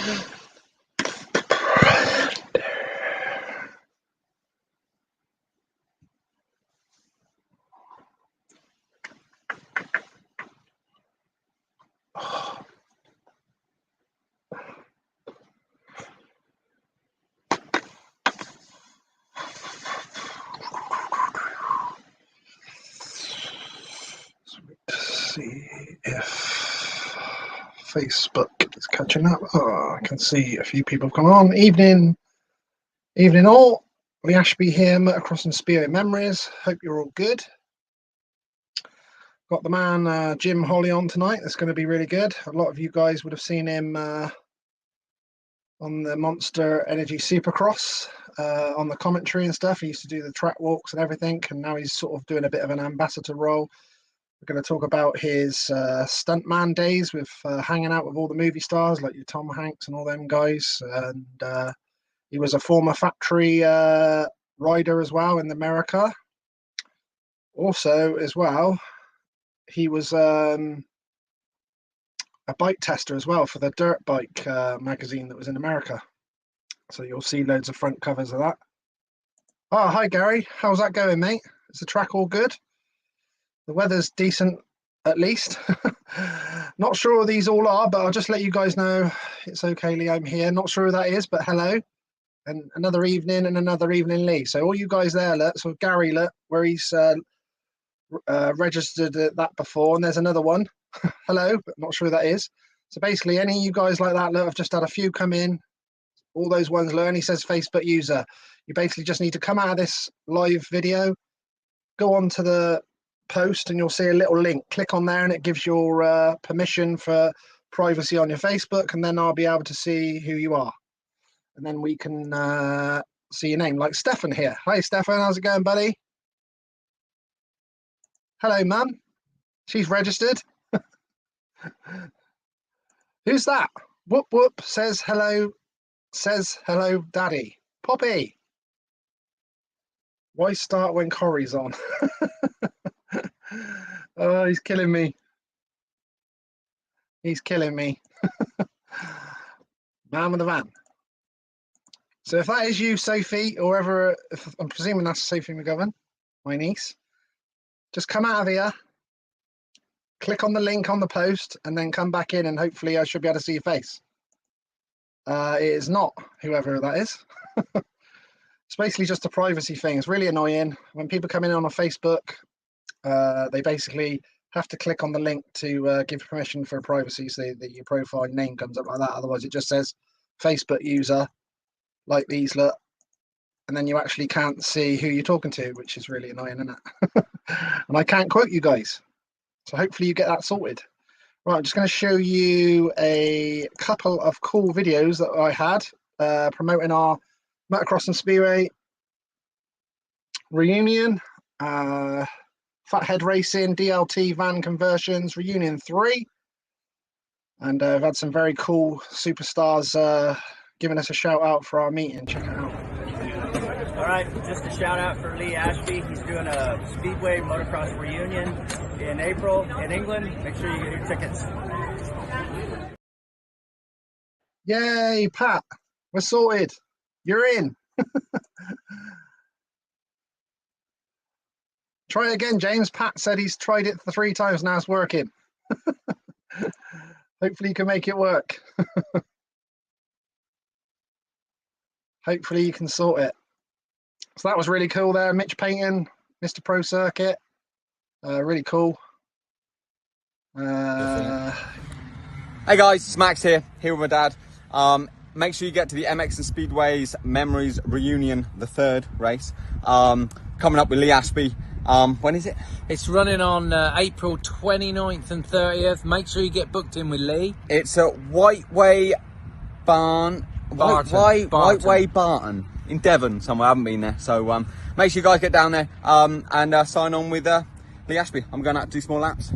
See if Facebook is catching up. Oh, I can see a few people have come on. Evening all. Lee Ashby here, Motocross and Speedway Memories. Hope you're all good. Got the man Jim Holly on tonight. That's going to be really good. A lot of you guys would have seen him on the Monster Energy Supercross on the commentary and stuff. He used to do the track walks and everything, and now he's sort of doing a bit of an ambassador role. We're going to talk about his stuntman days with hanging out with all the movie stars like your Tom Hanks and all them guys. And he was a former factory rider as well in America. Also, as well, he was a bike tester as well for the Dirt Bike magazine that was in America. So you'll see loads of front covers of that. Oh, hi, Gary. How's that going, mate? Is the track all good? The weather's decent, at least. Not sure who these all are, but I'll just let you guys know it's okay, Lee, I'm here. Not sure who that is, but hello. And another evening, Lee. So all you guys there, look. So Gary, look, where he's registered that before. And there's another one. Hello, but not sure who that is. So basically, any of you guys like that, look, I've just had a few come in. All those ones, look, and he says Facebook user. You basically just need to come out of this live video, go on to the post, and you'll see a little link. Click on there and it gives your permission for privacy on your Facebook, and then I'll be able to see who you are, and then we can see your name, like Stefan here. Hi Stefan, how's it going, buddy? Hello mum, she's registered. Who's that? Whoop whoop says hello daddy. Poppy, why start when Corey's on? Oh, he's killing me. He's killing me. Man with the van. So if that is you, Sophie, or ever, I'm presuming that's Sophie McGovern, my niece, just come out of here, click on the link on the post, and then come back in, and hopefully I should be able to see your face. It is not whoever that is. It's basically just a privacy thing. It's really annoying. When people come in on a Facebook, they basically have to click on the link to give permission for privacy, so that your profile name comes up like that. Otherwise, it just says Facebook user, like these, look, and then you actually can't see who you're talking to, which is really annoying, isn't it? And I can't quote you guys. So hopefully you get that sorted. Right, I'm just going to show you a couple of cool videos that I had promoting our Motocross and Speedway reunion. Fathead Racing, DLT van conversions, Reunion 3. And I've had some very cool superstars giving us a shout out for our meeting. Check it out. All right, just a shout out for Lee Ashby. He's doing a Speedway motocross reunion in April in England. Make sure you get your tickets. Yay, Pat. We're sorted. You're in. Try it again, James. Pat said he's tried it 3 times, now it's working. Hopefully you can make it work. Hopefully you can sort it. So that was really cool there. Mitch Payton, Mr Pro Circuit. Really cool. Hey guys, it's Max here with my dad. Make sure you get to the MX and Speedway's Memories Reunion, the 3rd race. Coming up with Lee Ashby. When is it? It's running on April 29th and 30th. Make sure you get booked in with Lee. It's at Whiteway Barton in Devon somewhere. I haven't been there, so make sure you guys get down there and sign on with Lee Ashby. I'm going out to do small laps.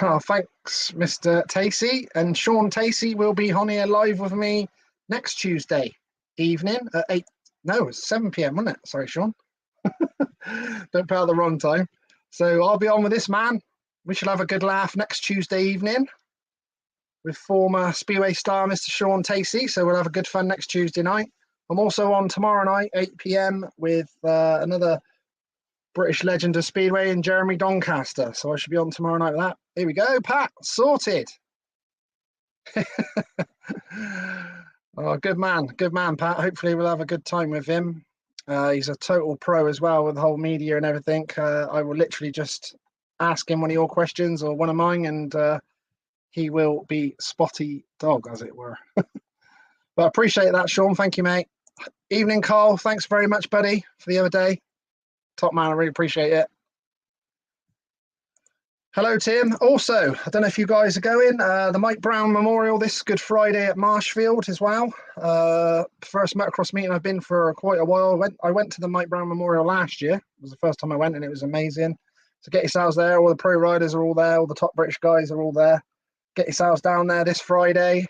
Oh, thanks, Mr Tacey. And Sean Tacey will be on here live with me next Tuesday evening at 8. No, it's 7 PM, wasn't it? Sorry, Sean. Don't put out the wrong time. So I'll be on with this man. We shall have a good laugh next Tuesday evening. with former Speedway star Mr Sean Tacey. So we'll have a good fun next Tuesday night. I'm also on tomorrow night, 8 p.m, with another British legend of Speedway and Jeremy Doncaster. So I should be on tomorrow night with that. Here we go, Pat. Sorted. Oh, good man, Pat. Hopefully we'll have a good time with him. He's a total pro as well with the whole media and everything. I will literally just ask him one of your questions or one of mine, and he will be spotty dog, as it were. But I appreciate that, Sean. Thank you, mate. Evening, Carl. Thanks very much, buddy, for the other day. Top man, I really appreciate it. Hello, Tim. Also, I don't know if you guys are going, the Mike Brown Memorial this Good Friday at Marshfield as well. First motocross meeting I've been for quite a while. I went to the Mike Brown Memorial last year. It was the first time I went, and it was amazing. So get yourselves there. All the pro riders are all there. All the top British guys are all there. Get yourselves down there this Friday.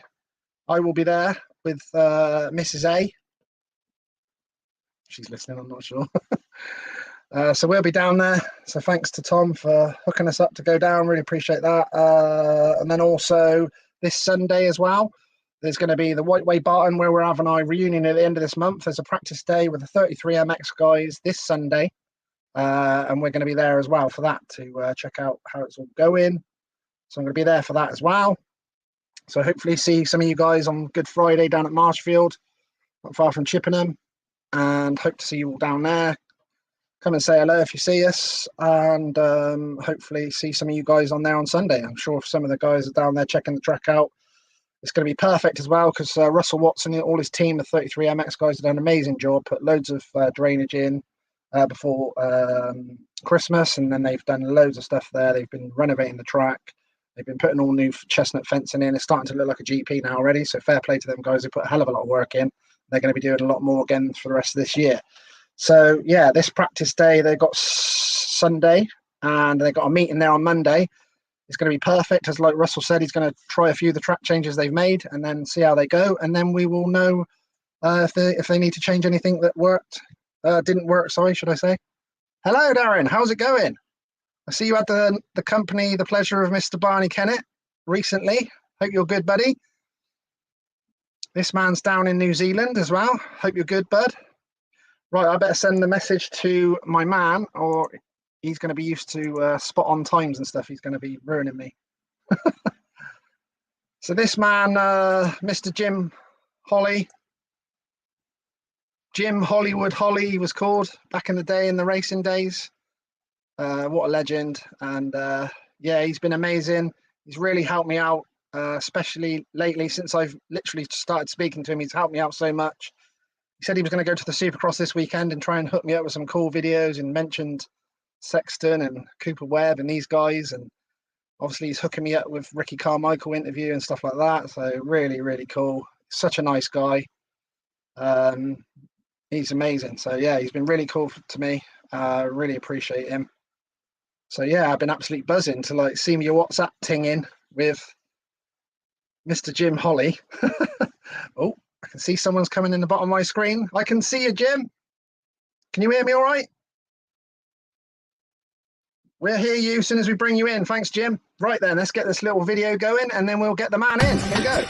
I will be there with Mrs. A. She's listening, I'm not sure. So we'll be down there. So thanks to Tom for hooking us up to go down. Really appreciate that. And then also this Sunday as well, there's going to be the Whiteway Barton, where we're having our reunion at the end of this month. There's a practice day with the 33MX guys this Sunday. And we're going to be there as well for that to check out how it's all going. So I'm going to be there for that as well. So hopefully see some of you guys on Good Friday down at Marshfield, not far from Chippenham, and hope to see you all down there. Come and say hello if you see us, and hopefully see some of you guys on there on Sunday. I'm sure if some of the guys are down there checking the track out, it's going to be perfect as well, because Russell Watson and all his team, the 33MX guys, have done an amazing job, put loads of drainage in before Christmas, and then they've done loads of stuff there. They've been renovating the track. They've been putting all new chestnut fencing in. It's starting to look like a GP now already, so fair play to them guys. They put a hell of a lot of work in. They're going to be doing a lot more again for the rest of this year. So yeah, this practice day, they've got Sunday, and they've got a meeting there on Monday. It's going to be perfect. As like Russell said, he's going to try a few of the track changes they've made and then see how they go. And then we will know if they need to change anything that didn't work, sorry, should I say. Hello, Darren. How's it going? I see you had the company, the pleasure of Mr. Barney Kennett recently. Hope you're good, buddy. This man's down in New Zealand as well. Hope you're good, bud. Right, I better send the message to my man, or he's going to be used to spot on times and stuff. He's going to be ruining me. So this man, Mr. Jim Holly, Jim Hollywood Holley, he was called back in the day, in the racing days. What a legend. And yeah, he's been amazing. He's really helped me out, especially lately since I've literally started speaking to him. He's helped me out so much. He said he was going to go to the Supercross this weekend and try and hook me up with some cool videos, and mentioned Sexton and Cooper Webb and these guys. And obviously he's hooking me up with Ricky Carmichael interview and stuff like that. So really, really cool. Such a nice guy. He's amazing. So yeah, he's been really cool to me. Really appreciate him. So yeah, I've been absolutely buzzing to like see me your WhatsApp tinging with Mr. Jim Holly. Oh, I can see someone's coming in the bottom of my screen. I can see you, Jim. Can you hear me all right? We'll hear you as soon as we bring you in. Thanks, Jim. Right then, let's get this little video going, and then we'll get the man in. Here we go.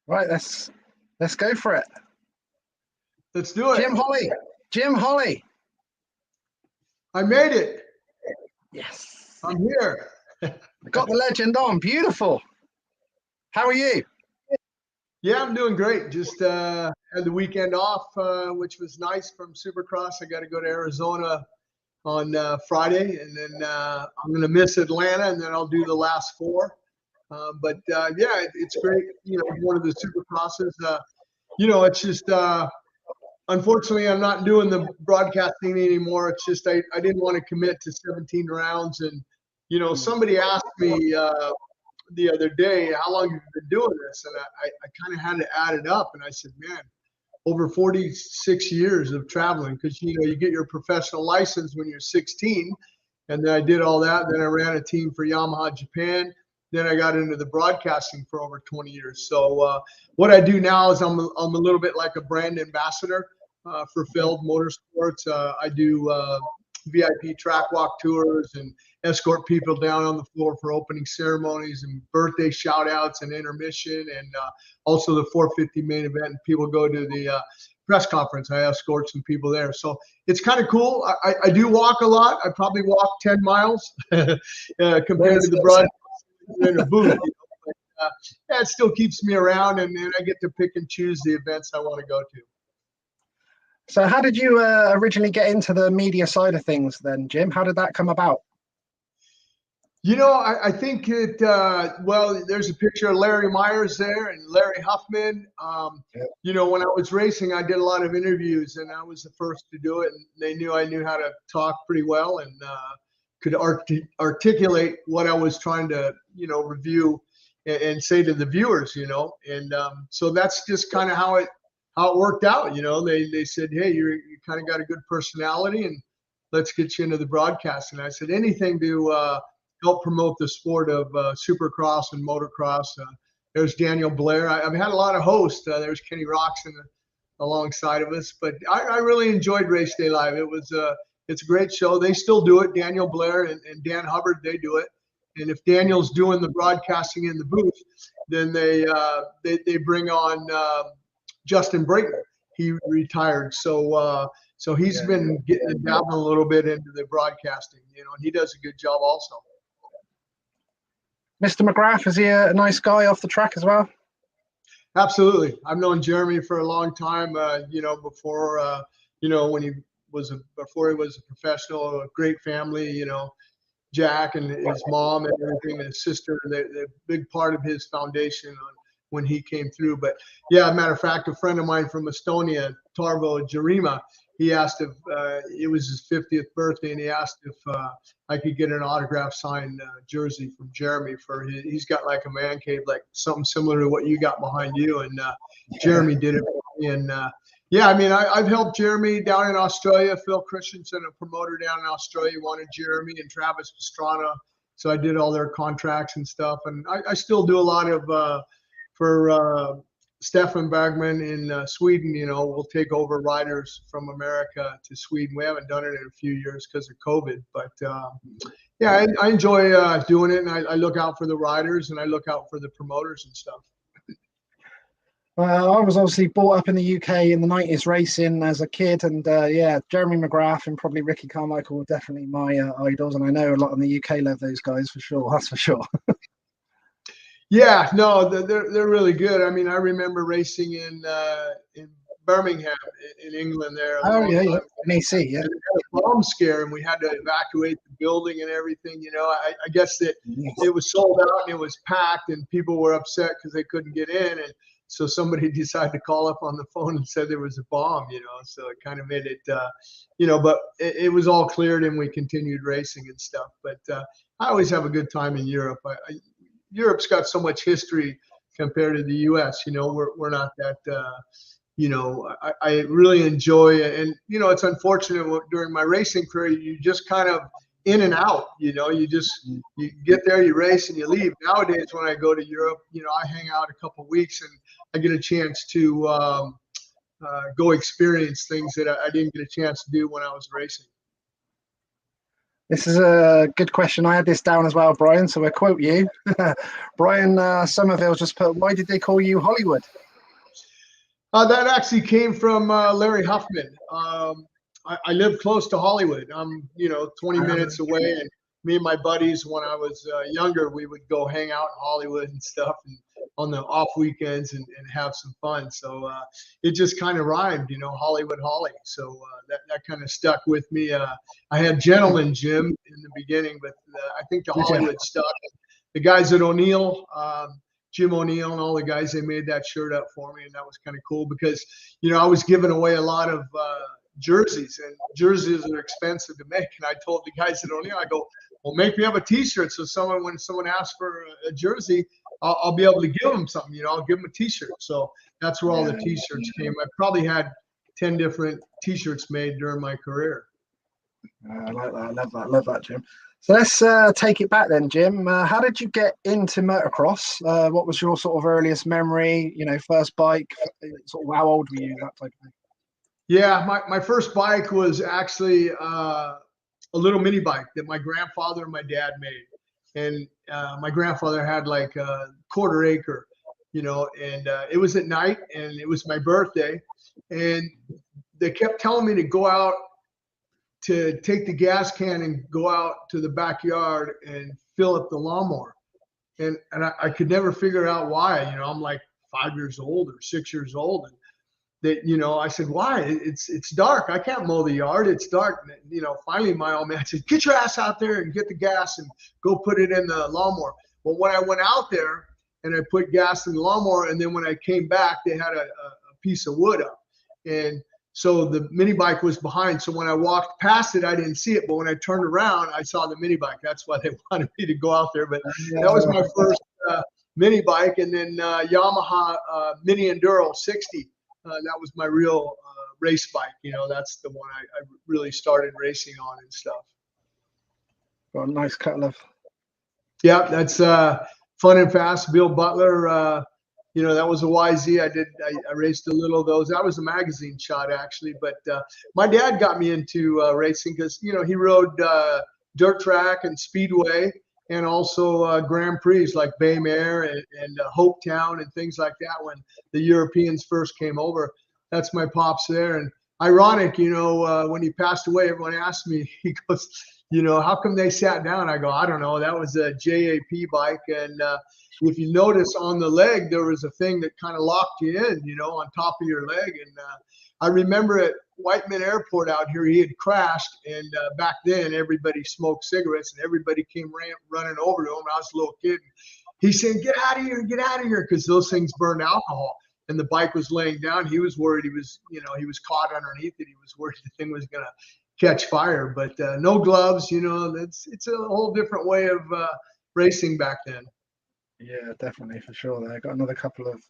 Right, let's go for it. Let's do it. Jim Holly. I made it. Yes. I'm here. Got the legend on. Beautiful. How are you? Yeah, I'm doing great. Just had the weekend off, which was nice from Supercross. I got to go to Arizona on Friday, and then I'm going to miss Atlanta, and then I'll do the last four. Yeah, it's great. One of the Supercrosses. It's just unfortunately I'm not doing the broadcasting anymore. It's just I didn't want to commit to 17 rounds, and somebody asked me the other day, how long have you been doing this? And I kind of had to add it up, and I said, man, over 46 years of traveling, because you get your professional license when you're 16, and then I did all that. Then I ran a team for Yamaha Japan. Then I got into the broadcasting for over 20 years. So what I do now is I'm a little bit like a brand ambassador for Feld Motorsports. I do VIP track walk tours and escort people down on the floor for opening ceremonies and birthday shout outs and intermission, and also the 450 main event. And people go to the press conference. I escort some people there. So it's kind of cool. I do walk a lot. I probably walk 10 miles compared to the broadcast in a booth. But, yeah, it still keeps me around, and I get to pick and choose the events I want to go to. So how did you originally get into the media side of things then, Jim? How did that come about? I think well, there's a picture of Larry Myers there and Larry Huffman. When I was racing, I did a lot of interviews, and I was the first to do it. And they knew I knew how to talk pretty well and could articulate what I was trying to, review and say to the viewers, And so that's just kind of how it worked out. They said, hey, you kind of got a good personality, and let's get you into the broadcast. And I said, anything to help promote the sport of Supercross and motocross. There's Daniel Blair. I've had a lot of hosts. There's Kenny Roxon alongside of us, but I really enjoyed Race Day Live. It's a great show. They still do it. Daniel Blair and Dan Hubbard, they do it. And if Daniel's doing the broadcasting in the booth, then they bring on Justin Brayton. He retired, so he's been getting dabbling a little bit into the broadcasting, and he does a good job also. Mr. McGrath, is he a nice guy off the track as well? Absolutely. I've known Jeremy for a long time. Before when he was before he was a professional, a great family. Jack and his mom and everything, and his sister, they're a big part of his foundation when he came through. But yeah, matter of fact, a friend of mine from Estonia, Tarvo Jarima, he asked if it was his 50th birthday, and he asked if I could get an autograph signed jersey from Jeremy he's got like a man cave, like something similar to what you got behind you. And Jeremy did it for me. And yeah, I mean, I've helped Jeremy down in Australia. Phil Christensen, a promoter down in Australia, wanted Jeremy, and Travis Pastrana. So I did all their contracts and stuff. And I still do a lot of for Stefan Bergman in Sweden. We'll take over riders from America to Sweden. We haven't done it in a few years because of COVID, but yeah, I enjoy doing it, and I look out for the riders, and I look out for the promoters and stuff. Well, I was obviously brought up in the UK in the 90s racing as a kid, and yeah, Jeremy McGrath and probably Ricky Carmichael were definitely my idols, and I know a lot in the UK love those guys for sure. That's for sure. Yeah, no, they're really good. I mean, I remember racing in Birmingham in England there. Oh yeah, yeah, NAC, yeah. We had a bomb scare, and we had to evacuate the building and everything. I guess that it was sold out and it was packed, and people were upset because they couldn't get in, and so somebody decided to call up on the phone and said there was a bomb. So it kind of made it, but it was all cleared, and we continued racing and stuff. But I always have a good time in Europe. Europe's got so much history compared to the U.S. We're not that. I really enjoy it, and it's unfortunate during my racing career, you just kind of in and out. You get there, you race, and you leave. Nowadays, when I go to Europe, I hang out a couple of weeks, and I get a chance to go experience things that I didn't get a chance to do when I was racing. This is a good question. I had this down as well, Brian, so we'll quote you. Brian Somerville just put, why did they call you Hollywood? That actually came from Larry Huffman. I live close to Hollywood. I'm, 20 minutes away, and me and my buddies, when I was younger, we would go hang out in Hollywood and stuff. And on the off weekends and have some fun. So it just kind of rhymed, Hollywood Holley. So that kind of stuck with me. I had Gentleman Jim in the beginning, but I think the Hollywood stuck. The guys at O'Neill, Jim O'Neill and all the guys, they made that shirt up for me, and that was kind of cool because, I was giving away a lot of jerseys, and jerseys are expensive to make. And I told the guys at O'Neill, I go, well, make me up a T-shirt so when someone asks for a jersey, I'll be able to give them something. I'll give them a T-shirt. So that's where all the T-shirts came. I probably had 10 different T-shirts made during my career. I like that. I love that, Jim. So let's take it back then, Jim. How did you get into motocross? What was your sort of earliest memory? First bike. Sort of how old were you? That type of thing. Yeah, my first bike was actually a little mini bike that my grandfather and my dad made, and my grandfather had like a quarter acre, and it was at night, and it was my birthday, and they kept telling me to go out to take the gas can and go out to the backyard and fill up the lawnmower. And I could never figure out why. I'm like 5 years old or 6 years old. And that, I said, why? It's dark. I can't mow the yard. It's dark. And, finally my old man said, get your ass out there and get the gas and go put it in the lawnmower. Well, when I went out there and I put gas in the lawnmower, and then when I came back, they had a piece of wood up. And so the mini bike was behind. So when I walked past it, I didn't see it. But when I turned around, I saw the mini bike. That's why they wanted me to go out there. But that was my first mini bike. And then Yamaha Mini Enduro 60. That was my real race bike. That's the one I really started racing on and stuff. Got a nice couple of. Yeah, that's Fun and Fast. Bill Butler. That was a YZ. I raced a little of those. That was a magazine shot, actually. But my dad got me into racing because, he rode dirt track and Speedway, and also Grand Prix like Bay Mare and Hopetown and things like that when the Europeans first came over. That's my pops there. And ironic, when he passed away, everyone asked me, he goes, how come they sat down? I go, I don't know. That was a JAP bike. And if you notice on the leg, there was a thing that kind of locked you in, on top of your leg. And I remember at Whiteman Airport out here, he had crashed. And back then, everybody smoked cigarettes, and everybody came running over to him. I was a little kid. He said, get out of here, because those things burned alcohol. And the bike was laying down. He was worried he was caught underneath it. He was worried the thing was going to catch fire. But no gloves, it's a whole different way of racing back then. Yeah, definitely, for sure. I got another couple of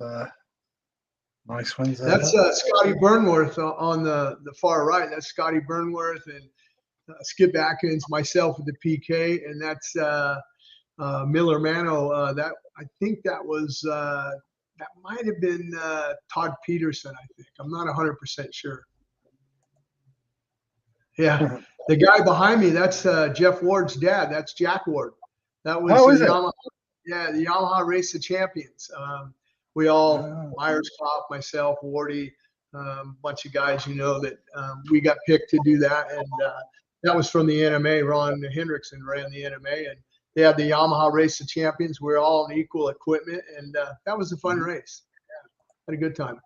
nice ones there. That's Scotty Burnworth on the far right. That's Scotty Burnworth and Skip Atkins, myself with the PK, and that's Miller Mano. That I think that was that might have been Todd Peterson. I think I'm not 100% sure. Yeah, the guy behind me, that's Jeff Ward's dad. That's Jack Ward. That was Yamaha. Yeah, the Yamaha Race of Champions. We all, Myers Klopp, myself, Wardy, bunch of guys, that we got picked to do that. And that was from the NMA. Ron Hendrickson ran the NMA. And they had the Yamaha Race of Champions. We're all in equal equipment. And that was a fun race. Yeah, had a good time.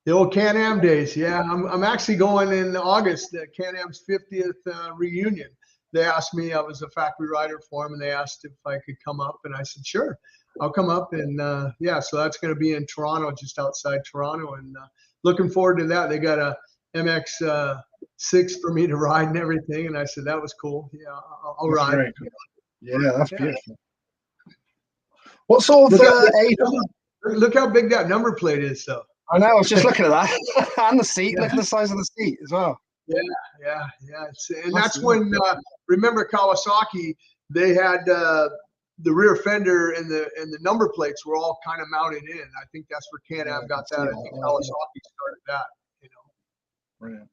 The old Can-Am days. Yeah, I'm actually going in August, the Can-Am's 50th reunion. They asked me, I was a factory rider for them, and they asked if I could come up, and I said, sure, I'll come up. And so that's going to be in Toronto, just outside Toronto, and looking forward to that. They got a MX-6 for me to ride and everything, and I said, that was cool. Yeah, I'll ride. Cool. Yeah, that's beautiful. What sort of age? Look how big that number plate is, though. I know, I was just looking at that. And the seat, look at the size of the seat as well. Yeah. And that's when, remember Kawasaki, they had the rear fender and the number plates were all kind of mounted in. I think that's where Can-Am got that. I think Kawasaki started that, Brilliant.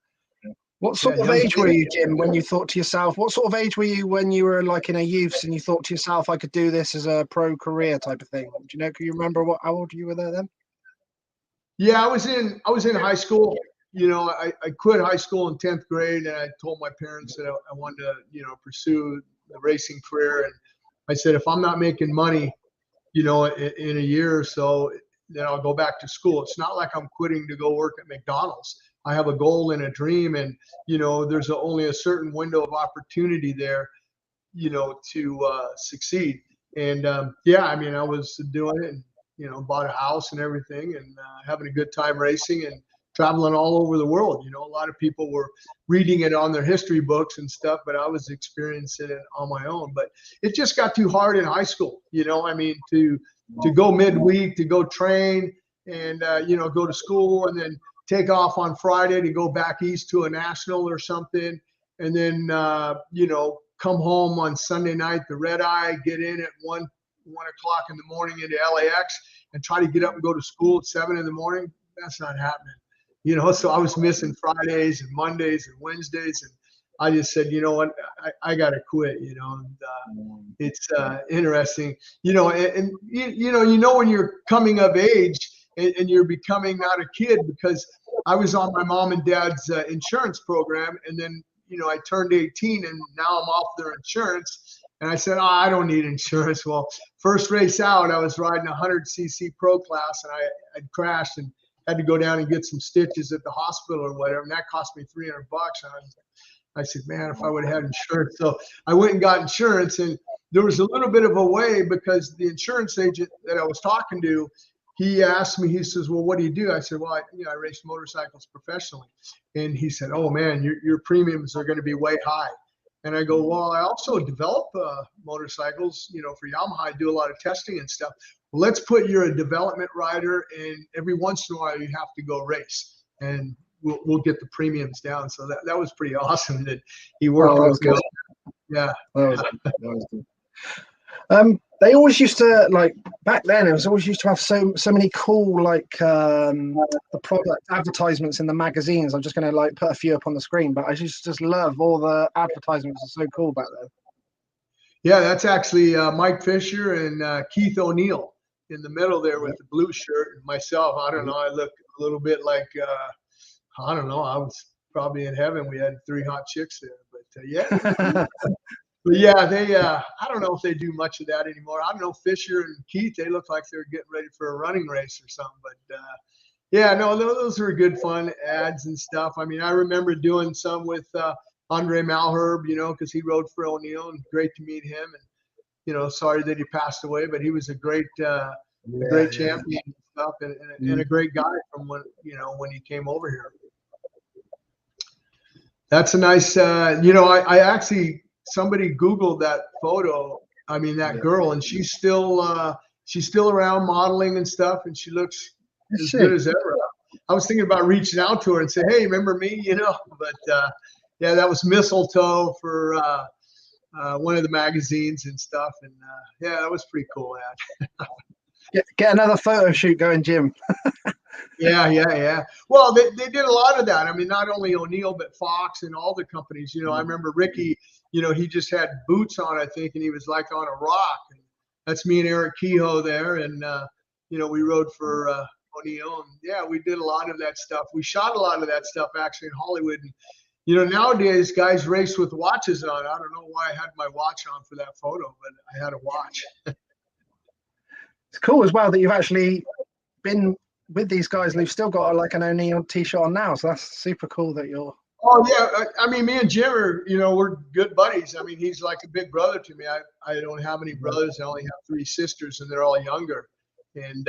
What sort of age were you, Jim, when you thought to yourself, what sort of age were you when you were like in a youth and you thought to yourself, I could do this as a pro career type of thing? Do you know, can you remember how old you were there then? Yeah, I was in high school. I quit high school in 10th grade, and I told my parents that I wanted to, pursue the racing career. And I said, if I'm not making money you know, in a year or so, then I'll go back to school. It's not like I'm quitting to go work at McDonald's. I have a goal and a dream, and, you know, there's only a certain window of opportunity there, you know, to succeed. And yeah, I mean, I was doing it, and, you know, bought a house and everything, and having a good time racing and traveling all over the world. You know, a lot of people were reading it on their history books and stuff, but I was experiencing it on my own. But it just got too hard in high school. You know, I mean, to go midweek, to go train and, you know, go to school and then take off on Friday to go back east to a national or something. And then, you know, come home on Sunday night, the red eye, get in at 1 o'clock in the morning into LAX and try to get up and go to school at 7 in the morning. That's not happening. You know, so I was missing Fridays and Mondays and Wednesdays. And I just said, you know what, I got to quit, you know. And it's interesting, you know, and you know, when you're coming of age and you're becoming not a kid, because I was on my mom and dad's insurance program. And then, you know, I turned 18 and now I'm off their insurance. And I said, oh, I don't need insurance. Well, first race out, I was riding a 100cc pro class, and I'd crashed and had to go down and get some stitches at the hospital or whatever. And that cost me $300. And I said, man, if I would have had insurance. So I went and got insurance, and there was a little bit of a way, because the insurance agent that I was talking to, he asked me, he says, well, what do you do? I said, well, I race motorcycles professionally. And he said, oh man, your premiums are going to be way high. And I go, well, I also develop motorcycles, you know, for Yamaha. I do a lot of testing and stuff. Well, let's put you're a development rider, and every once in a while you have to go race, and we'll get the premiums down. So that was pretty awesome that he worked with me. Yeah. That was good. They always used to, like, back then, it was always used to have so many cool, like, the product advertisements in the magazines. I'm just going to, like, put a few up on the screen, but I just love all the advertisements. Are so cool back then. Yeah, that's actually Mike Fisher and Keith O'Neill in the middle there with the blue shirt. And myself, I don't know, I look a little bit like, I don't know, I was probably in heaven. We had 3 hot chicks there, but yeah. But yeah, they, I don't know if they do much of that anymore. I don't know, Fisher and Keith, they look like they're getting ready for a running race or something. But yeah, no, those were good fun ads and stuff. I mean, I remember doing some with Andre Malherbe, you know, because he rode for O'Neill, and great to meet him. And, you know, sorry that he passed away, but he was a great, great champion and stuff, and a great guy from when, you know, when he came over here. That's a nice, you know, I actually, somebody Googled that photo. I mean, that girl, and she's still around modeling and stuff, and she looks as good as ever. I was thinking about reaching out to her and say, hey, remember me, you know? But yeah, that was Mistletoe for one of the magazines and stuff, and yeah, that was pretty cool. Get another photo shoot going, Jim. Yeah. Well, they did a lot of that. I mean, not only O'Neill, but Fox and all the companies. You know, I remember Ricky, you know, he just had boots on, I think, and he was like on a rock. And that's me and Eric Kehoe there. And, you know, we rode for O'Neill. And yeah, we did a lot of that stuff. We shot a lot of that stuff actually in Hollywood. And, you know, nowadays guys race with watches on. I don't know why I had my watch on for that photo, but I had a watch. It's cool as well that you've actually been with these guys and you've still got like an O'Neill t-shirt on now. So that's super cool that you're. Oh yeah, I mean, me and Jim are, you know, we're good buddies. I mean, he's like a big brother to me. I don't have any brothers. I only have 3 sisters, and they're all younger. And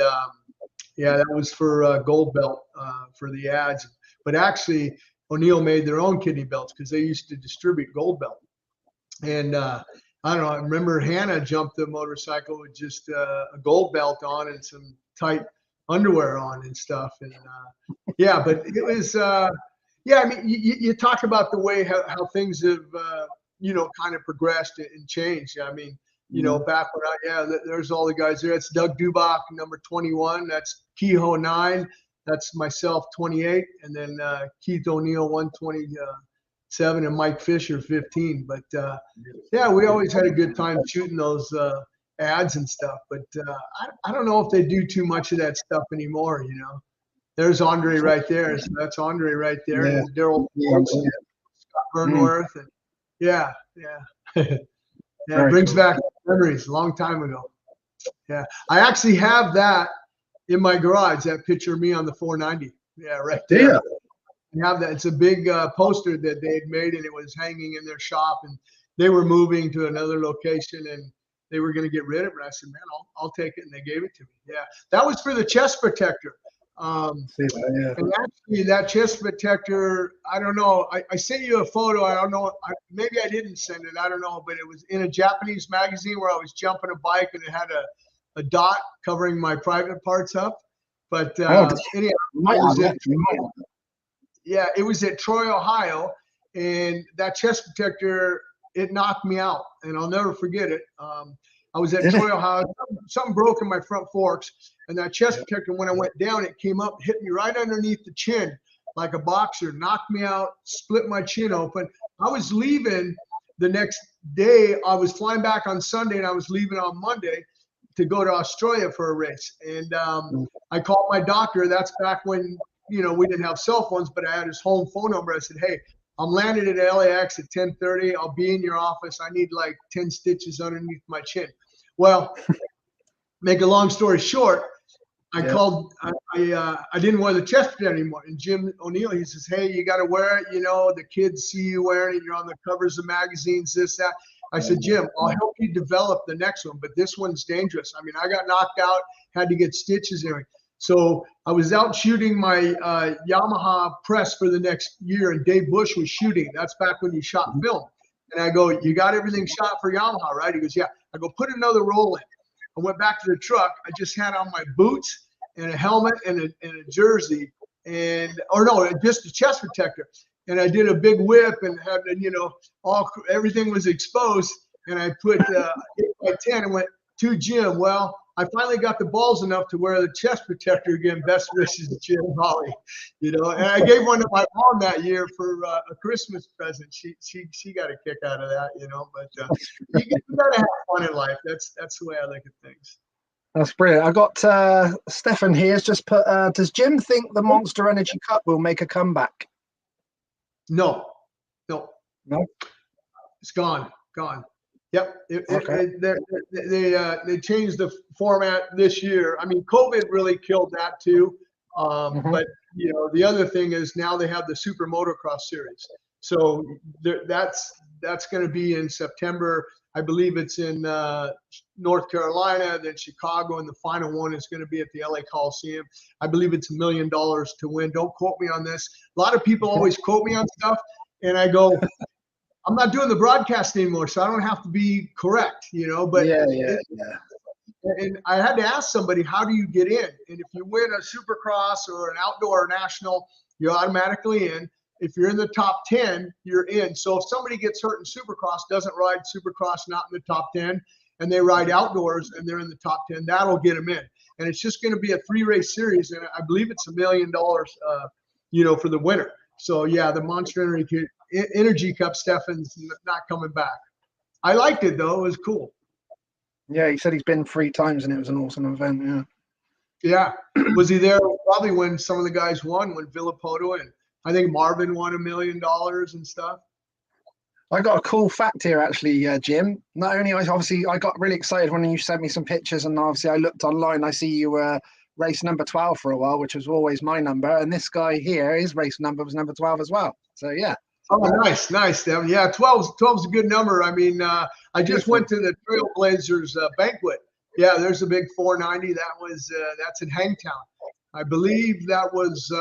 yeah, that was for Gold Belt for the ads. But actually, O'Neill made their own kidney belts because they used to distribute Gold Belt. And I don't know. I remember Hannah jumped the motorcycle with just a Gold Belt on and some tight underwear on and stuff. And yeah, but it was. Yeah, I mean, you talk about the way how things have, you know, kind of progressed and changed. I mean, you know, back when there's all the guys there. That's Doug Dubach, number 21. That's Kehoe 9. That's myself, 28. And then Keith O'Neill, 127, and Mike Fisher, 15. But yeah, we always had a good time shooting those ads and stuff. But I don't know if they do too much of that stuff anymore, you know. There's Andre right there. So that's Andre right there. Yeah. And Daryl Scott Burnworth. And yeah. It brings back memories a long time ago. Yeah. I actually have that in my garage, that picture of me on the 490. Yeah, right there. Yeah. I have that. It's a big poster that they had made, and it was hanging in their shop, and they were moving to another location, and they were going to get rid of it. I said, man, I'll take it. And they gave it to me. Yeah. That was for the chest protector. Yeah. And actually that chest protector, I don't know. I sent you a photo. I don't know. Maybe I didn't send it. I don't know. But it was in a Japanese magazine where I was jumping a bike, and it had a dot covering my private parts up. But anyhow, yeah, it was at Troy, Ohio. And that chest protector, it knocked me out. And I'll never forget it. I was at Troy, Ohio. Something broke in my front forks. And that chest protector, when I went down, it came up, hit me right underneath the chin like a boxer, knocked me out, split my chin open. I was leaving the next day. I was flying back on Sunday, and I was leaving on Monday to go to Australia for a race. And I called my doctor. That's back when, we didn't have cell phones, but I had his home phone number. I said, hey, I'm landed at LAX at 10:30. I'll be in your office. I need like 10 stitches underneath my chin. Well, make a long story short, I called, I didn't wear the chest protector anymore. And Jim O'Neill, he says, hey, you got to wear it. The kids see you wearing it. You're on the covers of magazines, this, that. I said, Jim, I'll help you develop the next one, but this one's dangerous. I mean, I got knocked out, had to get stitches and everything. So I was out shooting my Yamaha press for the next year, and Dave Bush was shooting. That's back when you shot film. And I go, you got everything shot for Yamaha, right? He goes, yeah. I go, put another roll in. I went back to the truck. I just had on my boots and a helmet and a jersey, just a chest protector. And I did a big whip and had, everything was exposed. And I put 8x10 and went to Jim. Well, I finally got the balls enough to wear the chest protector again. Best wishes, Jim Holly. And I gave one to my mom that year for a Christmas present. She got a kick out of that, But you gotta have fun in life. That's the way I look at things. That's brilliant. I got Stefan here. Has just put. Does Jim think the Monster Energy Cup will make a comeback? No. It's gone. Yep. They changed the format this year. I mean, COVID really killed that too. But the other thing is now they have the Super Motocross Series. So that's going to be in September. I believe it's in North Carolina, then Chicago, and the final one is going to be at the LA Coliseum. I believe it's $1 million to win. Don't quote me on this. A lot of people always quote me on stuff, and I go, I'm not doing the broadcast anymore, so I don't have to be correct, But and I had to ask somebody, how do you get in? And if you win a Supercross or an outdoor national, you're automatically in. If you're in the top 10, you're in. So if somebody gets hurt in Supercross, doesn't ride Supercross, not in the top 10, and they ride outdoors and they're in the top 10, that'll get them in. And it's just going to be a 3-race series, and I believe it's $1 million, for the winner. So yeah, the Monster Energy Cup, Stefan's not coming back. I liked it though; it was cool. Yeah, he said he's been 3 times, and it was an awesome event. Yeah. Was he there probably when some of the guys won, when Villapoto and I think Marvin won $1 million and stuff? I got a cool fact here, actually, Jim. Not only, obviously, I got really excited when you sent me some pictures, and obviously I looked online. I see you were race number 12 for a while, which was always my number. And this guy here, his race number was number 12 as well. So, yeah. Oh, nice, Devin. Yeah, 12's a good number. I mean, I just went to the Trailblazers banquet. Yeah, there's a big 490. That's in Hangtown. I believe that was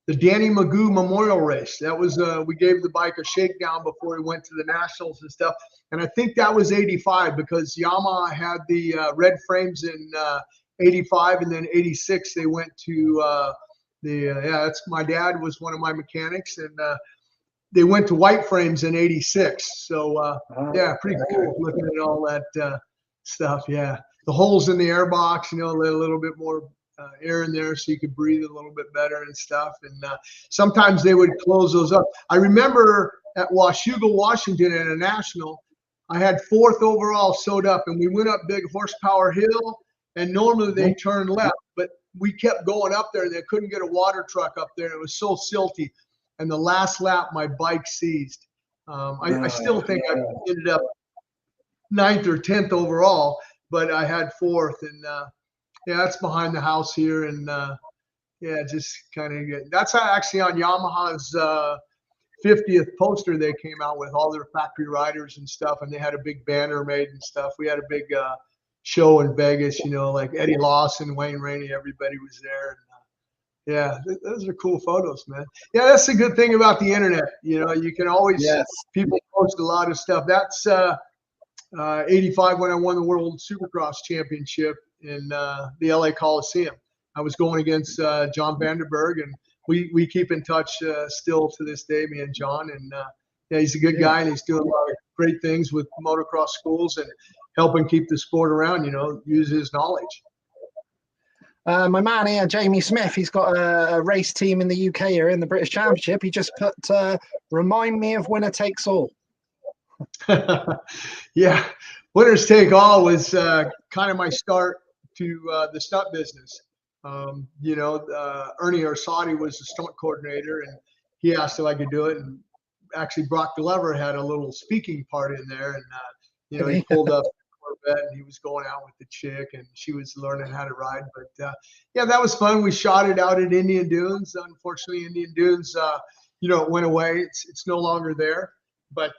the Danny Magoo Memorial Race. That was we gave the bike a shakedown before we went to the Nationals and stuff. And I think that was 85 because Yamaha had the red frames in 85, and then 86 they went to that's my dad was one of my mechanics, and they went to white frames in 86. So yeah, pretty cool looking at all that stuff. Yeah, the holes in the airbox, a little bit more air in there so you could breathe a little bit better and stuff. And sometimes they would close those up. I remember at Washougal, Washington, at a national, I had 4th overall sewed up, and we went up Big Horsepower Hill, and normally they turn left, but we kept going up there, and they couldn't get a water truck up there. It was so silty. And the last lap, my bike seized. I still think I ended up 9th or 10th overall, but I had 4th, and yeah, that's behind the house here, and yeah, just kind of good. That's actually on Yamaha's 50th poster they came out with, all their factory riders and stuff, and they had a big banner made and stuff. We had a big show in Vegas, you know, like Eddie Lawson, Wayne Rainey, everybody was there. And, yeah, those are cool photos, man. Yeah, that's the good thing about the internet. You know, you can always, people post a lot of stuff. That's 85 when I won the World Supercross Championship in the LA Coliseum. I was going against John Vanderberg, and we keep in touch still to this day, me and John. And yeah, he's a good guy, and he's doing a lot of great things with motocross schools and helping keep the sport around, you know, use his knowledge. My man here, Jamie Smith, he's got a race team in the UK here in the British Championship. He just put, remind me of winner takes all. Yeah, winners take all was kind of my start to the stunt business. You know, Ernie Orsatti was the stunt coordinator, and he asked if I could do it. And actually, Brock Glover had a little speaking part in there, and you know, he pulled up Corvette, and he was going out with the chick, and she was learning how to ride. But yeah, that was fun. We shot it out at Indian Dunes. Unfortunately, Indian Dunes, you know, it went away. It's no longer there. But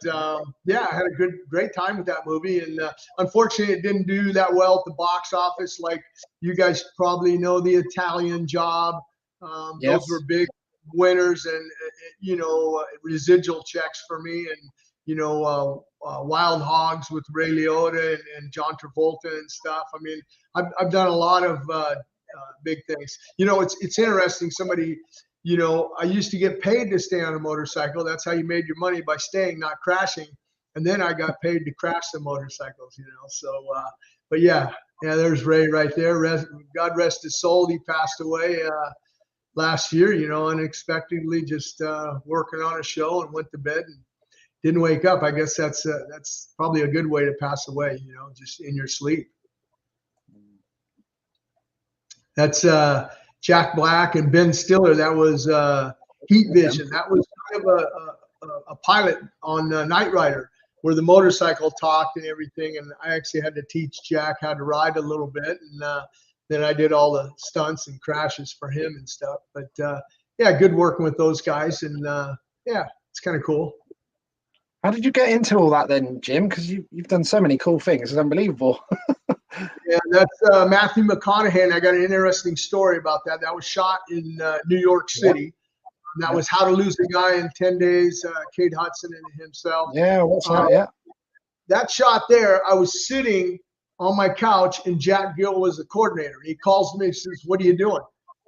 yeah, I had a great time with that movie, and unfortunately, it didn't do that well at the box office. Like you guys probably know, The Italian Job. Those were big winners, and you know, residual checks for me, and you know, Wild Hogs with Ray Liotta and John Travolta and stuff. I mean, I've done a lot of big things. You know, it's interesting. Somebody. You know, I used to get paid to stay on a motorcycle. That's how you made your money, by staying, not crashing. And then I got paid to crash the motorcycles, you know. So, but yeah, there's Ray right there. God rest his soul. He passed away last year, you know, unexpectedly, just working on a show, and went to bed and didn't wake up. I guess that's probably a good way to pass away, you know, just in your sleep. That's Jack Black and Ben Stiller. That was Heat Vision. That was kind of a pilot on Knight Rider, where the motorcycle talked and everything. And I actually had to teach Jack how to ride a little bit. And then I did all the stunts and crashes for him and stuff. But yeah, good working with those guys. And yeah, it's kind of cool. How did you get into all that then, Jim? Because you've done so many cool things. It's unbelievable. Yeah, that's Matthew McConaughey, and I got an interesting story about that. That was shot in New York City. That was How to Lose a Guy in 10 Days, Kate Hudson and himself. Yeah, what's that? Yeah. That shot there, I was sitting on my couch, and Jack Gill was the coordinator. He calls me and says, "What are you doing?"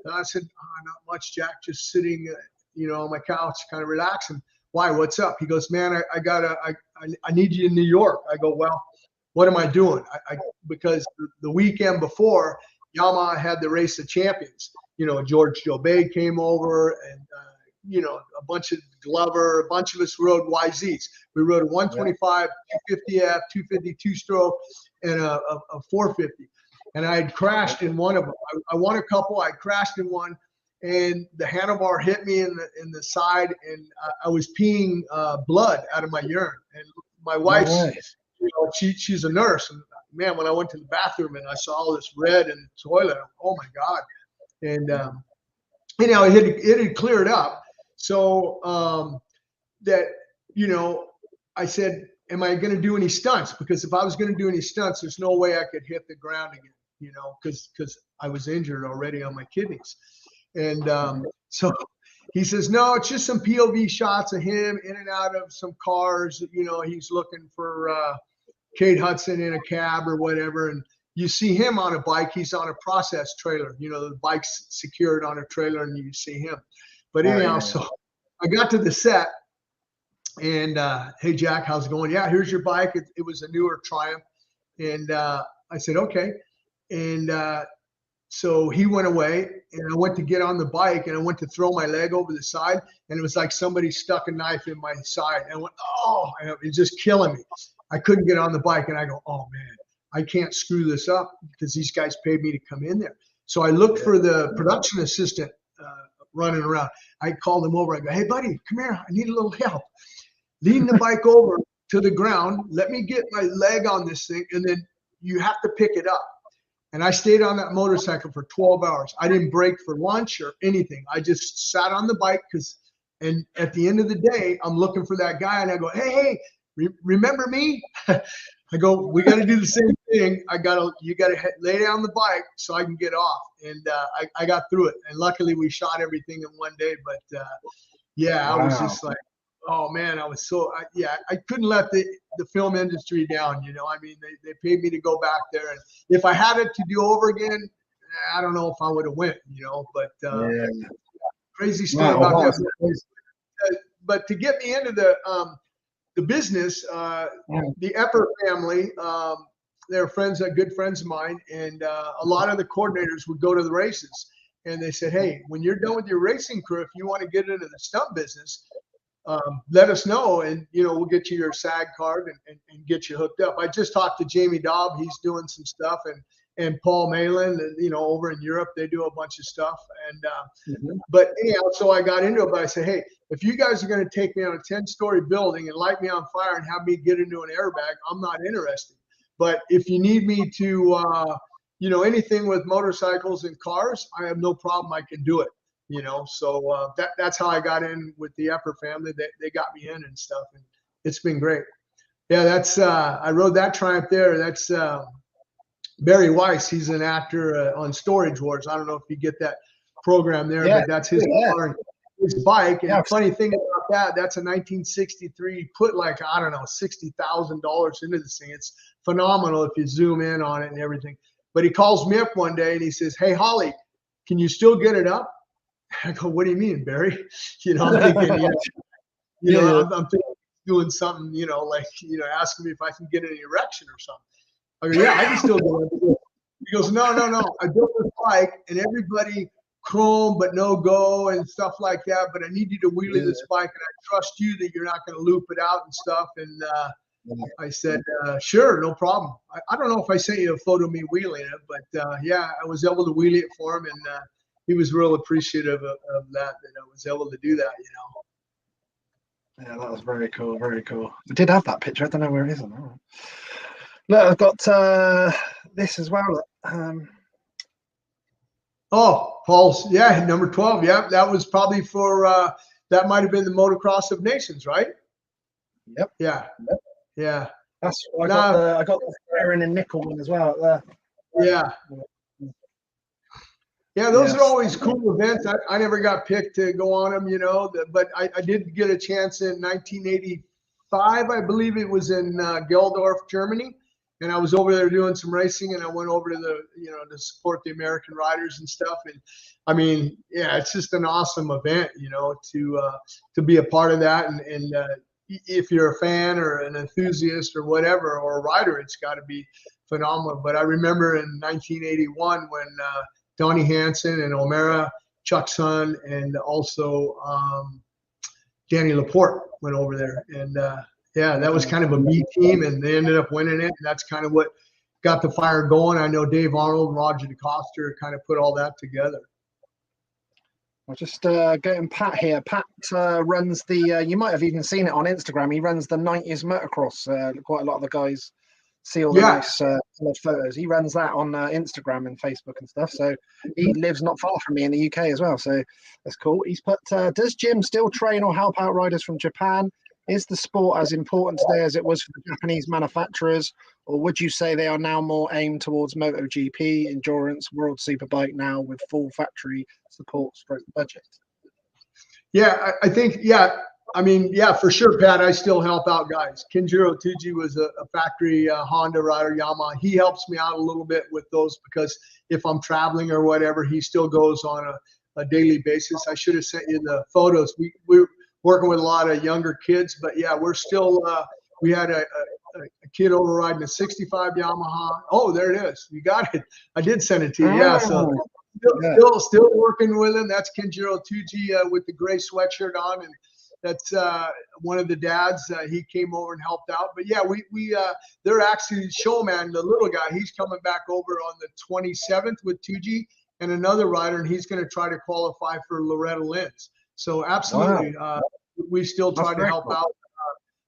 And I said, "Not much, Jack, just sitting, you know, on my couch, kind of relaxing." "Why? What's up?" He goes, "Man, I need you in New York." I go, "Well, what am I doing?" Because the weekend before, Yamaha had the Race of Champions. You know, George Jobay came over, and you know, a bunch of Glover, a bunch of us rode YZs. We rode a 125, 250F, 250 two-stroke, and a 450. And I had crashed in one of them. I won a couple. I crashed in one, and the handlebar hit me in the side, and I was peeing blood out of my urine. And my wife's, you know, she's a nurse, and man, when I went to the bathroom and I saw all this red in the toilet, oh my God. And you know, it had cleared up. So that, you know, I said, am I going to do any stunts? Because if I was going to do any stunts, there's no way I could hit the ground again, you know, because I was injured already on my kidneys. And so he says, no, it's just some POV shots of him in and out of some cars. You know, he's looking for Kate Hudson in a cab or whatever. And you see him on a bike. He's on a process trailer. You know, the bike's secured on a trailer, and you see him. But anyhow, so I got to the set, and hey, Jack, how's it going? Yeah, here's your bike. It was a newer Triumph. And I said, okay. And so he went away, and I went to get on the bike, and I went to throw my leg over the side, and it was like somebody stuck a knife in my side. And I went, oh, it's just killing me. I couldn't get on the bike, and I go, oh, man, I can't screw this up because these guys paid me to come in there. So I looked for the production assistant running around. I called him over. I go, hey, buddy, come here. I need a little help. Lean the bike over to the ground. Let me get my leg on this thing, and then you have to pick it up. And I stayed on that motorcycle for 12 hours. I didn't break for lunch or anything. I just sat on the bike and at the end of the day, I'm looking for that guy, and I go, hey, remember me? I go, we got to do the same thing. You got to lay down the bike so I can get off. And I got through it. And luckily we shot everything in one day. But yeah, Wow. I was just like, oh man, I was I couldn't let the film industry down. You know, I mean, they paid me to go back there. And if I had it to do over again, I don't know if I would have went, you know, but crazy story about that. But to get me into the business, the Epper family, they're good friends of mine, and a lot of the coordinators would go to the races, and they said, hey, when you're done with your racing career, if you want to get into the stunt business, let us know, and we'll get you your SAG card and get you hooked up. I just talked to Jamie Dobb. He's doing some stuff, and Paul Malin, over in Europe, they do a bunch of stuff. And but anyhow, so I got into it. But I said, hey, if you guys are going to take me on a 10-story building and light me on fire and have me get into an airbag, I'm not interested. But if you need me to, anything with motorcycles and cars, I have no problem. I can do it. So that's how I got in with the Epper family. They got me in and stuff, and it's been great. Yeah, that's I rode that Triumph there. That's Barry Weiss. He's an actor on Storage Wars. I don't know if you get that program there, but that's his car and his bike. And the funny thing about that's a 1963. Put like, I don't know, $60,000 into this thing. It's phenomenal if you zoom in on it and everything. But he calls me up one day and he says, hey, Holly, can you still get it up? I go, what do you mean, Barry? I'm thinking, I'm thinking doing something, asking me if I can get an erection or something. I go, yeah, I can still do it. He goes, no. I built this bike and everybody chrome but no go and stuff like that. But I need you to wheelie this bike, and I trust you that you're not going to loop it out and stuff. And I said, sure, no problem. I don't know if I sent you a photo of me wheeling it, but I was able to wheelie it for him, and he was real appreciative of that I was able to do that, Yeah, that was very cool, very cool. I did have that picture. I don't know where it is. Look, I've got this as well. Paul's, number 12. Yeah, that was probably for, that might have been the Motocross of Nations, right? Yep. Yeah. That's I got the firing and nickel one as well there. Yeah, those are always cool events. I never got picked to go on them, but I did get a chance in 1985, I believe it was in Geldorf, Germany. And I was over there doing some racing, and I went over to to support the American riders and stuff. And I mean, it's just an awesome event, to be a part of that. And if you're a fan or an enthusiast or whatever, or a rider, it's got to be phenomenal. But I remember in 1981 when Donnie Hansen and O'Mara, Chuck's son, and also Danny Laporte went over there. And that was kind of a B team, and they ended up winning it. And that's kind of what got the fire going. I know Dave Arnold and Roger DeCoster kind of put all that together. We're just getting Pat here. Pat runs the, you might have even seen it on Instagram. He runs the 90s motocross. Quite a lot of the guys see all the nice photos. He runs that on Instagram and Facebook and stuff. So he lives not far from me in the UK as well. So that's cool. He's put, does Jim still train or help out riders from Japan? Is the sport as important today as it was for the Japanese manufacturers? Or would you say they are now more aimed towards MotoGP, endurance, World Superbike now with full factory support stroke budget? Yeah, I think, for sure, Pat, I still help out guys. Kenjiro Tuji was a factory Honda rider, Yamaha. He helps me out a little bit with those because if I'm traveling or whatever, he still goes on a daily basis. I should have sent you the photos. We're working with a lot of younger kids, but we're still, we had a kid over riding a 65 Yamaha. Oh, there it is. You got it. I did send it to you. Yeah, so still working with him. That's Kenjiro Tuji with the gray sweatshirt on, and that's one of the dads. He came over and helped out. But they're actually Showman, the little guy. He's coming back over on the 27th with Tuji and another rider, and he's going to try to qualify for Loretta Lynn's. So absolutely, we still try to help out.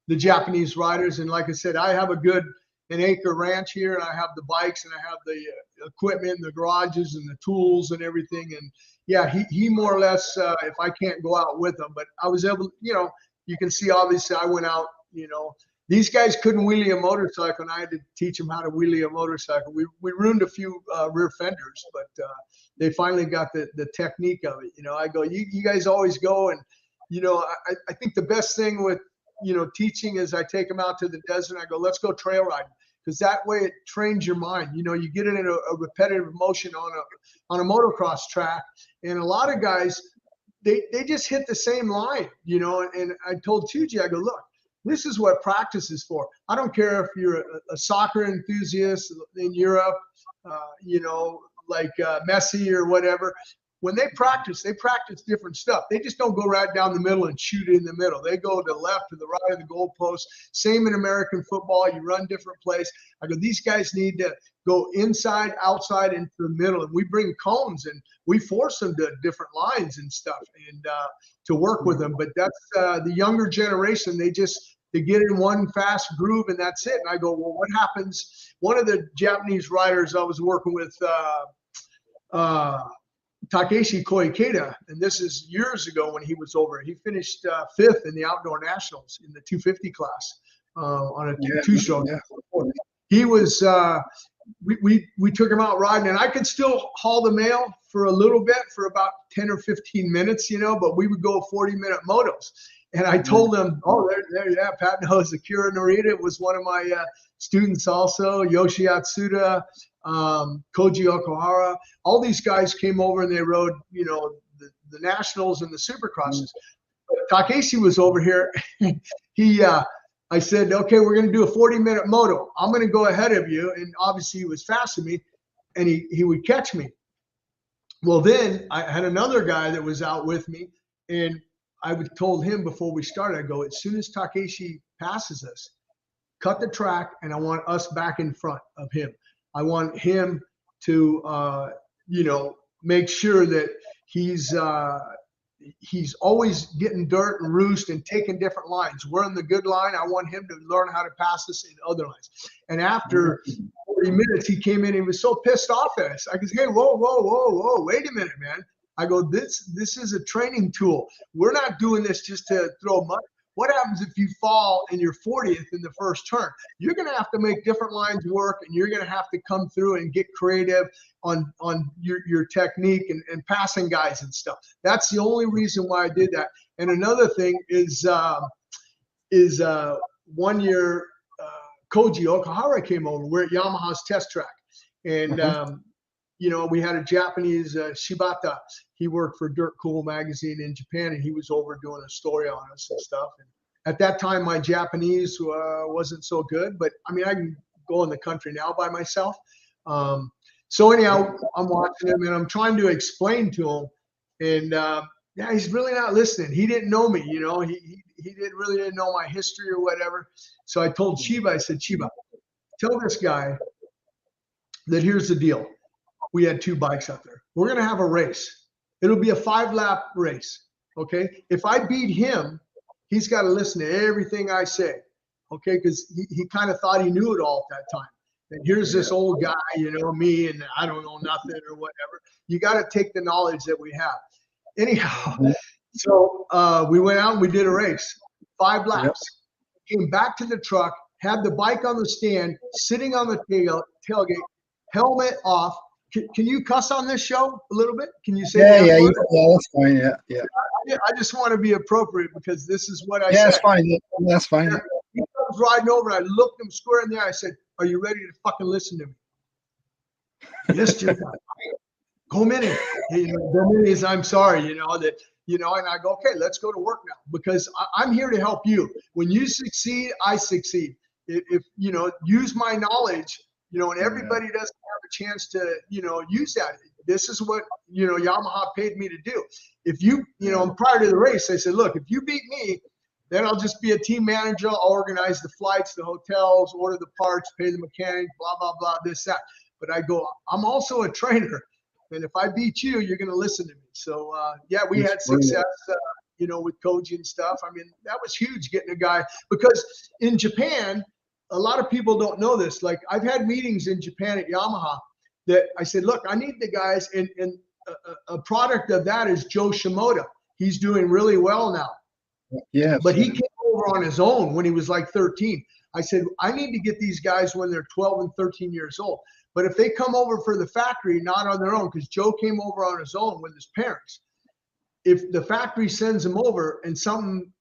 the Japanese riders. And like I said, I have an acre ranch here, and I have the bikes, and I have the equipment, the garages, and the tools and everything. And yeah, he more or less, if I can't go out with him, but I was able, you can see, obviously I went out, these guys couldn't wheelie a motorcycle, and I had to teach them how to wheelie a motorcycle. We ruined a few rear fenders, but they finally got the technique of it. I go, you guys always go. And, I think the best thing with, teaching is I take them out to the desert. And I go, let's go trail riding, because that way it trains your mind. You get it in a repetitive motion on a motocross track. And a lot of guys, they just hit the same line, and I told Tuji, I go, look, this is what practice is for. I don't care if you're a soccer enthusiast in Europe, like Messi or whatever. When they practice different stuff. They just don't go right down the middle and shoot in the middle. They go to the left, to the right of the goalpost. Same in American football. You run different plays. I go, these guys need to go inside, outside, into the middle. And we bring cones and we force them to different lines and stuff, and to work with them. But that's the younger generation. They get in one fast groove and that's it. And I go, well, what happens? One of the Japanese riders I was working with, Takeshi Koikeda, and this is years ago when he was over. He finished 5th in the outdoor nationals in the 250 class on a two-stroke. Yeah. He was. We took him out riding, and I could still haul the mail for a little bit, for about 10 or 15 minutes, but we would go 40-minute motos. And I told him, oh, there, Pat knows. Akira Narita was one of my students also. Yoshi Atsuda, Koji Okuhara. All these guys came over and they rode, the nationals and the supercrosses. Takeshi was over here. I said, okay, we're going to do a 40-minute moto. I'm going to go ahead of you. And obviously he was faster than me, and he would catch me. Well, then I had another guy that was out with me, and I told him before we started, I go, as soon as Takeshi passes us, cut the track, and I want us back in front of him. I want him to, make sure that he's always getting dirt and roost and taking different lines. We're in the good line. I want him to learn how to pass us in other lines. And after 40 minutes, he came in and he was so pissed off at us. I go, hey, whoa, wait a minute, man. I go, this is a training tool. We're not doing this just to throw mud. What happens if you fall and you're 40th in the first turn? You're going to have to make different lines work, and you're going to have to come through and get creative on your technique and passing guys and stuff. That's the only reason why I did that. And another thing is 1 year Koji Okuhara came over. We're at Yamaha's test track, and we had a Japanese Shibata. He worked for Dirt Cool magazine in Japan, and he was over doing a story on us and stuff. And at that time, my Japanese wasn't so good, but I mean, I can go in the country now by myself. So anyhow, I'm watching him and I'm trying to explain to him, and he's really not listening. He didn't know me, he really didn't know my history or whatever. So I told Chiba, I said, Chiba, tell this guy that here's the deal. We had 2 bikes out there. We're going to have a race. It'll be a 5-lap race, okay? If I beat him, he's got to listen to everything I say, okay? Because he kind of thought he knew it all at that time. And here's this old guy, me, and I don't know nothing or whatever. You got to take the knowledge that we have. Anyhow, so we went out and we did a race, 5 laps. Came back to the truck, had the bike on the stand, sitting on the tailgate, helmet off. Can you cuss on this show a little bit? Can you say yeah, that's fine. Yeah. I just want to be appropriate because this is what I said. Yeah, that's fine. That's fine. He comes riding over, and I looked him square in the eye. I said, "Are you ready to fucking listen to me?" Yes, Jim. Go minute. Is I'm sorry. And I go, okay, let's go to work now because I'm here to help you. When you succeed, I succeed. If use my knowledge. And everybody doesn't have a chance to, use that. This is what, Yamaha paid me to do. If you, prior to the race, I said, look, if you beat me, then I'll just be a team manager. I'll organize the flights, the hotels, order the parts, pay the mechanic, blah, blah, blah, this, that. But I go, I'm also a trainer. And if I beat you, you're going to listen to me. So, we had success you know, with Koji and stuff. I mean, that was huge getting a guy, because in Japan, a lot of people don't know this. Like, I've had meetings in Japan at Yamaha that I said, look, I need the guys, and a product of that is Joe Shimoda. He's doing really well now. Yeah. But he came over on his own when he was like 13. I said, I need to get these guys when they're 12 and 13 years old. But if they come over for the factory, not on their own, because Joe came over on his own with his parents. If the factory sends them over and something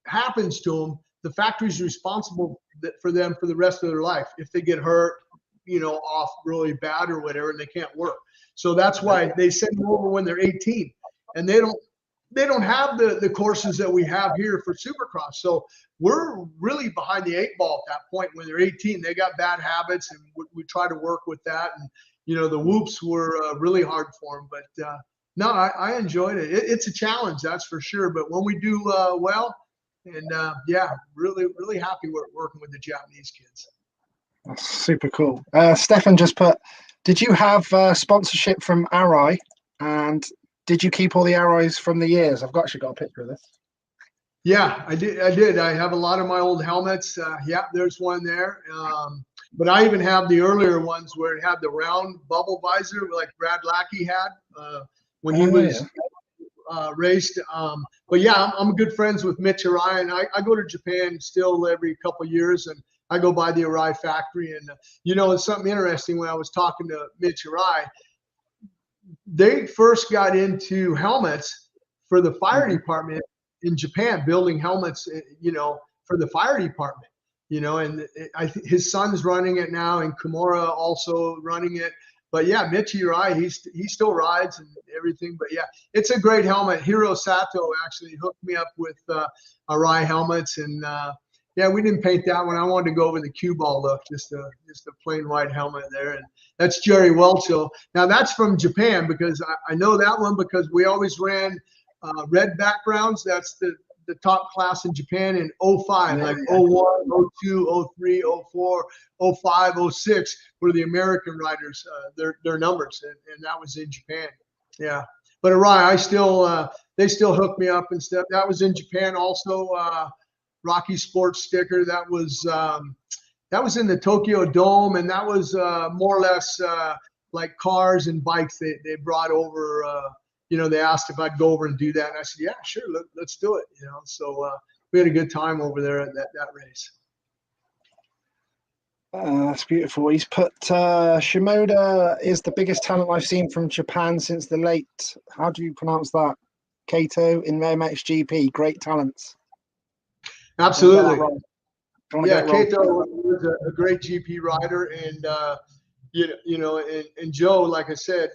happens to them, the factory's responsible for them for the rest of their life. If they get hurt, you know, off really bad or whatever, and they can't work. So that's why they send them over when they're 18, and they don't have the courses that we have here for Supercross. So we're really behind the 8 ball at that point. When they're 18, they got bad habits, and we try to work with that. And, you know, the whoops were really hard for them. But no, I enjoyed it. It's a challenge, that's for sure. But when we do well, and yeah, really, really happy with working with the Japanese kids. That's super cool. Stefan just put, did you have sponsorship from Arai? And did you keep all the Arais from the years? I've actually got a picture of this. Yeah, I did. I have a lot of my old helmets. Yeah, there's one there. But I even have the earlier ones where it had the round bubble visor, like Brad Lackey had when he was raced. But yeah, I'm good friends with Mitch Arai, and I go to Japan still every couple of years, and I go by the Arai factory. And you know, it's something interesting. When I was talking to Mitch Arai, they first got into helmets for the fire department in Japan, building helmets, you know, for the fire department, you know, and his son's running it now, and Kimura also running it. But yeah, Michi Arai, he still rides and everything. But yeah, it's a great helmet. Hiro Sato actually hooked me up with Arai helmets, and yeah, we didn't paint that one. I wanted to go over the cue ball look, just a plain white helmet there. And that's Jerry Welchel. Now that's from Japan, because I know that one because we always ran red backgrounds. That's the top class in Japan in 05, like 01, 02, 03, 04, 05, 06 were the American riders, their numbers, and that was in Japan. Yeah, but Arai, they still hook me up and stuff. That was in Japan also. Rocky Sports sticker, that was in the Tokyo Dome, and that was more or less like cars and bikes they brought over. You know, they asked if I'd go over and do that, and I said, yeah, sure, let's do it. You know, so we had a good time over there at that race. That's beautiful. He's put Shimoda is the biggest talent I've seen from Japan since the late, how do you pronounce that, Kato in MXGP. Great talents. Absolutely. Yeah, Kato was a great GP rider, and you know, and Joe, like I said,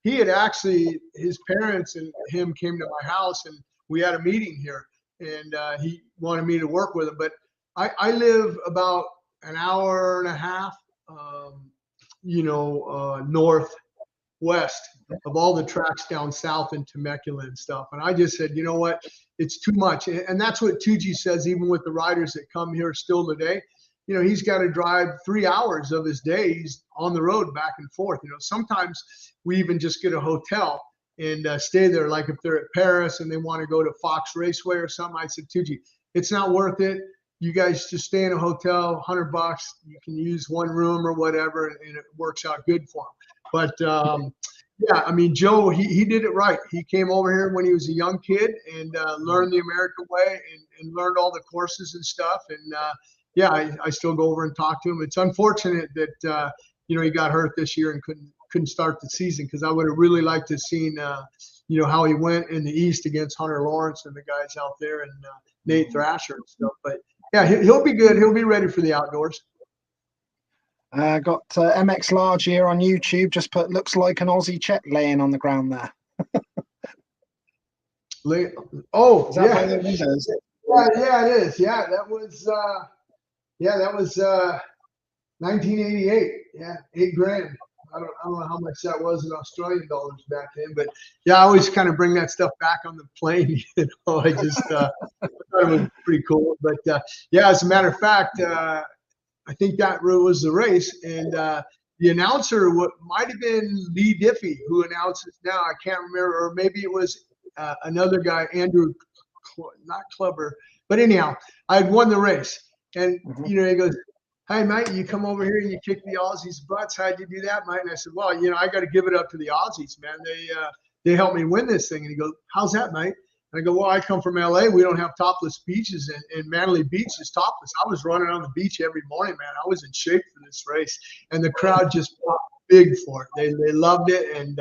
he had actually, his parents and him came to my house, and we had a meeting here, and he wanted me to work with him. But I live about an hour and a half, you know, northwest of all the tracks down south in Temecula and stuff. And I just said, you know what, it's too much. And that's what Tuji says, even with the riders that come here still today. You know, he's got to drive 3 hours of his days on the road back and forth. You know, sometimes we even just get a hotel and stay there. Like if they're at Paris and they want to go to Fox Raceway or something, I said, Tuji, it's not worth it. You guys just stay in a hotel, $100. You can use one room or whatever, and it works out good for him. But yeah, I mean, Joe, he did it right. He came over here when he was a young kid and learned the American way and learned all the courses and stuff. And yeah, I still go over and talk to him. It's unfortunate that you know, he got hurt this year and couldn't start the season, because I would have really liked to have seen you know, how he went in the East against Hunter Lawrence and the guys out there, and Nate Thrasher and stuff. But yeah, he'll be good. He'll be ready for the outdoors. Got MX Large here on YouTube. Just put, looks like an Aussie Czech laying on the ground there. Oh, is that by the windows? Yeah, it is. Yeah, that was 1988. Yeah, $8,000. I don't know how much that was in Australian dollars back then, but yeah, I always kind of bring that stuff back on the plane. You know, I just thought it was pretty cool. But yeah, as a matter of fact, I think that was the race, and the announcer might have been Lee Diffie, who announces now. I can't remember, or maybe it was another guy, Andrew not Clubber, but anyhow, I had won the race. And, you know, he goes, "Hey, mate, you come over here and you kick the Aussies' butts. How'd you do that, mate?" And I said, "Well, you know, I got to give it up to the Aussies, man. They helped me win this thing." And he goes, "How's that, mate?" And I go, "Well, I come from LA. We don't have topless beaches, and Manly Beach is topless. I was running on the beach every morning, man. I was in shape for this race." And the crowd just popped big for it. They loved it. And,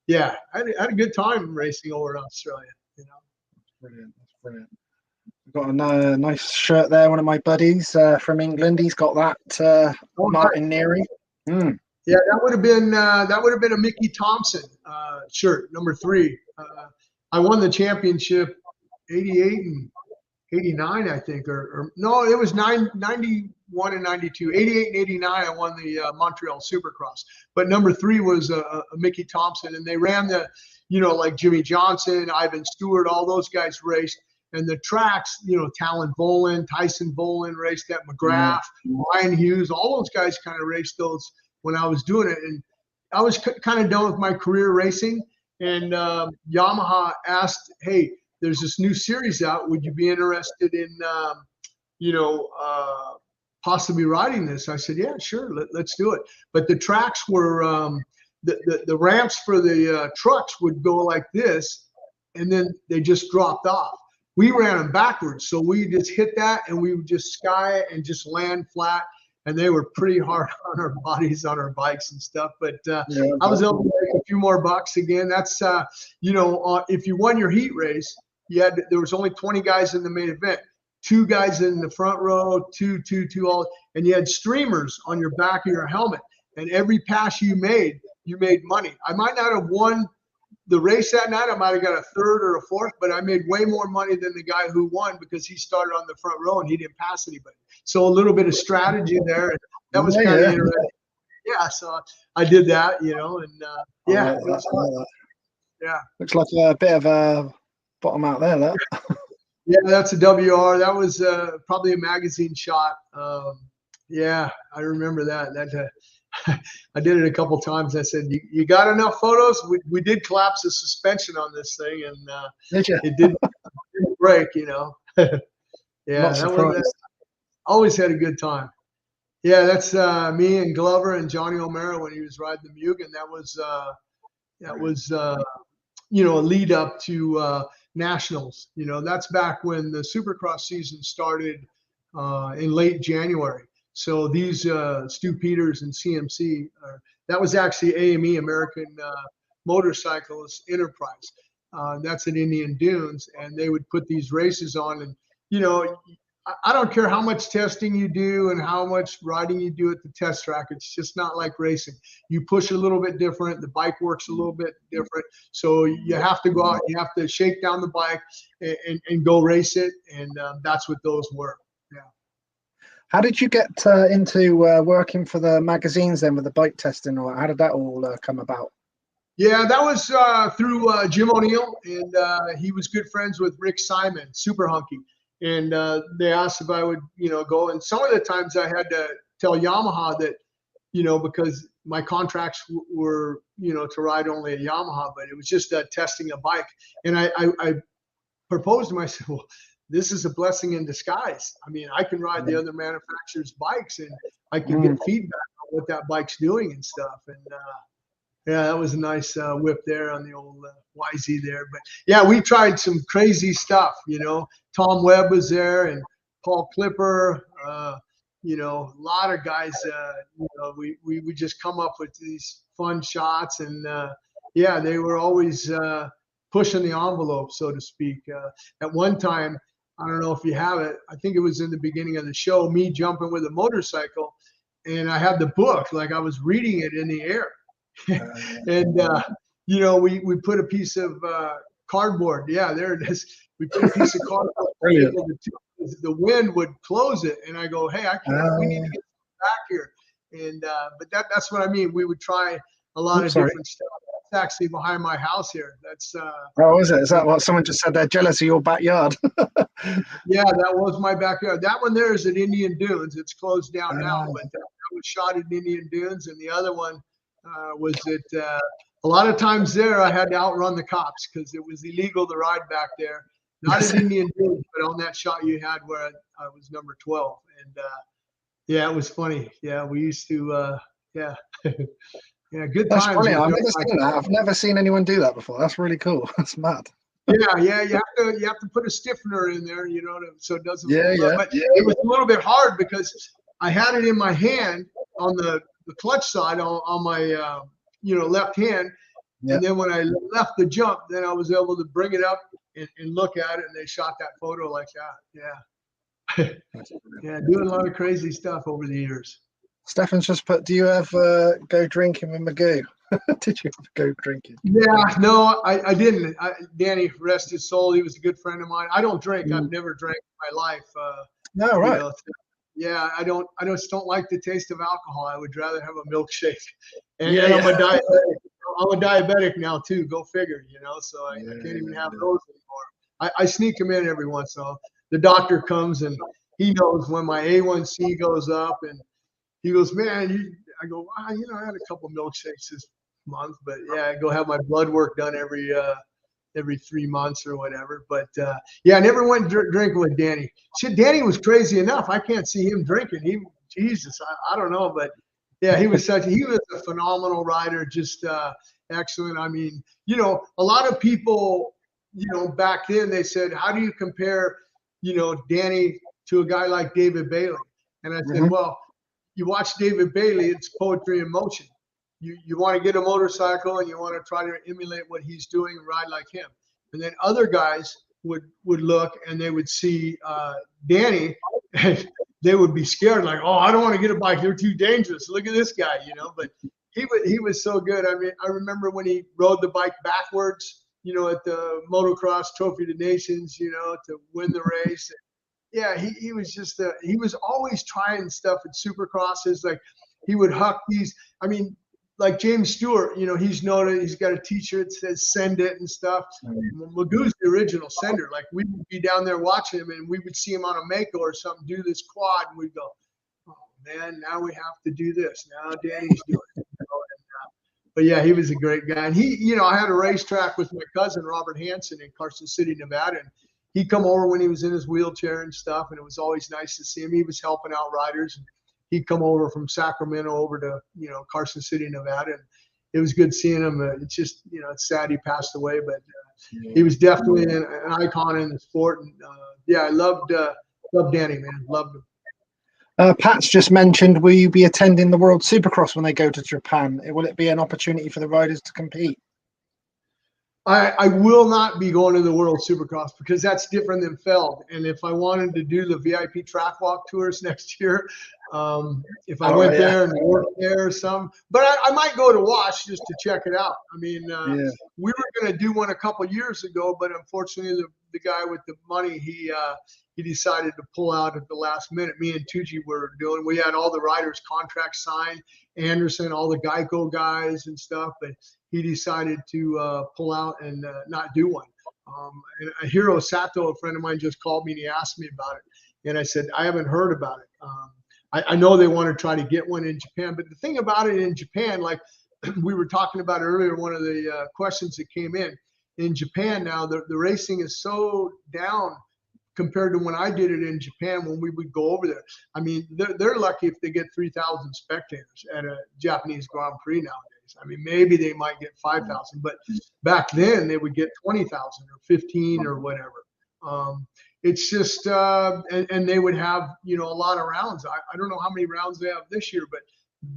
yeah, I had a good time racing over in Australia, you know. Brilliant. That's brilliant. Got a nice shirt there. One of my buddies from England. He's got that Martin Neary. Mm. Yeah, that would have been a Mickey Thompson shirt, number 3. I won the championship 88 and 89, I think, or no, it was 91 and 92. 88 and 89, I won the Montreal Supercross. But number 3 was a Mickey Thompson, and they ran the, you know, like Jimmy Johnson, Ivan Stewart, all those guys raced. And the tracks, you know, Talon Bolin, Tyson Bolin raced that, McGrath, Ryan Hughes, all those guys kind of raced those when I was doing it. And I was kind of done with my career racing. And Yamaha asked, "Hey, there's this new series out. Would you be interested in, you know, possibly riding this?" I said, "Yeah, sure, let's do it." But the tracks were, the ramps for the trucks would go like this, and then they just dropped off. We ran them backwards, so we just hit that and we would just sky it and just land flat. And they were pretty hard on our bodies, on our bikes and stuff. But I was able to make a few more bucks again. That's you know, if you won your heat race, there was only 20 guys in the main event, 2 guys in the front row, two all, and you had streamers on your back of your helmet. And every pass you made money. I might not have won the race that night. I might have got a 3rd or a 4th, but I made way more money than the guy who won because he started on the front row and he didn't pass anybody. So a little bit of strategy there. And that was kind of interesting. Yeah, so I did that, you know, and yeah. Yeah. Looks like a bit of a bottom out there, that. Yeah, that's a WR. That was probably a magazine shot. Yeah, I remember that. I did it a couple times. I said, "You got enough photos?" We did collapse the suspension on this thing, and it didn't break, you know. Yeah, that always had a good time. Yeah, that's me and Glover and Johnny O'Mara when he was riding the Mugen. That was you know, a lead up to nationals. You know, that's back when the Supercross season started in late January. So these Stu Peters and CMC, that was actually AME, American Motorcyclist Enterprise. That's in Indian Dunes, and they would put these races on. And, you know, I don't care how much testing you do and how much riding you do at the test track. It's just not like racing. You push a little bit different. The bike works a little bit different. So you have to go out, you have to shake down the bike and go race it. And that's what those were. Yeah. How did you get into working for the magazines then with the bike testing, or how did that all come about? Yeah, that was through Jim O'Neill, and he was good friends with Rick Simon, Super Hunky. And they asked if I would, you know, go. And some of the times I had to tell Yamaha that, you know, because my contracts were, you know, to ride only at Yamaha, but it was just testing a bike. And I proposed to him, I said, "Well, this is a blessing in disguise. I mean, I can ride the other manufacturers' bikes and I can get feedback on what that bike's doing and stuff." And yeah, that was a nice whip there on the old YZ there. But yeah, we tried some crazy stuff, you know. Tom Webb was there and Paul Clipper, you know, a lot of guys, you know, we would just come up with these fun shots. And yeah, they were always pushing the envelope, so to speak. At one time, I don't know if you have it, I think it was in the beginning of the show, me jumping with a motorcycle, and I had the book, like I was reading it in the air. And, you know, we put a piece of cardboard. Yeah, there it is. We put a piece of cardboard. The wind would close it. And I go, "Hey, we need to get back here." And but that's what I mean. We would try a lot of different stuff. That's actually behind my house here. That's oh, is it? Is that what someone just said? They're jealous of your backyard. Yeah, that was my backyard. That one there is at Indian Dunes. It's closed down now, but that was shot at Indian Dunes, and the other one was at a lot of times there I had to outrun the cops because it was illegal to ride back there. not at Indian Village, but on that shot you had where I was number 12. And yeah, it was funny. Yeah, we used to, yeah. Yeah, good That's times. brilliant. I've never seen that. I've never seen anyone do that before. That's really cool. That's mad. Yeah, you have to put a stiffener in there, you know, so it doesn't. Yeah, yeah. But it was a little bit hard because I had it in my hand on the clutch side on my left hand, and then when I left the jump, then I was able to bring it up and look at it, and they shot that photo like that. Yeah, yeah, doing a lot of crazy stuff over the years. Stefan's just put, do you ever go drinking with Magoo? Did you ever go drinking? Yeah, no, I didn't. Danny, rest his soul, he was a good friend of mine. I don't drink. I've never drank in my life. No, right. You know, yeah, I just don't like the taste of alcohol. I would rather have a milkshake. And I'm a diabetic. I'm a diabetic now too. Go figure, you know. So I can't even have those anymore. I sneak them in every once in a while. The doctor comes and he knows when my A1C goes up, and he goes, man, I go, wow, you know, I had a couple milkshakes this month, but yeah, I go have my blood work done every 3 months or whatever. But yeah, I never went drinking with Danny. Shit, Danny was crazy enough. I can't see him drinking. Jesus, I don't know, but yeah, he was a phenomenal rider, just excellent. I mean, you know, a lot of people, you know, back then they said, how do you compare, you know, Danny to a guy like David Bailey? And I said, well, you watch David Bailey, it's poetry in motion. You want to get a motorcycle and you want to try to emulate what he's doing and ride like him. And then other guys would look and they would see Danny, and they would be scared, like, oh, I don't want to get a bike. They're too dangerous. Look at this guy, you know. But he was so good. I mean, I remember when he rode the bike backwards, you know, at the motocross Trophy of the Nations, you know, to win the race. Yeah, he was just he was always trying stuff at Supercrosses. Like he would huck these. I mean, like James Stewart, you know, he's noted. He's got a T-shirt that says "Send It" and stuff. Magoo's the original sender. Like we would be down there watching him, and we would see him on a Mako or something do this quad, and we'd go, "Oh man, now we have to do this. Now Danny's doing it." You know? But yeah, he was a great guy. And he, you know, I had a racetrack with my cousin Robert Hansen in Carson City, Nevada, and he'd come over when he was in his wheelchair and stuff, and it was always nice to see him. He was helping out riders. And he'd come over from Sacramento over to, you know, Carson City, Nevada, and it was good seeing him. It's just, you know, it's sad he passed away, but he was definitely an icon in the sport. And yeah, I loved Danny, man. Loved him. Pat's just mentioned, will you be attending the World Supercross when they go to Japan? Will it be an opportunity for the riders to compete? I will not be going to the World Supercross because that's different than Feld. And if I wanted to do the VIP track walk tours next year, if I went there and worked there or something, but I might go to watch just to check it out. I mean, we were going to do one a couple years ago, but unfortunately the guy with the money, he decided to pull out at the last minute. Me and Tucci were doing, we had all the riders' contracts signed, Anderson, all the Geico guys and stuff, but he decided to pull out and not do one. And Hiro Sato, a friend of mine, just called me and he asked me about it. And I said, I haven't heard about it. I know they want to try to get one in Japan, but the thing about it in Japan, like we were talking about earlier, one of the questions that came in Japan now, the racing is so down compared to when I did it in Japan when we would go over there. I mean, they're lucky if they get 3,000 spectators at a Japanese Grand Prix nowadays. I mean, maybe they might get 5,000, but back then they would get 20,000 or 15 or whatever. It's just, and they would have, you know, a lot of rounds. I don't know how many rounds they have this year, but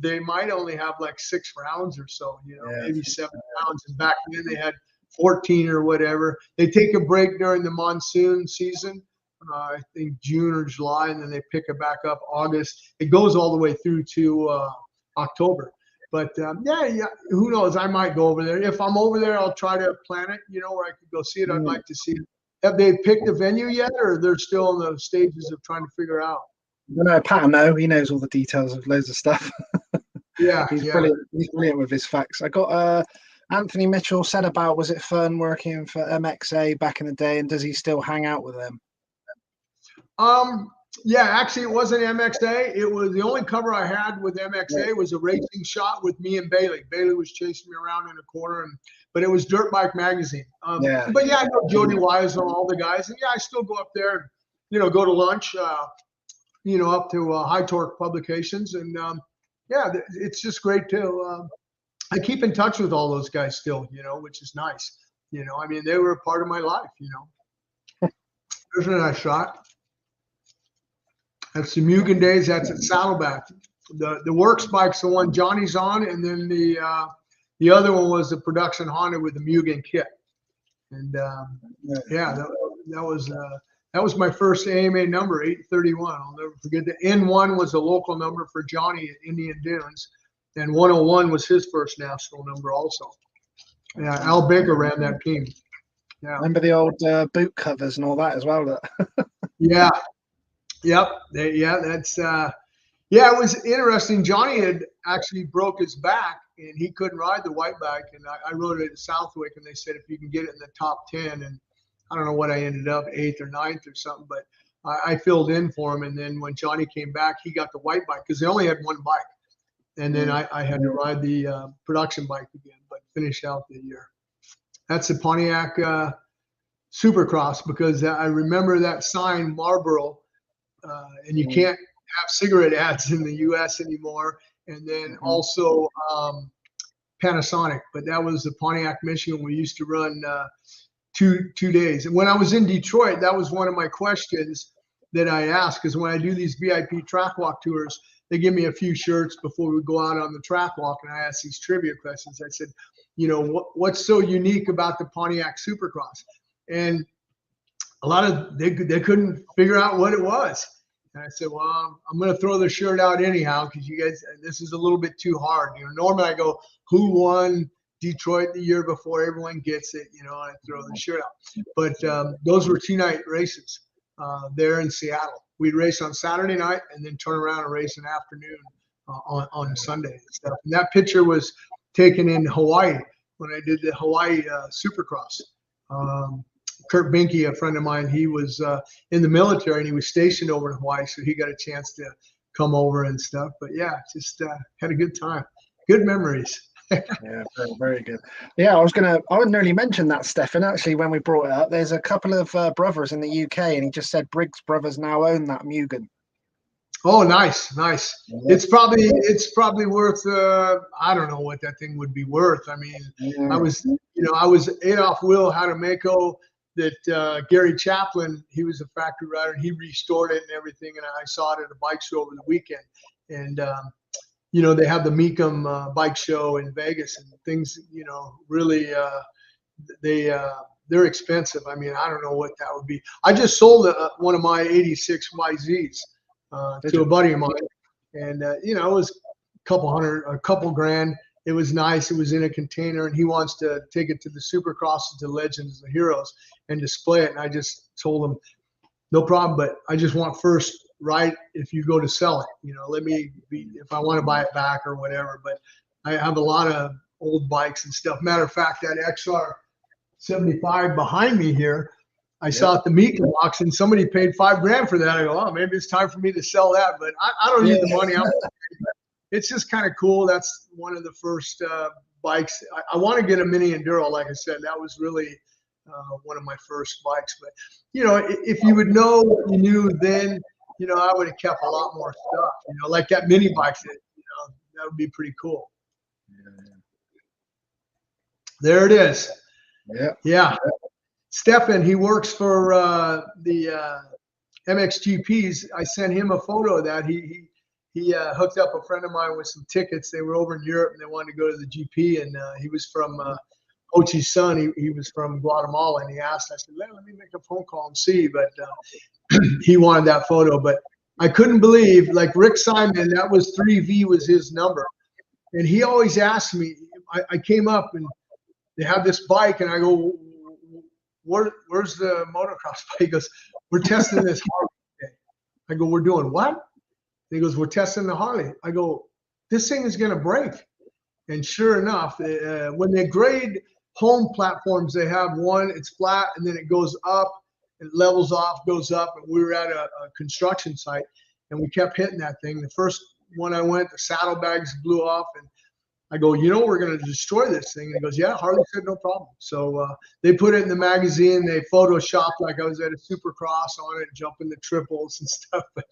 they might only have like 6 rounds or so, you know, maybe 7 rounds. And back then they had 14 or whatever. They take a break during the monsoon season, I think June or July, and then they pick it back up August. It goes all the way through to October. But yeah, who knows? I might go over there. If I'm over there, I'll try to plan it, you know, where I could go see it. I'd like to see it. Have they picked a venue yet, or they're still in the stages of trying to figure out? No, Pat, no, he knows all the details of loads of stuff. Yeah, he's brilliant. He's brilliant with his facts. I got Anthony Mitchell said about, was it fun working for MXA back in the day, and does he still hang out with them? Yeah, actually, it wasn't MXA. It was the only cover I had with MXA was a racing shot with me and Bailey. Bailey was chasing me around in a corner, but it was Dirt Bike Magazine. Yeah. But yeah, I know Jody Wise and all the guys, and yeah, I still go up there, go to lunch, up to High Torque Publications, and yeah, it's just great too. I keep in touch with all those guys still, which is nice. I mean, they were a part of my life. There's a nice shot. That's the Mugen days. That's at Saddleback. The Works bike's the one Johnny's on, and then the other one was the production Honda with the Mugen kit. And yeah, that was my first AMA number, 831. I'll never forget. The N1 was a local number for Johnny at Indian Dunes, and 101 was his first national number also. Yeah, Al Baker ran that team. Yeah. Remember the old boot covers and all that as well? Yeah. Yep. That's yeah, it was interesting. Johnny had actually broke his back and he couldn't ride the white bike. And I rode it at Southwick, and they said if you can get it in the top 10, and I don't know what I ended up, 8th or 9th or something, but I filled in for him. And then when Johnny came back, he got the white bike because they only had one bike. And then I had to ride the production bike again, but finish out the year. That's the Pontiac Supercross, because I remember that sign, Marlboro, and you can't have cigarette ads in the U.S. anymore. And then also Panasonic, but that was the Pontiac, Michigan. We used to run 2 days. And when I was in Detroit, that was one of my questions that I asked, because when I do these VIP track walk tours, they give me a few shirts before we go out on the track walk, and I ask these trivia questions. I said, what's so unique about the Pontiac Supercross? And a lot of they couldn't figure out what it was. And I said, well, I'm going to throw the shirt out anyhow, because you guys, this is a little bit too hard. Normally I go, who won Detroit the year before? Everyone gets it, and I throw the shirt out. But those were 2-night races there in Seattle. We'd race on Saturday night and then turn around and race in the afternoon on Sunday and stuff. And that picture was taken in Hawaii when I did the Hawaii Supercross. Kurt Binke, a friend of mine, he was in the military and he was stationed over in Hawaii, so he got a chance to come over and stuff. But yeah, just had a good time. Good memories. Yeah, very, very good. Yeah, I would nearly mention that, Stefan, actually, when we brought it up. There's a couple of brothers in the UK, and he just said Briggs Brothers now own that Mugen. Oh, nice. Yeah. It's probably worth I don't know what that thing would be worth. I mean, I was Adolf Will had a Mako that Gary Chaplin, he was a factory rider, and he restored it and everything, and I saw it at a bike show over the weekend. And they have the Mecum bike show in Vegas, and things, really, they're expensive. I mean, I don't know what that would be. I just sold one of my 86 YZs to a buddy of mine, and it was a couple grand. It was nice. It was in a container, and he wants to take it to the Supercross, to Legends of Heroes, and display it. And I just told him, no problem, but I just want first right if you go to sell it. Let me be, if I want to buy it back or whatever. But I have a lot of old bikes and stuff. Matter of fact, that XR75 behind me here, I saw at the Mecum auction, somebody paid $5 grand for that. I go, oh, maybe it's time for me to sell that, but I don't need the money. It's just kind of cool. That's one of the first bikes. I want to get a mini enduro. Like I said, that was really one of my first bikes. But, if you would know what you knew then, I would have kept a lot more stuff, like that mini bike. That would be pretty cool. There it is. Yeah. Stefan, he works for the MXGPs. I sent him a photo of that. He hooked up a friend of mine with some tickets. They were over in Europe and they wanted to go to the GP, and he was from Ochi's son. He was from Guatemala, and he asked, I said, let me make a phone call and see, but he wanted that photo. But I couldn't believe, like Rick Simon, that was 3V was his number. And he always asked me, I came up and they have this bike, and I go, where's the motocross bike? He goes, we're testing this Harley today. I go, we're doing what? He goes, we're testing the Harley. I go, this thing is going to break. And sure enough, when they grade home platforms, they have one, it's flat, and then it goes up, it levels off, goes up, and we were at a construction site, and we kept hitting that thing. The first one I went, the saddlebags blew off, and I go, you know, we're going to destroy this thing. And he goes, yeah. Harley said, no problem. So they put it in the magazine. They photoshopped like I was at a Supercross on it, jumping the triples and stuff. But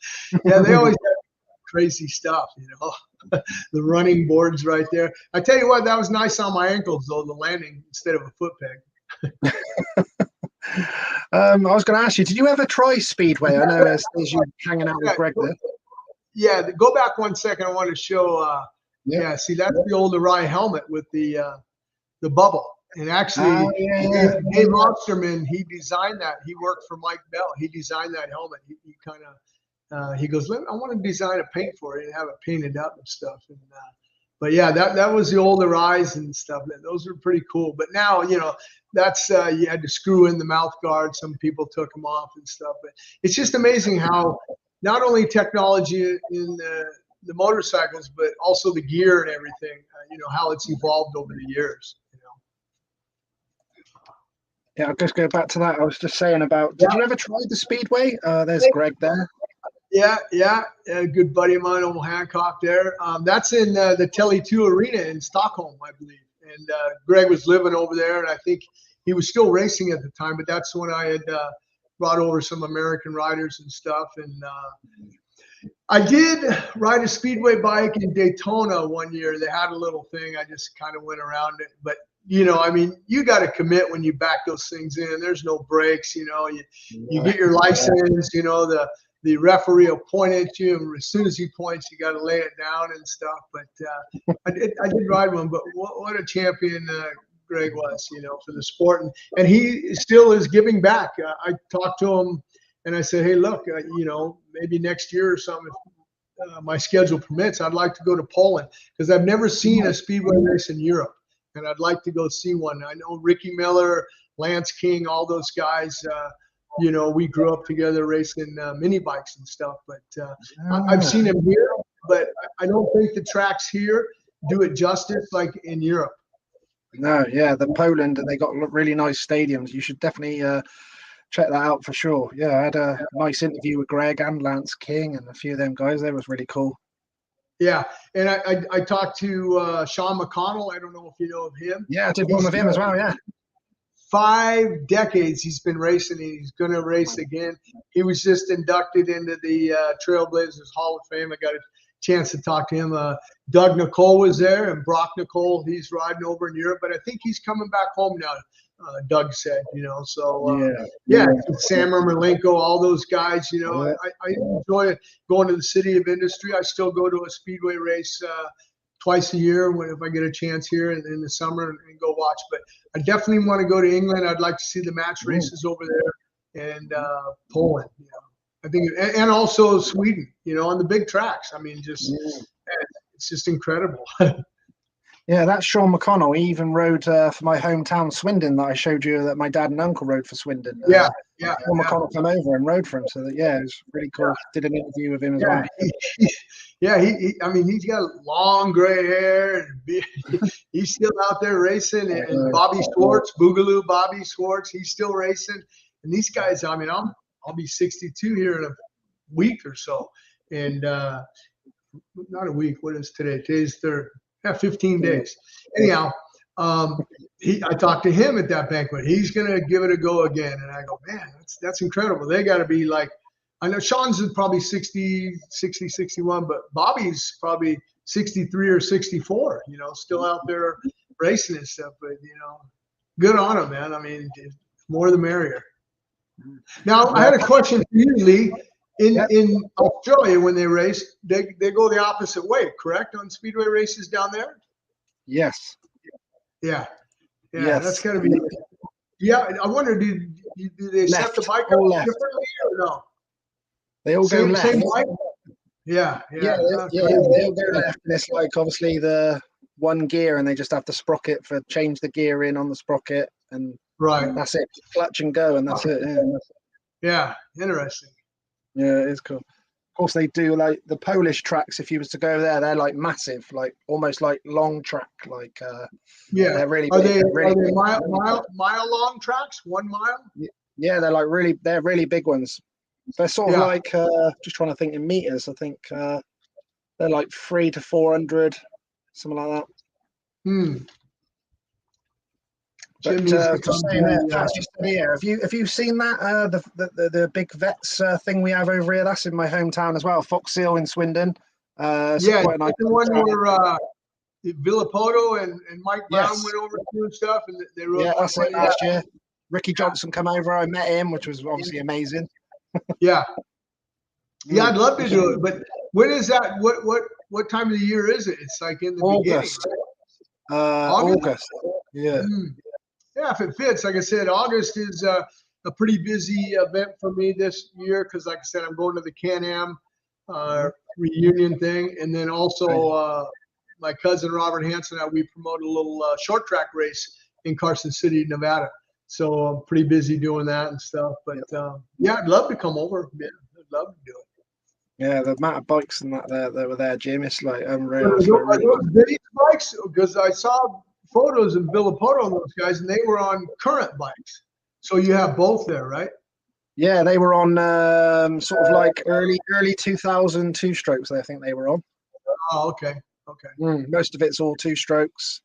yeah, they always have crazy stuff, you know. The running boards right there. I tell you what, that was nice on my ankles, though, the landing instead of a foot peg. I was going to ask you, did you ever try Speedway? I know there's you hanging out with Greg there. Yeah, go back 1 second. I want to show. Yeah, see, that's the old Arai helmet with the bubble. And actually, Dave Osterman, he designed that. He worked for Mike Bell. He designed that helmet. He kind of he goes, I want to design a paint for it and have it painted up and stuff. And but yeah, that was the older Arais and stuff. Those were pretty cool. But now, you know, that's you had to screw in the mouth guard. Some people took them off and stuff. But it's just amazing how not only technology in the motorcycles, but also the gear and everything, you know, how it's evolved over the years, you know. Yeah, I'll just go back to that. I was just saying about, did you ever try the Speedway? There's Greg there. Yeah, a good buddy of mine, old Hancock there. That's in the Tele2 Arena in Stockholm, I believe. And Greg was living over there, and I think he was still racing at the time, but that's when I had brought over some American riders and stuff. And I did ride a Speedway bike in Daytona one year. They had a little thing. I just kind of went around it. But, you know, I mean, you got to commit when you back those things in. There's no brakes, you know. You get your license, you know, the referee will point at you, and as soon as he points, you got to lay it down and stuff. But I did ride one. But what a champion Greg was, you know, for the sport. And he still is giving back. I talked to him. And I said, hey, look, you know, maybe next year or something, if my schedule permits, I'd like to go to Poland because I've never seen a Speedway race in Europe. And I'd like to go see one. I know Ricky Miller, Lance King, all those guys, you know, we grew up together racing mini bikes and stuff. But I've seen them here, but I don't think the tracks here do it justice like in Europe. No, yeah, the Poland, they got really nice stadiums. You should definitely check that out for sure. Yeah, I had a nice interview with Greg and Lance King and a few of them guys. That was really cool. Yeah, and I talked to Sean McConnell. I don't know if you know of him. Yeah, I did one with him as well, yeah. 5 decades he's been racing, and he's going to race again. He was just inducted into the Trailblazers Hall of Fame. I got a chance to talk to him. Doug Nicole was there, and Brock Nicole, he's riding over in Europe, but I think he's coming back home now. Doug said, you know, so yeah, Sam Ermolenko, all those guys, you know, I enjoy going to the City of Industry. I still go to a Speedway race twice a year if I get a chance here in the summer and go watch. But I definitely want to go to England. I'd like to see the match races over there, and Poland, you know. I think, and also Sweden, you know, on the big tracks. I mean, just it's just incredible. Yeah, that's Sean McConnell. He even rode for my hometown, Swindon, that I showed you that my dad and uncle rode for Swindon. Yeah. Sean McConnell came over and rode for him. So, yeah, it was really cool. Did an interview with him as well. I mean, he's got long gray hair. And he's still out there racing. And Bobby Schwartz, Boogaloo Bobby Schwartz, he's still racing. And these guys, I mean, I'll be 62 here in a week or so. And not a week. What is today? Today's third. Yeah, 15 days. Anyhow, I talked to him at that banquet. He's going to give it a go again. And I go, man, that's incredible. They got to be like, I know Sean's is probably 60, 61, but Bobby's probably 63 or 64, you know, still out there racing and stuff. But, you know, good on him, man. I mean, more the merrier. Now, I had a question for you, Lee. In Australia, when they race, they go the opposite way, correct? On Speedway races down there? Yes. Yeah. Yes. That's got to be. Yeah, I wonder, do they set the bike up differently or no? They all go left. Same bike? Yeah. They all go left. And it's like obviously the one gear, and they just have the sprocket for change the gear in on the sprocket, and that's it. Clutch and go, and that's it. Yeah, interesting. Yeah, it is cool. Of course, they do like the Polish tracks. If you was to go there, they're like massive, like almost like long track. Like they're really big. Are they mile long tracks? 1 mile? Yeah, they're really big ones. They're sort of like, just trying to think in meters. I think they're like 300 to 400, something like that. But just saying that, Pat's just said here, have you seen that the big vets thing we have over here? That's in my hometown as well, Foxhill in Swindon. Yeah, quite a nice the one where Villapoto and Mike Brown went over to and stuff, and they rode. Yeah, that's it last year. Ricky Johnson come over. I met him, which was obviously amazing. Yeah, I'd love to do it, but when is that? What time of the year is it? It's like in the August. beginning. August. Yeah. Yeah, if it fits. Like I said, August is a pretty busy event for me this year because, like I said, I'm going to the Can-Am reunion thing, and then also my cousin Robert Hansen and I, we promote a little short track race in Carson City, Nevada. So I'm pretty busy doing that and stuff. But yeah, I'd love to come over. Yeah, I'd love to do it. Yeah, the amount of bikes and that were there, Jim, it's like unreal. Are those vintage bikes? Because I saw photos of Villapoto and those guys, and they were on current bikes. So you have both there, right? Yeah, they were on sort of like early 2000 two strokes. I think they were on. Oh, okay. Most of it's all two strokes.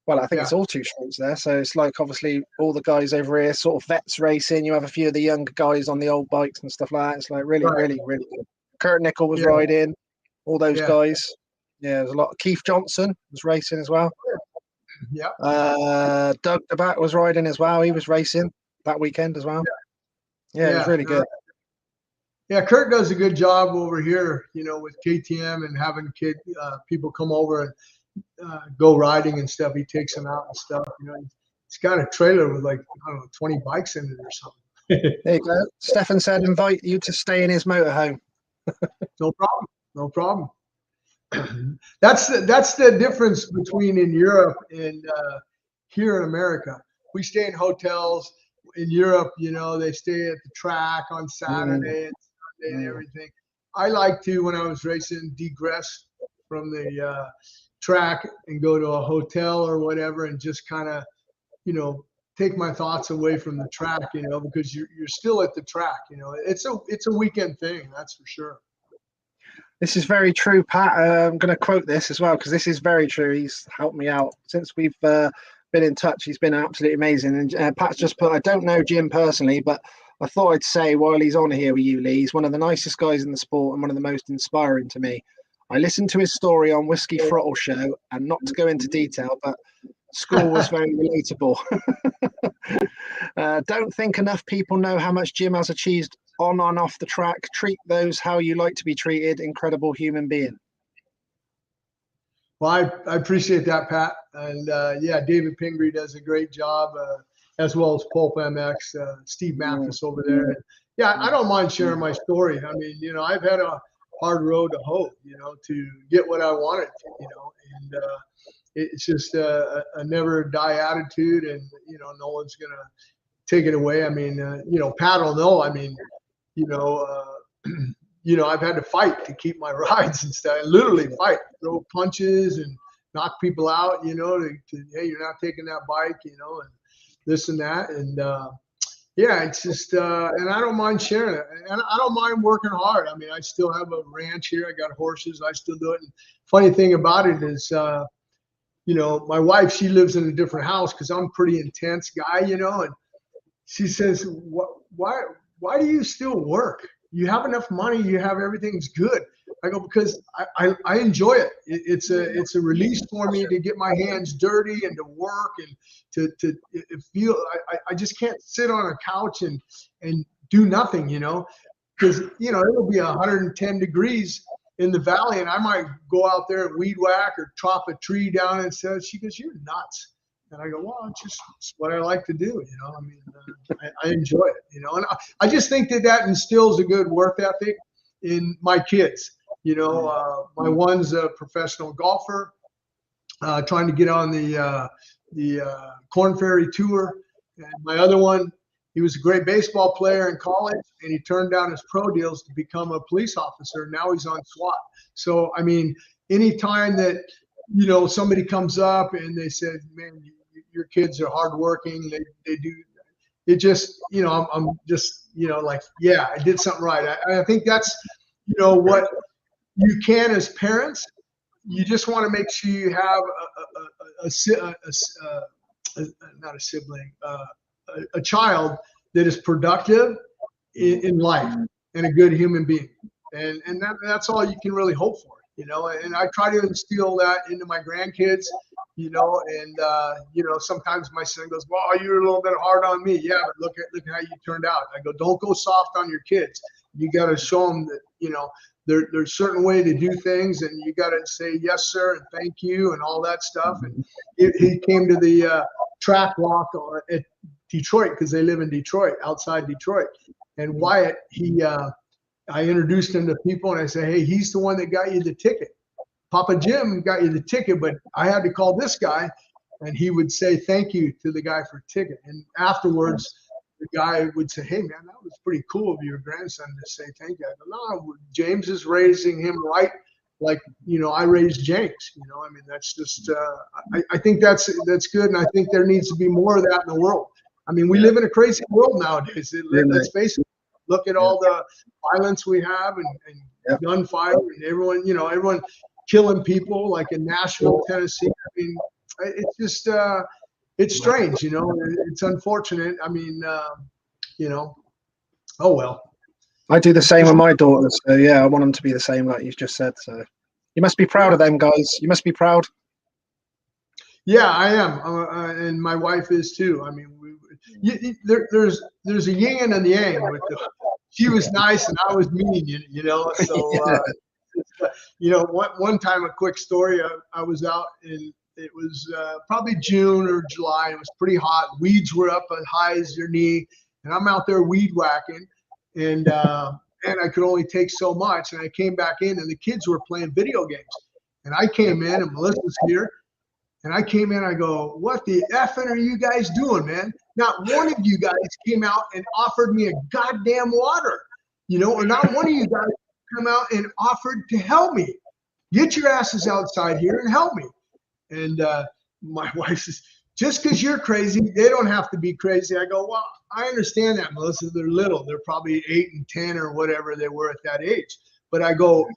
Well, I think it's all two strokes there. So it's like obviously all the guys over here, sort of vets racing. You have a few of the younger guys on the old bikes and stuff like that. It's like really good. Kurt Nichol was riding, all those guys. Yeah, there's a lot. Keith Johnson was racing as well. Yeah. Doug DeBack was riding as well. He was racing that weekend as well. Yeah, it was really good. Yeah, Kurt does a good job over here, with KTM and having people come over and go riding and stuff. He takes them out and stuff. He's got a trailer with like, I don't know, 20 bikes in it or something. There you go. Stefan said invite you to stay in his motorhome. No problem. That's the difference between in Europe and here in America. We stay in hotels. In Europe, they stay at the track on Saturday and Sunday and everything. I like to, when I was racing, degress from the track and go to a hotel or whatever and just kind of, take my thoughts away from the track, because you're still at the track. It's a weekend thing, that's for sure. This is very true, Pat. I'm going to quote this as well because this is very true. He's helped me out since we've been in touch. He's been absolutely amazing. And Pat's just put, I don't know Jim personally, but I thought I'd say while he's on here with you, Lee, he's one of the nicest guys in the sport and one of the most inspiring to me. I listened to his story on Whiskey Throttle Show, and not to go into detail, but school was very relatable. Don't think enough people know how much Jim has achieved on and off the track. Treat those how you like to be treated. Incredible human being. Well, I appreciate that, Pat. And David Pingree does a great job, as well as Pulp MX, Steve Mathis over there. And I don't mind sharing my story. I mean, I've had a hard road to hoe, to get what I wanted, and it's just a never die attitude, and, no one's going to take it away. I mean, Pat will know. I mean, I've had to fight to keep my rides and stuff. Literally fight, throw punches and knock people out, hey, you're not taking that bike, and this and that. And it's just, and I don't mind sharing it. And I don't mind working hard. I mean, I still have a ranch here. I got horses. I still do it. And funny thing about it is, my wife, she lives in a different house because I'm a pretty intense guy, and she says, why do you still work? You have enough money, you have everything's good. I go, because I enjoy it. It's a release for me to get my hands dirty and to work and to feel. I just can't sit on a couch and do nothing, because it'll be 110 degrees in the valley, and I might go out there and weed whack or chop a tree down and stuff. She goes, "You're nuts." And I go, well, it's what I like to do, I mean, I enjoy it, and I just think that instills a good work ethic in my kids. My one's a professional golfer, trying to get on the Corn Ferry Tour. And my other one, he was a great baseball player in college, and he turned down his pro deals to become a police officer. Now he's on SWAT. So, I mean, anytime that, somebody comes up and they said, man, your kids are hardworking, they do, it just, you know, I'm just, you know, like, yeah, I did something right. I think that's, you know, what you can as parents. You just want to make sure you have not a sibling, a child that is productive in life and a good human being, and that's all you can really hope for, you know. And I try to instill that into my grandkids, you know. And you know, sometimes my son goes, "Well, you're a little bit hard on me." Yeah, but look at how you turned out. I go, "Don't go soft on your kids. You got to show them that, you know, there's certain way to do things, and you got to say yes, sir, and thank you, and all that stuff." And he came to the track walk at Detroit, because they live in Detroit, outside Detroit. And Wyatt, I introduced him to people, and I said, "Hey, he's the one that got you the ticket. Papa Jim got you the ticket, but I had to call this guy," and he would say thank you to the guy for ticket. And afterwards, the guy would say, "Hey, man, that was pretty cool of your grandson to say thank you." I go, "No, James is raising him right, like, you know, I raised James." You know, I mean, that's just, I think that's good, and I think there needs to be more of that in the world. I mean, we live in a crazy world nowadays. Let's face it. Look at all the violence we have, and gunfire, and everyone, you know, everyone killing people, like in Nashville, Tennessee. I mean, it's just, it's strange, you know. It's unfortunate. I mean, you know, oh well. I do the same with my daughters. So yeah, I want them to be the same, like you've just said. So you must be proud of them, guys. You must be proud. Yeah, I am, and my wife is too. I mean, there's a yin and a yang. She was nice and I was mean, you know. So you know, one time, a quick story. I was out in, it was probably June or July. It was pretty hot. Weeds were up as high as your knee, and I'm out there weed whacking, and I could only take so much. And I came back in, and the kids were playing video games, and I came in, and Melissa's here. And I came in, I go, "What the effing are you guys doing, man? Not one of you guys came out and offered me a goddamn water, you know, or not one of you guys come out and offered to help me. Get your asses outside here and help me." And my wife says, "Just because you're crazy, they don't have to be crazy." I go, "Well, I understand that, Melissa. They're little. They're probably 8 and 10 or whatever they were at that age. But I go,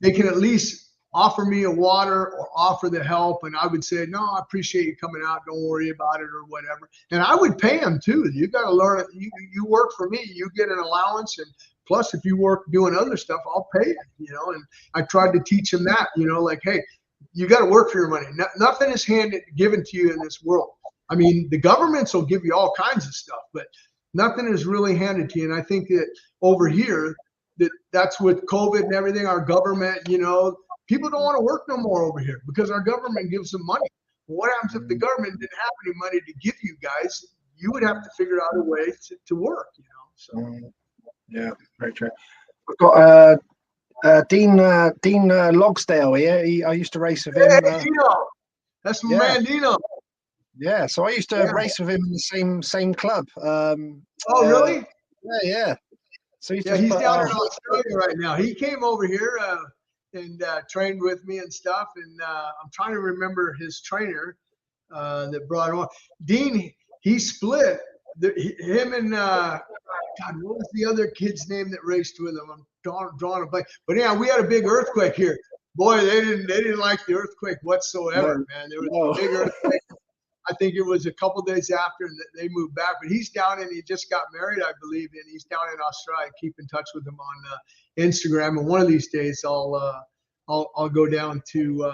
they can at least offer me a water or offer the help." And I would say, "No, I appreciate you coming out. Don't worry about it," or whatever. And I would pay them too. You got to learn it. You work for me, you get an allowance. And plus, if you work doing other stuff, I'll pay you, you know. And I tried to teach them that, you know, like, hey, you got to work for your money. Nothing is given to you in this world. I mean, the governments will give you all kinds of stuff, but nothing is really handed to you. And I think that over here, that's with COVID and everything, our government, you know, people don't want to work no more over here because our government gives them money. Well, what happens if the government didn't have any money to give you guys? You would have to figure out a way to work, you know. So yeah, very true. We've got Dean Logsdale here. I used to race with him. Hey, Dino. That's my man, Dino. Yeah, so I used to race with him in the same club. Oh, really? Yeah. So he's down in Australia right now. He came over here and trained with me and stuff. And I'm trying to remember his trainer that brought him on. Dean, he split. Him and God, what was the other kid's name that raced with him? I'm drawing a blank. But yeah, we had a big earthquake here. Boy, they didn't like the earthquake whatsoever, man. There was a big earthquake. I think it was a couple days after, and they moved back. But he's down, and he just got married, I believe, and he's down in Australia. Keep in touch with him on Instagram, and one of these days I'll go down to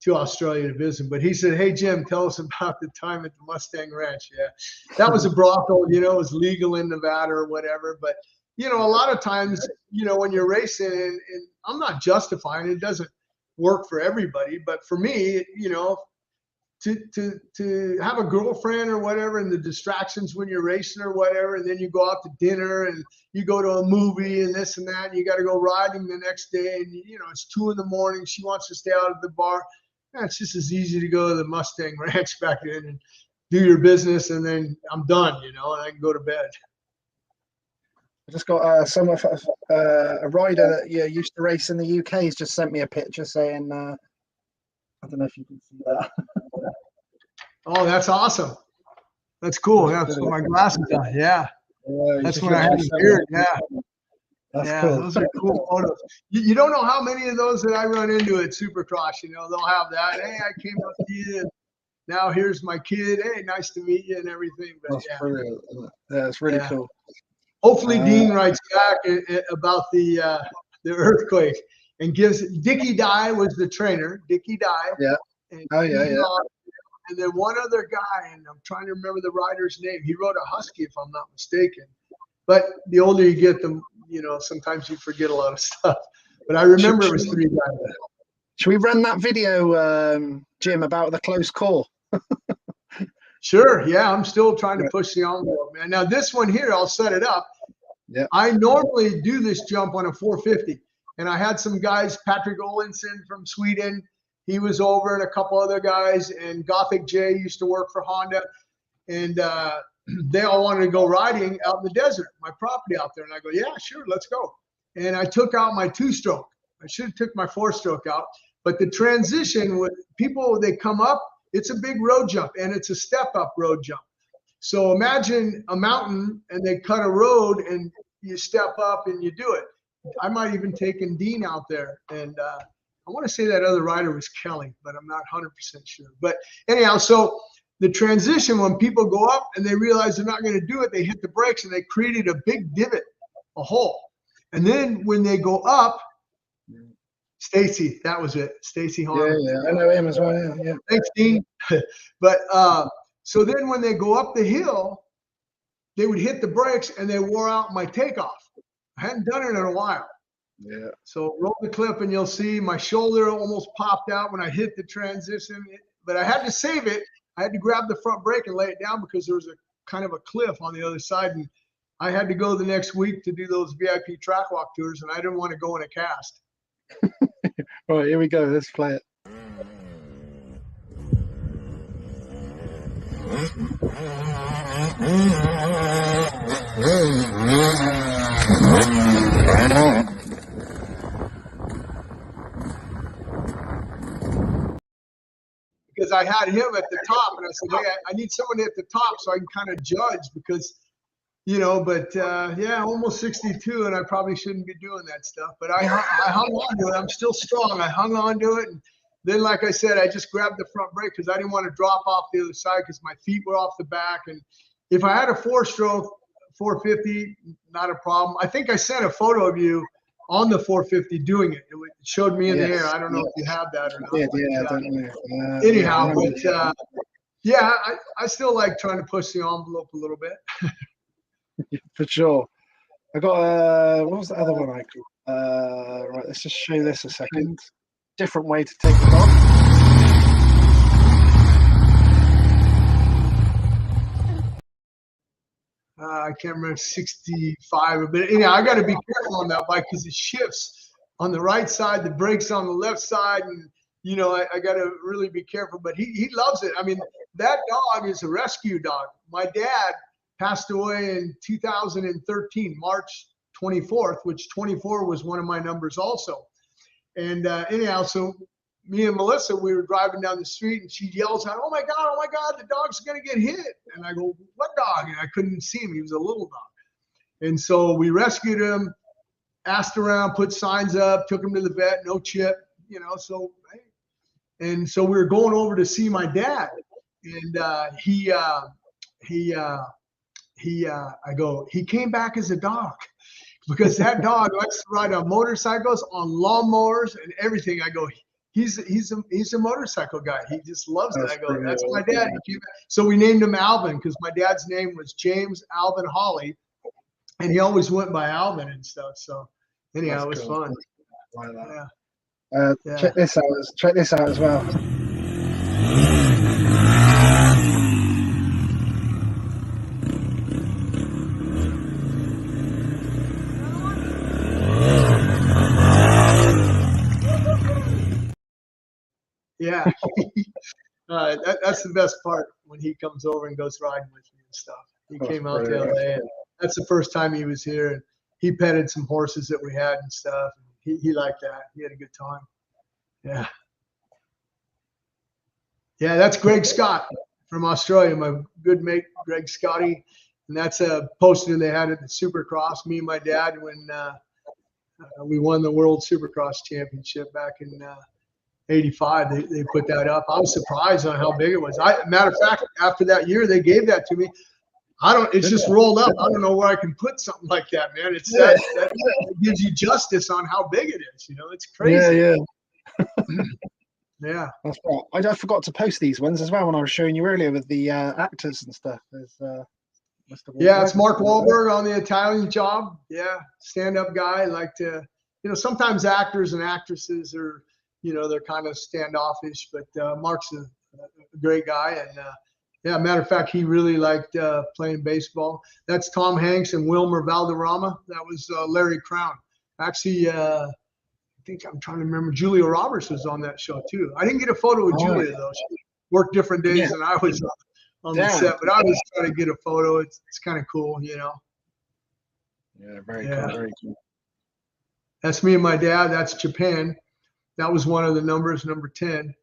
Australia to visit. But he said, "Hey Jim, tell us about the time at the Mustang Ranch." Yeah, that was a brothel. You know, it was legal in Nevada or whatever. But you know, a lot of times, you know, when you're racing, and I'm not justifying it doesn't work for everybody, but for me, you know, to have a girlfriend or whatever, and the distractions when you're racing or whatever, and then you go out to dinner and you go to a movie and this and that, and you got to go riding the next day, and you know it's 2 a.m. She wants to stay out at the bar. It's just as easy to go to the Mustang Ranch back in and do your business, and then I'm done, you know, and I can go to bed. I just got a rider that used to race in the UK. He's just sent me a picture saying, I don't know if you can see that. Oh, that's awesome. That's cool. Yeah, that's what my glasses on. Yeah. That's when I had a beard. Yeah. That's Yeah, cool. those are cool photos. You don't know how many of those that I run into at Supercross. You know, they'll have that. Hey, I came up to you. And now here's my kid. Hey, nice to meet you and everything. But That's brilliant. Yeah, it's really cool. Hopefully, Dean writes back about the earthquake and gives. Dickie Dye was the trainer. Dickie Dye. Yeah. And Yeah. And then one other guy, and I'm trying to remember the rider's name. He rode a Husky, if I'm not mistaken. But the older you get, sometimes you forget a lot of stuff. But I remember it was 3 guys. Should we run that video, Jim, about the close call? Sure. Yeah, I'm still trying to push the envelope, man. Now this one here, I'll set it up. Yeah. I normally do this jump on a 450, and I had some guys, Patrick Olinson from Sweden. He was over, and a couple other guys, and Gothic J used to work for Honda, and they all wanted to go riding out in the desert, my property out there. And I go, yeah, sure, let's go. And I took out my 2-stroke. I should have took my 4-stroke out. But the transition with people, they come up, it's a big road jump, and it's a step-up road jump. So imagine a mountain, and they cut a road, and you step up, and you do it. I might even taken Dean out there. And I want to say that other rider was Kelly, but I'm not 100% sure. But anyhow, so the transition, when people go up and they realize they're not going to do it, they hit the brakes and they created a big divot, a hole. And then when they go up, Stacy, that was it. Stacy Harmon. Yeah, I know him as well. Yeah. Thanks, Dean. But so then when they go up the hill, they would hit the brakes and they wore out my takeoff. I hadn't done it in a while. Yeah. So roll the clip and you'll see my shoulder almost popped out when I hit the transition, but I had to save it. I had to grab the front brake and lay it down because there was a kind of a cliff on the other side, and I had to go the next week to do those VIP track walk tours, and I didn't want to go in a cast. All right, here we go. Let's play it. Because I had him at the top, and I said, hey, I need someone at the top so I can kind of judge because, but yeah, almost 62, and I probably shouldn't be doing that stuff. But I hung on to it. I'm still strong. I hung on to it. And then, like I said, I just grabbed the front brake because I didn't want to drop off the other side because my feet were off the back. And if I had a 4-stroke 450, not a problem. I think I sent a photo of you on the 450 doing it. It showed me in the air. I don't know if you have that or not. Yeah, I don't know. Anyhow, but yeah, I still like trying to push the envelope a little bit. For sure. I got what was the other one I could? Right, let's just show this a second. Different way to take it off. I can't remember 65, but anyhow, I got to be careful on that bike because it shifts on the right side, the brakes on the left side, and I got to really be careful. But he loves it. I mean, that dog is a rescue dog. My dad passed away in 2013, March 24th, which 24 was one of my numbers also. And anyhow, so me and Melissa, we were driving down the street, and she yells out, oh my God, the dog's going to get hit. And I go, what dog? And I couldn't see him. He was a little dog. And so we rescued him, asked around, put signs up, took him to the vet, no chip, so, and so we were going over to see my dad. And he came back as a dog because that dog likes to ride on motorcycles, on lawnmowers and everything. I go, he's a motorcycle guy. He just loves it. I go, that's my dad. So we named him Alvin because my dad's name was James Alvin Holly, and he always went by Alvin and stuff. So anyhow, it was fun. Like that. Yeah. Check this out as well. Yeah. That's the best part when he comes over and goes riding with me and stuff. He came out to LA, and that's the first time he was here, and he petted some horses that we had and stuff. He liked that. He had a good time. Yeah. Yeah, that's Greg Scott. from Australia, my good mate Greg Scotty, and that's a poster they had at the Supercross. Me and my dad when we won the World Supercross Championship back in '85. They put that up. I was surprised on how big it was. Matter of fact, after that year, they gave that to me. It's just rolled up. I don't know where I can put something like that, man. It's that gives you justice on how big it is. You know, it's crazy. Yeah. Yeah. That's right. I forgot to post these ones as well when I was showing you earlier with the actors and stuff. There's Yeah, it's Mark Wahlberg on The Italian Job. Yeah, stand-up guy. Like to, sometimes actors and actresses are, they're kind of standoffish, but Mark's a great guy. And yeah, matter of fact, he really liked playing baseball. That's Tom Hanks and Wilmer Valderrama. That was Larry Crown. Actually, I think I'm trying to remember. Julia Roberts was on that show too. I didn't get a photo with Julia though. She worked different days than I was on the set, but I was trying to get a photo. It's kind of cool, Yeah, very cool. Very cool. That's me and my dad. That's Japan. That was one of the numbers, number 10.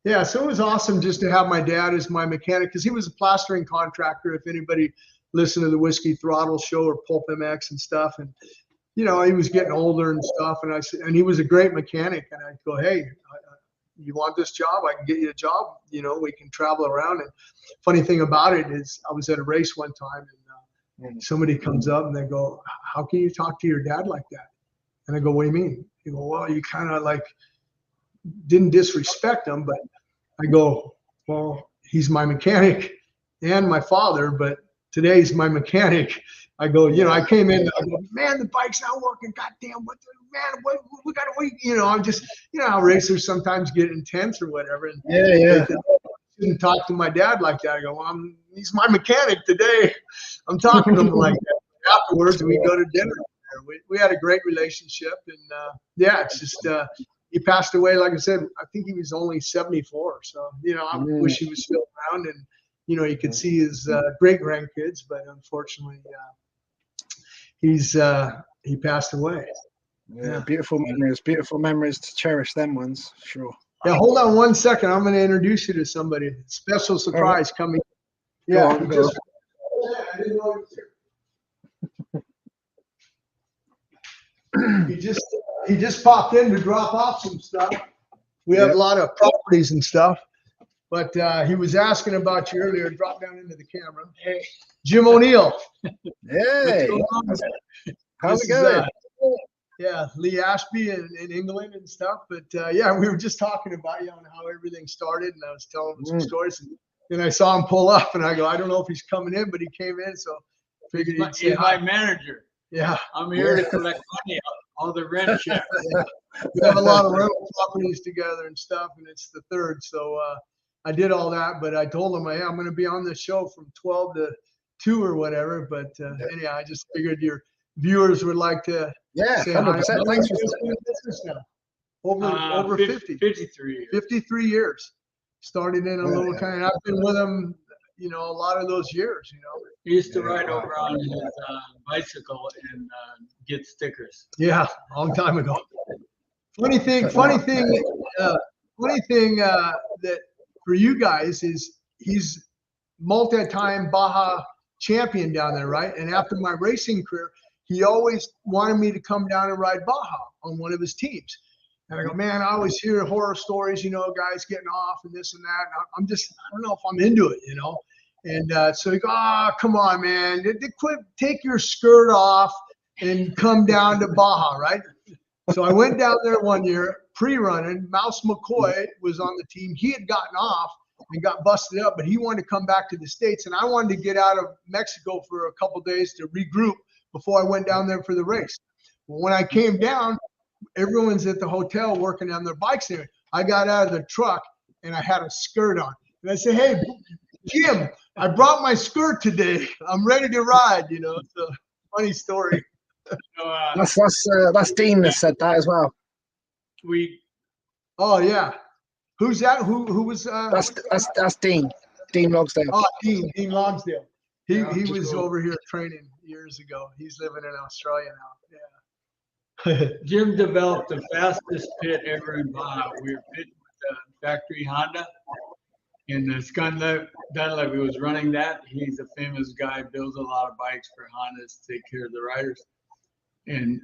Yeah, so it was awesome just to have my dad as my mechanic because he was a plastering contractor. If anybody listened to the Whiskey Throttle show or Pulp MX and stuff, and he was getting older and stuff, and he was a great mechanic. And I go, hey, you want this job? I can get you a job. We can travel around. And funny thing about it is, I was at a race one time, and somebody comes up and they go, "How can you talk to your dad like that?" And I go, "What do you mean?" They go, "Well, you kind of like." Didn't disrespect him, but I go, well, he's my mechanic and my father, but today's my mechanic. I go, I came in, I go, man, the bike's not working. Goddamn, what we got to wait. I'm just, how racers sometimes get intense or whatever. And yeah. Didn't talk to my dad like that. I go, well, he's my mechanic today. I'm talking to him like that. Afterwards, we go to dinner. We had a great relationship, and it's just. He passed away, like I said, I think he was only 74. So, I wish he was still around and, you could see his great grandkids, but unfortunately, he passed away. Yeah, beautiful memories to cherish them ones, sure. Yeah, hold on one second. I'm going to introduce you to somebody. Special surprise coming. Yeah, I didn't know he just popped in to drop off some stuff. We have a lot of properties and stuff, but he was asking about you earlier. Drop down into the camera. Hey, Jim O'Neill. Hey, how's it going? Lee Ashby in England and stuff. But we were just talking about you on how everything started, and I was telling him some stories. And then I saw him pull up, and I go, I don't know if he's coming in, but he came in, so figured he'd say hi. My manager. Yeah, I'm here to collect money all the rent checks. We have a lot of rental properties together and stuff, and it's the 3rd. So I did all that, but I told him, hey, I'm going to be on the show from 12 to 2 or whatever. But anyhow, I just figured your viewers would like to say 100%. hi. Thanks for business now. Over 50. 53 years. 53 years. Started in a little kind. I've been with him, a lot of those years. He used to ride over on his bicycle and get stickers. Yeah, a long time ago. Funny thing that for you guys is he's multi-time Baja champion down there, right? And after my racing career, he always wanted me to come down and ride Baja on one of his teams. And I go, man, I always hear horror stories, guys getting off and this and that. And I don't know if I'm into it, And so he go, come on, man. Take your skirt off and come down to Baja, right? So I went down there one year, pre-running. Mouse McCoy was on the team. He had gotten off and got busted up, but he wanted to come back to the States. And I wanted to get out of Mexico for a couple days to regroup before I went down there for the race. Well, when I came down, everyone's at the hotel working on their bikes there. I got out of the truck and I had a skirt on. And I said, hey, Jim, I brought my skirt today. I'm ready to ride. It's a funny story. That's Dean that said that as well. Oh yeah, who's that? Who was? That's Dean. Dean Logsdale. Oh, Dean Logsdale. He was over here training years ago. He's living in Australia now. Yeah. Jim developed the fastest pit ever in Baja. We were pitting with the factory Honda, And Scott Dunlevy was running that. He's a famous guy, builds a lot of bikes for Hondas, take care of the riders. And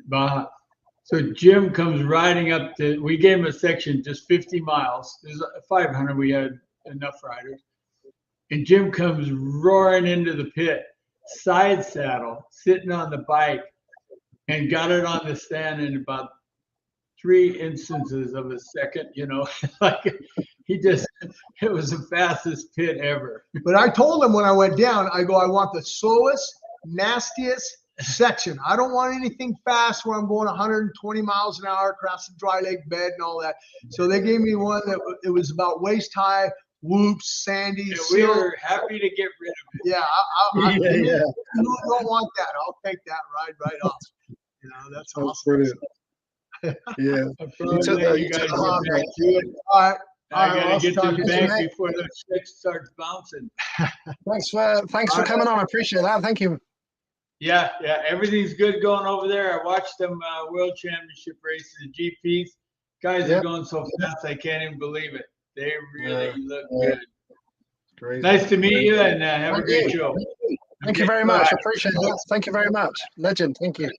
so Jim comes riding up to, we gave him a section, just 50 miles. There's 500, we had enough riders. And Jim comes roaring into the pit, side saddle, sitting on the bike, and got it on the stand in about 3 instances of a second, you know, like it was the fastest pit ever. But I told him when I went down, I go, I want the slowest, nastiest section. I don't want anything fast where I'm going 120 miles an hour across the dry lake bed and all that. So they gave me one that it was about waist high, whoops, sandy. Yeah, we were happy to get rid of it. Yeah, you don't want that. I'll take that right off. You know, that's awesome. Brilliant. Yeah. You guys All right. I gotta get to the bank before the stick starts bouncing. Thanks for coming on. I appreciate that. Thank you. Yeah, everything's good going over there. I watched them World Championship races, GPs. Guys are going so fast, I can't even believe it. They really look good. Great. Nice to meet you, and have a great show. Thank you very much. I appreciate that. Thank you very much. Legend. Thank you.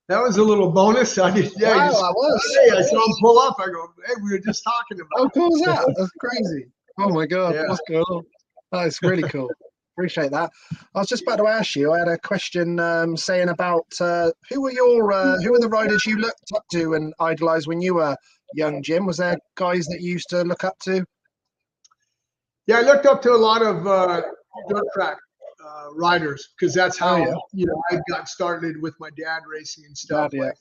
That was a little bonus. I did. Yeah, wow, I was. Hey, I saw him pull up. I go, hey, we were just talking about. How cool is that? That's crazy. Oh my God, what's going on? That's really cool. Appreciate that. I was just about to ask you. I had a question saying about who were the riders you looked up to and idolized when you were young, Jim? Was there guys that you used to look up to? Yeah, I looked up to a lot of dirt track riders because that's how you know I got started with my dad racing and stuff. Like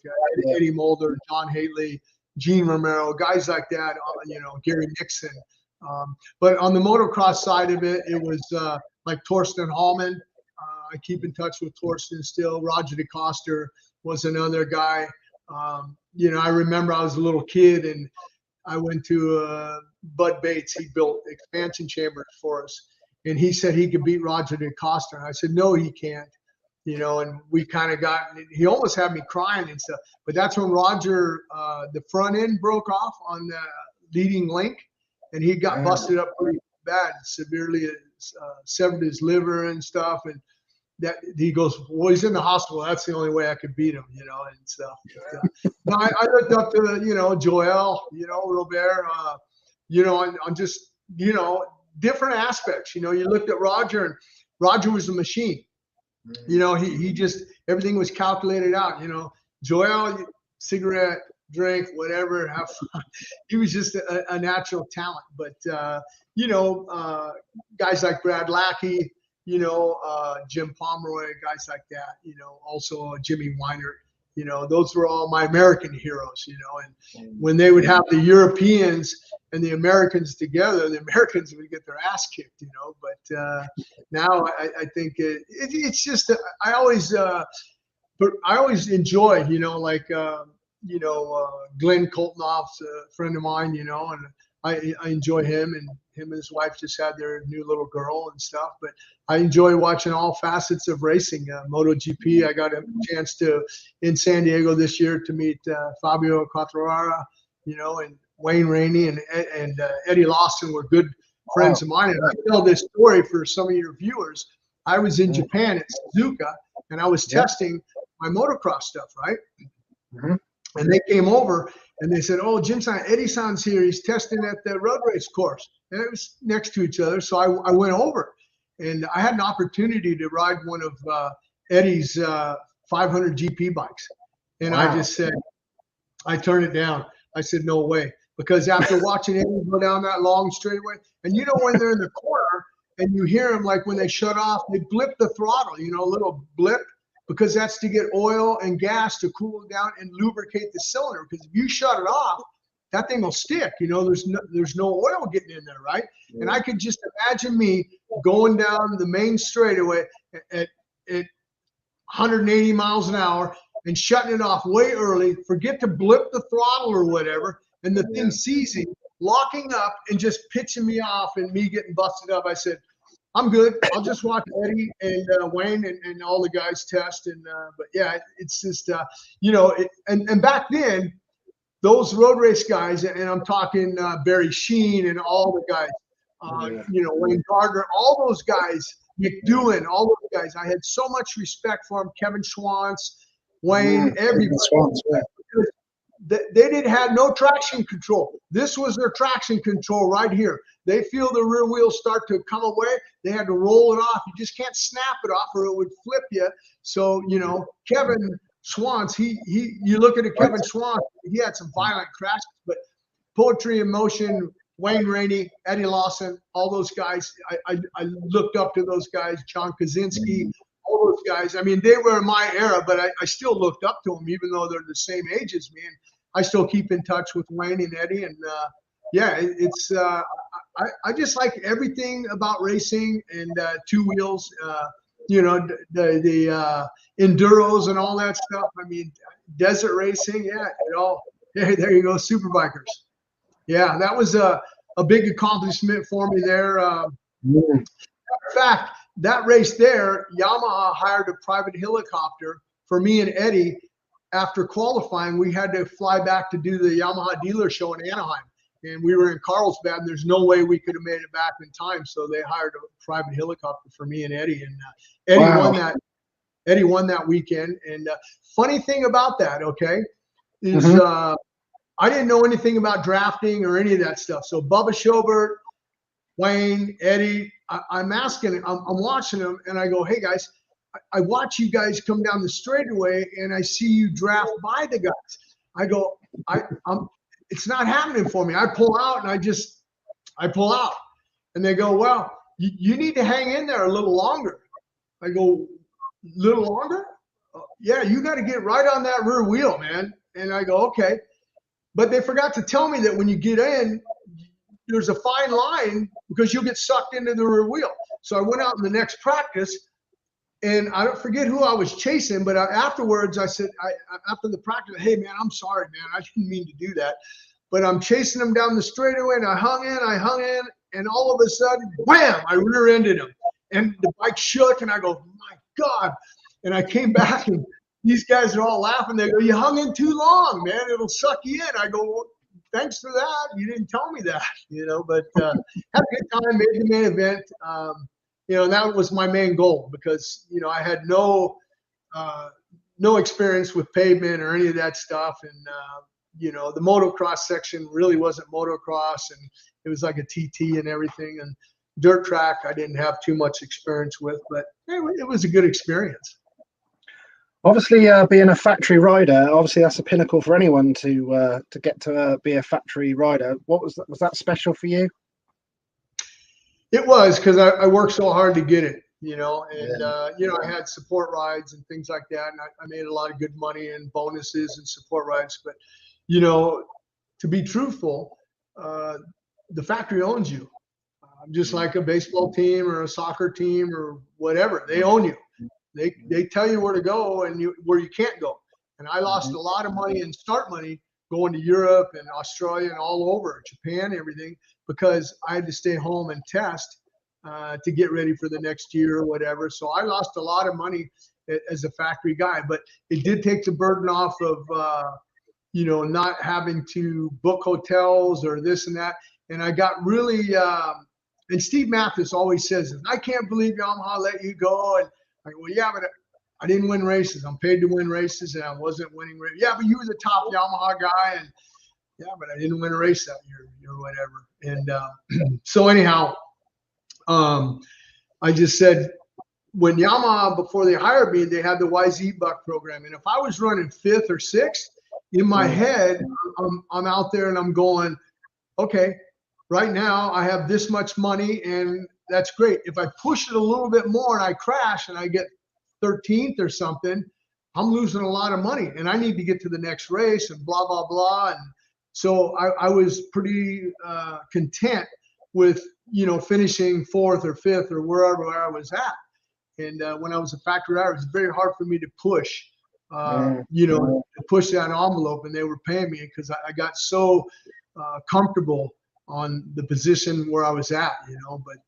Eddie Mulder, John Haley, Gene Romero, guys like that. You know, Gary Nixon. But on the motocross side of it, it was like Torsten Hallman. I keep in touch with Torsten still. Roger DeCoster was another guy. You know, I remember I was a little kid and I went to Bud Bates. He built expansion chambers for us. And he said he could beat Roger DeCoster. And I said, no, he can't. You know, and we kind of he almost had me crying and stuff. But that's when Roger, the front end broke off on the leading link. And he got busted up pretty bad, severely severed his liver and stuff. And that he goes, well, he's in the hospital. That's the only way I could beat him, you know, and stuff. But, I looked up to, you know, Joel, you know, Robert, you know, on just, you know, different aspects. You know, you looked at Roger, and Roger was a machine. You know, he just, everything was calculated out. You know, Joel, cigarette, drink, whatever, have fun. He was just a natural talent. But, you know, guys like Brad Lackey, you know, Jim Pomeroy, guys like that, you know, also Jimmy Weiner, you know, those were all my American heroes, you know, and when they would have the Europeans and the Americans together, the Americans would get their ass kicked, you know, but now I think it's just, I always enjoy, you know, like, you know, Glenn Koltnoff's a friend of mine, you know, and I enjoy him, and him and his wife just had their new little girl and stuff. But I enjoy watching all facets of racing. MotoGP, I got a chance to, in San Diego this year, to meet Fabio Quartararo, you know, and Wayne Rainey and Eddie Lawson were good friends of mine. And I tell this story for some of your viewers. I was in Japan at Suzuka, and I was testing my motocross stuff, right? And they came over and they said, oh, Jim-san, Eddie-san's here. He's testing at the road race course. And it was next to each other. So I went over, and I had an opportunity to ride one of Eddie's 500 GP bikes. And I just said, I turned it down. I said, no way. Because after watching Eddie go down that long straightaway, and you know when they're in the corner and you hear them, like when they shut off, they blip the throttle, you know, a little blip. Because that's to get oil and gas to cool down and lubricate the cylinder. Because if you shut it off, that thing will stick. You know, there's no oil getting in there, right? And I could just imagine me going down the main straightaway at 180 miles an hour and shutting it off way early, forget to blip the throttle or whatever, and the thing seizing, locking up, and just pitching me off and me getting busted up. I said, I'm good. I'll just watch Eddie and Wayne and all the guys test. And but yeah, it's just you know. And back then, those road race guys, and I'm talking Barry Sheen and all the guys. Wayne Gardner, all those guys, McDowan, all those guys. I had so much respect for them. Kevin Schwantz, Wayne, everybody. They didn't have no traction control. This was their traction control right here. They feel the rear wheels start to come away. They had to roll it off. You just can't snap it off or it would flip you. So, Kevin Schwantz, you look at Kevin Schwantz, he had some violent crashes, but Poetry in Motion, Wayne Rainey, Eddie Lawson, all those guys, I looked up to those guys, John Kaczynski, all those guys. I mean, they were in my era, but I still looked up to them, even though they're the same age as me. And I still keep in touch with Wayne and Eddie. And I just like everything about racing and two wheels, the enduros and all that stuff. I mean, desert racing, there you go, Superbikers. Yeah, that was a big accomplishment for me there. In fact, that race there, Yamaha hired a private helicopter for me and Eddie. After qualifying, we had to fly back to do the Yamaha dealer show in Anaheim. And we were in Carlsbad, and there's no way we could have made it back in time. So they hired a private helicopter for me and Eddie. And Eddie won that. Eddie won that weekend. And funny thing about that, is I didn't know anything about drafting or any of that stuff. So Bubba Schobert, Wayne, Eddie, I'm watching them, and I go, hey, guys, I watch you guys come down the straightaway, and I see you draft by the guys. I go, it's not happening for me. I pull out, and I pull out. And they go, well, you need to hang in there a little longer. I go, little longer? Yeah, you got to get right on that rear wheel, man. And I go, okay. But they forgot to tell me that when you get in, there's a fine line because you'll get sucked into the rear wheel. So I went out in the next practice, and I don't forget who I was chasing, but afterwards I said, after the practice, hey, man, I'm sorry, man. I didn't mean to do that. But I'm chasing them down the straightaway, and I hung in, and all of a sudden, wham, I rear-ended him. And the bike shook, and I go, my God. And I came back, and these guys are all laughing. They go, you hung in too long, man. It'll suck you in. I go, well, thanks for that. You didn't tell me that, but had a good time, made the main event. And that was my main goal because, I had no experience with pavement or any of that stuff. And, the motocross section really wasn't motocross, and it was like a TT and everything. And dirt track, I didn't have too much experience with, but it was a good experience. Obviously, being a factory rider, obviously that's a pinnacle for anyone to get to be a factory rider. What was that? Was that special for you? It was, because I worked so hard to get it, and I had support rides and things like that, and I made a lot of good money and bonuses and support rides. But to be truthful, the factory owns you, just like a baseball team or a soccer team or whatever. They own you. They tell you where to go and where you can't go. And I lost a lot of money and start money going to Europe and Australia and all over, Japan, everything, because I had to stay home and test to get ready for the next year or whatever. So I lost a lot of money as a factory guy, but it did take the burden off of, not having to book hotels or this and that. And I got really, and Steve Mathis always says, I can't believe Yamaha let you go. And I go, well, yeah, but I didn't win races. I'm paid to win races, and I wasn't winning races. Yeah, but you were the top Yamaha guy, and yeah, but I didn't win a race that year or whatever. And so anyhow, I just said, when Yamaha, before they hired me, they had the YZ Buck program. And if I was running 5th or 6th, in my head, I'm out there and I'm going, okay, right now I have this much money, and that's great. If I push it a little bit more and I crash and I get 13th or something, I'm losing a lot of money, and I need to get to the next race and blah, blah, blah. And so I was pretty content with, finishing 4th or 5th or wherever I was at. And when I was a factory rider, it was very hard for me to push, to push that envelope, and they were paying me because I got so comfortable on the position where I was at, but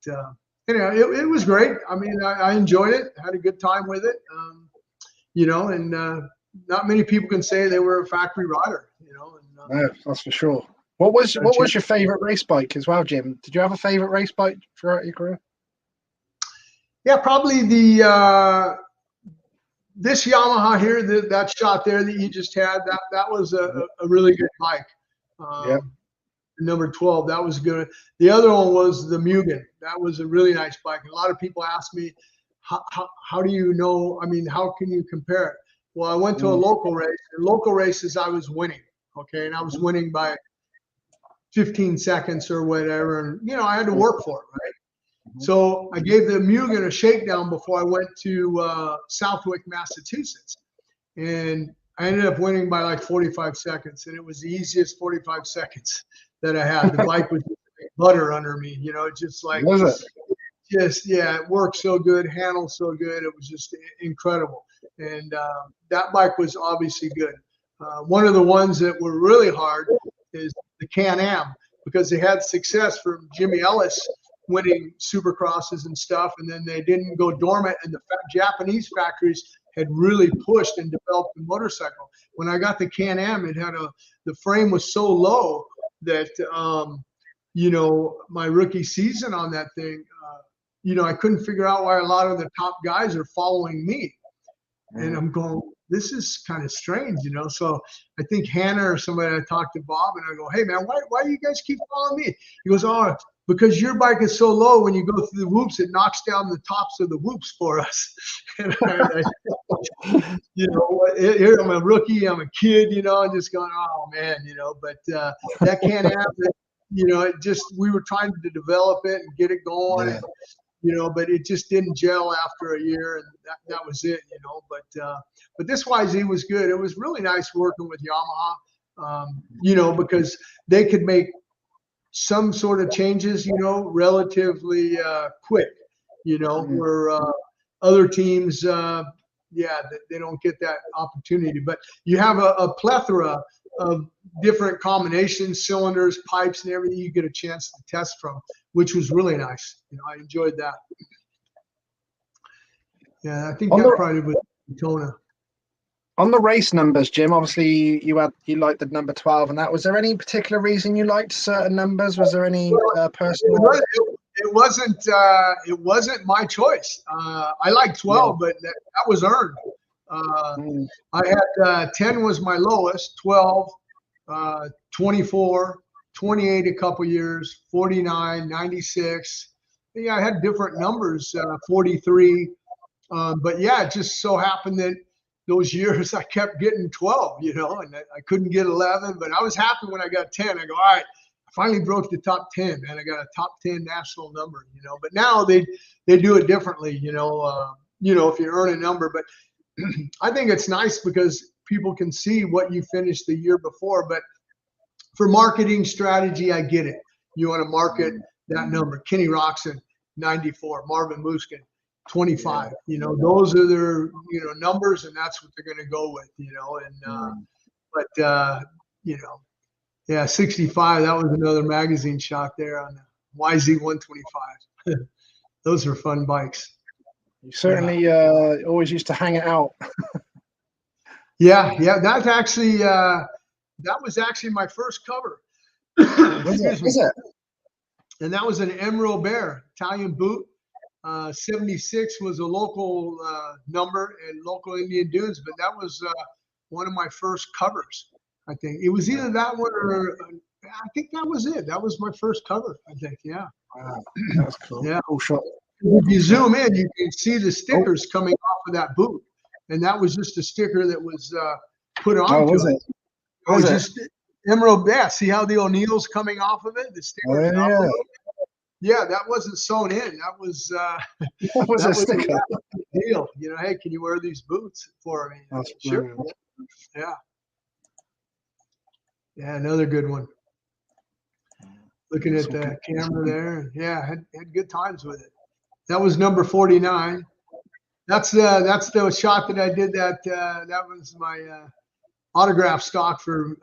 it was great. I mean, I enjoyed it, had a good time with it, and not many people can say they were a factory rider, No, that's for sure. What was your favorite race bike as well, Jim? Did you have a favorite race bike throughout your career? Yeah, probably the this Yamaha here, that shot there that you just had, that was a really good bike. Yeah. Number 12, that was good. The other one was the Mugen. That was a really nice bike. A lot of people ask me, how do you know? I mean, how can you compare it? Well, I went to a local race. In local races, I was winning. Okay, and I was winning by 15 seconds or whatever, and you know I had to work for it, right? So I gave the Mugen a shakedown before I went to Southwick, Massachusetts, and I ended up winning by like 45 seconds, and it was the easiest 45 seconds that I had. The bike was like butter under me, you know, just like yeah, it worked so good, handled so good, it was just incredible, and that bike was obviously good. One of the ones that were really hard is the Can-Am, because they had success from Jimmy Ellis winning supercrosses and stuff, and then they didn't go dormant, and the Japanese factories had really pushed and developed the motorcycle. When I got the Can-Am, it had the frame was so low that you know, my rookie season on that thing, you know, I couldn't figure out why a lot of the top guys are following me, and I'm going, this is kind of strange, you know. So I think Hannah or somebody, I talked to Bob, and I go, hey man, why do you guys keep following me? He goes, oh, because your bike is so low, when you go through the whoops, it knocks down the tops of the whoops for us. And you know, here I'm a rookie, I'm a kid, you know, I'm just going, oh man, you know, but that can't happen. You know, it just, we were trying to develop it and get it going, and, you know, but it just didn't gel after a year, and that was it, you know. But this YZ was good. It was really nice working with Yamaha, you know, because they could make some sort of changes, you know, relatively quick, you know, where other teams, yeah, they don't get that opportunity. But you have a plethora of different combinations, cylinders, pipes, and everything you get a chance to test from, which was really nice. You know, I enjoyed that. Yeah, I think that probably was Daytona. On the race numbers, Jim, obviously you liked the number 12, and that, was there any particular reason you liked certain numbers? Was there any personal? It wasn't my choice. I liked 12, but that was earned. I had 10 was my lowest, 12, 24, 28 a couple years, 49, 96. Yeah, I had different numbers, 43. But yeah, it just so happened that those years I kept getting 12, you know, and I couldn't get 11, but I was happy when I got 10. I go, all right, I finally broke the top 10, and I got a top 10 national number, you know. But now they do it differently, you know, if you earn a number. But I think it's nice because people can see what you finished the year before. But for marketing strategy, I get it. You want to market that number. Kenny Roxon, 94. Marvin Muskin, 25. You know, those are their, you know, numbers, and that's what they're going to go with, you know. And but you know, yeah, 65. That was another magazine shot there on the YZ 125. Those are fun bikes. You certainly always used to hang it out. Yeah, that's actually that was actually my first cover. Excuse me. And that was an Emerald Bear Italian boot. 76 was a local number in local Indian Dunes, but that was one of my first covers. I think it was either that one or I think that was it. That was my first cover, I think. Yeah. Wow, that was cool. Yeah. Cool shot. If you zoom in, you can see the stickers coming off of that boot, and that was just a sticker that was put on. Was it? It was just Emerald Bear. See how the O'Neill's coming off of it? The sticker. Yeah, that wasn't sewn in. That was that was a sticker. Deal. You know, hey, can you wear these boots for me? That's sure. brilliant. Yeah. Yeah, another good one. Looking at the camera there. Yeah, had good times with it. That was number 49. That's the shot that I did. That was my autograph stock for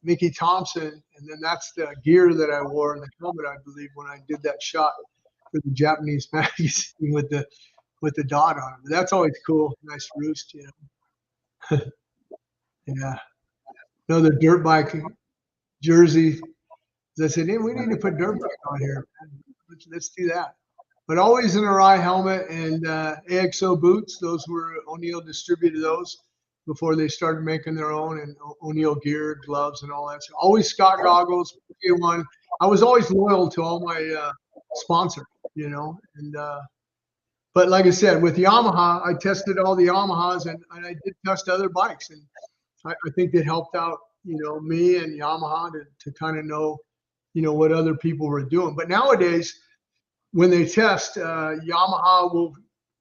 Mickey Thompson, and then that's the gear that I wore in the helmet, I believe, when I did that shot for the Japanese magazine with the dot on it. But that's always cool. Nice roost, you know. Yeah. Another dirt bike jersey. I said, hey, we need to put dirt bike on here. Let's do that. But always an Arai helmet and AXO boots. Those were O'Neill distributed those before they started making their own, and O'Neill gear, gloves, and all that. So always Scott goggles, P1. I was always loyal to all my sponsors, you know. And but like I said, with Yamaha, I tested all the Yamahas, and I did test other bikes, and I think that helped out, you know, me and Yamaha to kind of know, you know, what other people were doing. But nowadays, when they test, Yamaha will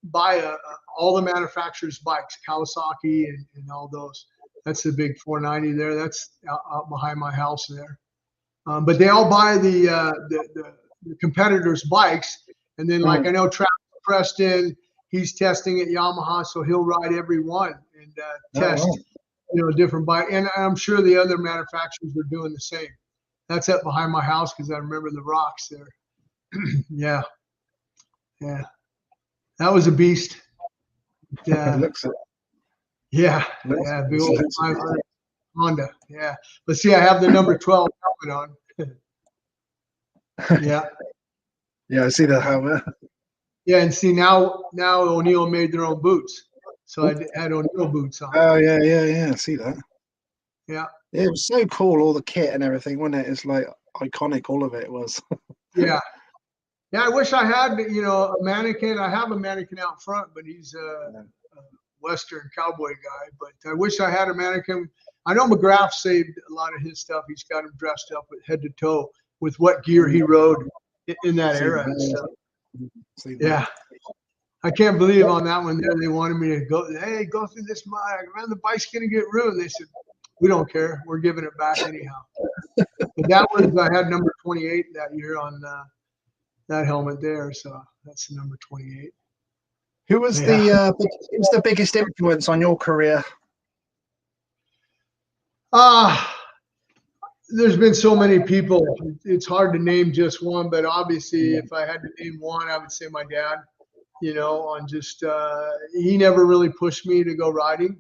buy all the manufacturers' bikes, Kawasaki and all those. That's the big 490 there. That's out behind my house there. But they all buy the competitors' bikes, and then like I know Travis Preston, he's testing at Yamaha, so he'll ride every one and test, you know, a different bike. And I'm sure the other manufacturers are doing the same. That's up behind my house because I remember the rocks there. Yeah. That was a beast. Yeah. Yeah. The old 500 Honda. Yeah. But see, I have the number 12 helmet on. Yeah. Yeah, I see the helmet. Yeah, and see now O'Neill made their own boots, so I had O'Neill boots on. Oh yeah. I see that. Yeah. It was so cool, all the kit and everything, wasn't it? It's like iconic, all of it was. Yeah. I wish I had, you know, a mannequin. I have a mannequin out front, but he's a Western cowboy guy. But I wish I had a mannequin. I know McGrath saved a lot of his stuff. He's got him dressed up with head to toe with what gear he rode in that era and stuff. Yeah. I can't believe on that one there they wanted me to go, hey, go through this mile. Man, the bike's going to get ruined. They said, we don't care. We're giving it back anyhow. But that was, I had number 28 that year on that helmet there. So that's the number 28. Who was the biggest influence on your career? There's been so many people. It's hard to name just one, but obviously if I had to name one, I would say my dad, you know, on just, he never really pushed me to go riding.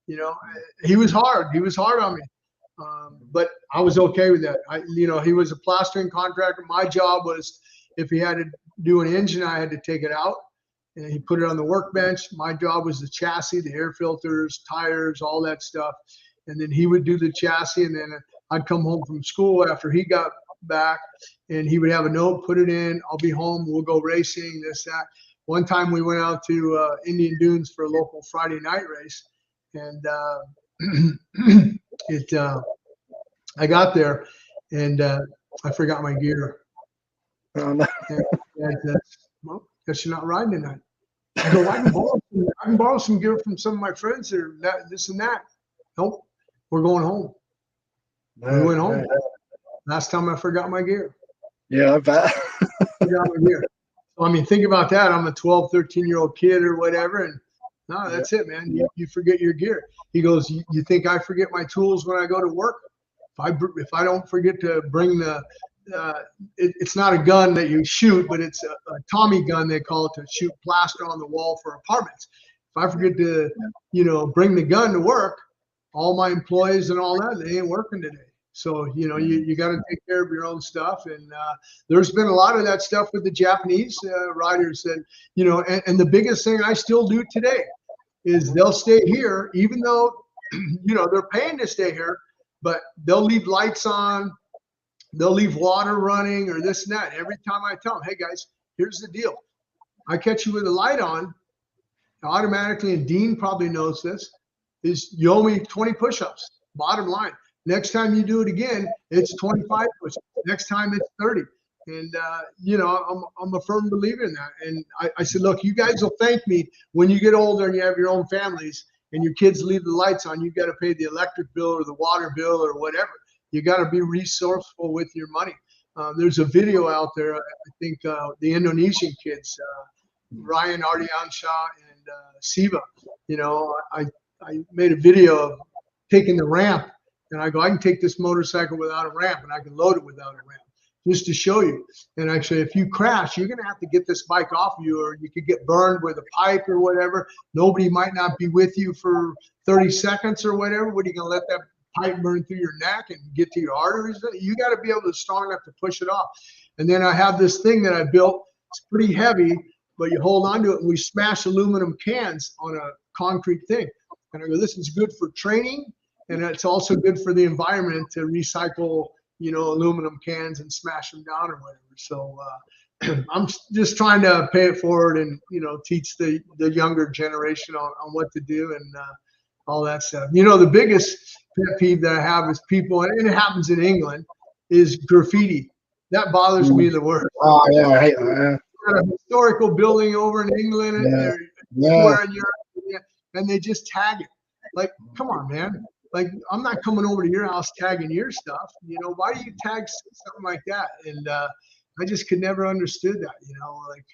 You know, he was hard. He was hard on me. But I was okay with that. You know, he was a plastering contractor. My job was, if he had to do an engine, I had to take it out and he put it on the workbench. My job was the chassis, the air filters, tires, all that stuff. And then he would do the chassis, and then I'd come home from school after he got back, and he would have a note, put it in, I'll be home, we'll go racing, this, that. One time we went out to Indian Dunes for a local Friday night race, and I got there, and I forgot my gear. Oh, no. And well, guess you're not riding tonight. I go, I can borrow some gear from some of my friends or that, this and that. Nope, we're going home. We went home. Last time I forgot my gear. Yeah, I bet. Forgot my gear. I mean, think about that. I'm a 12, 13-year-old kid or whatever, and no, that's it, man. You forget your gear. He goes, you think I forget my tools when I go to work? If I don't forget to bring the it's not a gun that you shoot, but it's a Tommy gun, they call it, to shoot plaster on the wall for apartments. If I forget to, you know, bring the gun to work, all my employees and all that, they ain't working today. So, you know, you got to take care of your own stuff. And there's been a lot of that stuff with the Japanese riders that, you know, and the biggest thing I still do today is they'll stay here, even though, you know, they're paying to stay here, but they'll leave lights on, they'll leave water running or this and that. Every time I tell them, hey guys, here's the deal. I catch you with a light on, automatically, and Dean probably knows this, is you owe me 20 push-ups, bottom line. Next time you do it again, it's 25 push-ups. Next time it's 30. And, you know, I'm a firm believer in that. And I said, look, you guys will thank me when you get older and you have your own families and your kids leave the lights on. You got to pay the electric bill or the water bill or whatever. You got to be resourceful with your money. There's a video out there, I think the Indonesian kids, Ryan Ardianshaw and Siva, you know, I made a video of taking the ramp, and I go, I can take this motorcycle without a ramp, and I can load it without a ramp, just to show you. And actually, if you crash, you're going to have to get this bike off of you, or you could get burned with a pipe or whatever. Nobody might not be with you for 30 seconds or whatever. What, are you going to let that pipe burn through your neck and get to your arteries. You got to be able to strong enough to push it off. And then I have this thing that I built. It's pretty heavy, but you hold on to it, and we smash aluminum cans on a concrete thing. And I go, this is good for training, and it's also good for the environment to recycle, you know, aluminum cans and smash them down or whatever. So I'm just trying to pay it forward and, you know, teach the younger generation on what to do and all that stuff. You know, the biggest pet peeve that I have is people, and it happens in England, is graffiti. That bothers me the worst. Oh yeah, I hate that. Got a historical building over in England and they're everywhere in Europe, and they just tag it. Like, come on, man. Like, I'm not coming over to your house tagging your stuff. You know, why do you tag something like that? And I just could never understood that. You know, like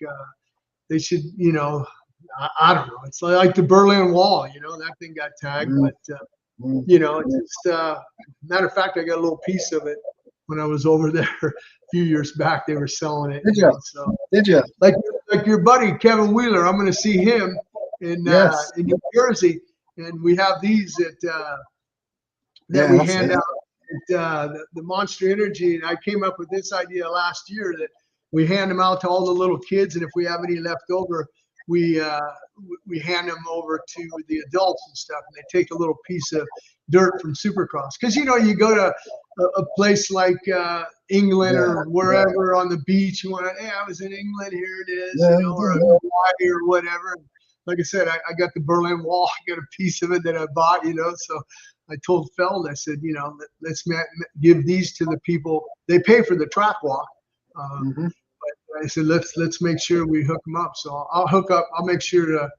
they should. You know, I don't know. It's like the Berlin Wall. You know, that thing got tagged, but you know, it's just matter of fact, I got a little piece of it when I was over there a few years back. They were selling it. Did you? So, Did you? Like your buddy Kevin Wheeler, I'm going to see him in New Jersey, and we have these that we hand out at the Monster Energy. And I came up with this idea last year that we hand them out to all the little kids, and if we have any left over, we hand them over to the adults and stuff, and they take a little piece of dirt from Supercross. Because, you know, you go to a place like England or wherever on the beach, you want to, hey, I was in England, here it is, you know, or Hawaii or whatever. Like I said, I got the Berlin Wall, I got a piece of it that I bought, you know. So I told Feld, I said, you know, let's give these to the people. They pay for the track walk. But I said, let's make sure we hook them up. So I'll hook up. I'll make sure to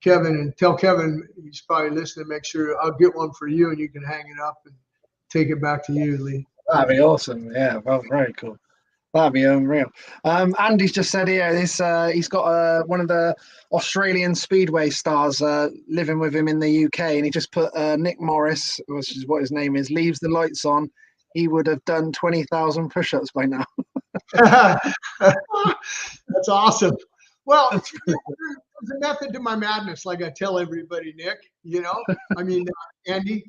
Kevin and tell Kevin, he's probably listening, make sure I'll get one for you and you can hang it up and take it back to you, Lee. That'd be awesome. Yeah, well, very cool. That'd be unreal. Andy's just said here, he's got one of the Australian Speedway stars living with him in the UK, and he just put Nick Morris, which is what his name is, leaves the lights on. He would have done 20,000 push-ups by now. That's awesome. Well, there's a method to my madness, like I tell everybody, Nick. You know, I mean, Andy.